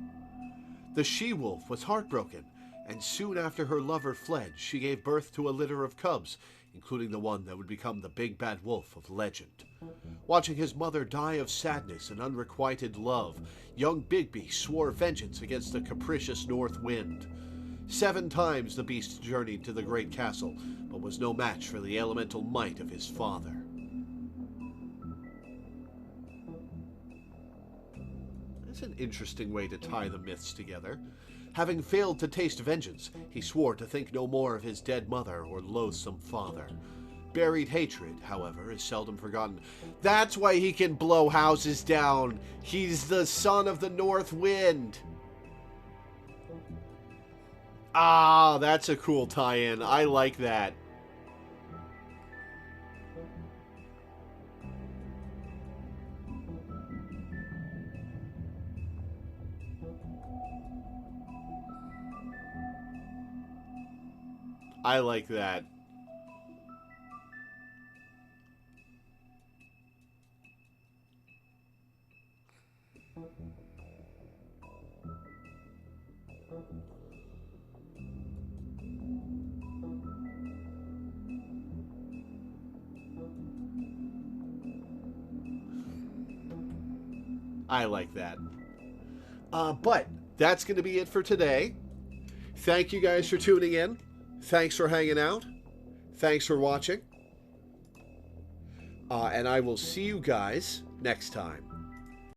The she-wolf was heartbroken and soon after her lover fled, she gave birth to a litter of cubs, including the one that would become the big bad wolf of legend. Watching his mother die of sadness and unrequited love, young Bigby swore vengeance against the capricious north wind. 7 times the beast journeyed to the great castle, but was no match for the elemental might of his father. That's an interesting way to tie the myths together. Having failed to taste vengeance, he swore to think no more of his dead mother or loathsome father. Buried hatred, however, is seldom forgotten. That's why he can blow houses down. He's the son of the north wind. Ah, that's a cool tie-in. I like that. I like that. I like that. But that's going to be it for today. Thank you guys for tuning in. Thanks for hanging out. Thanks for watching. And I will see you guys next time.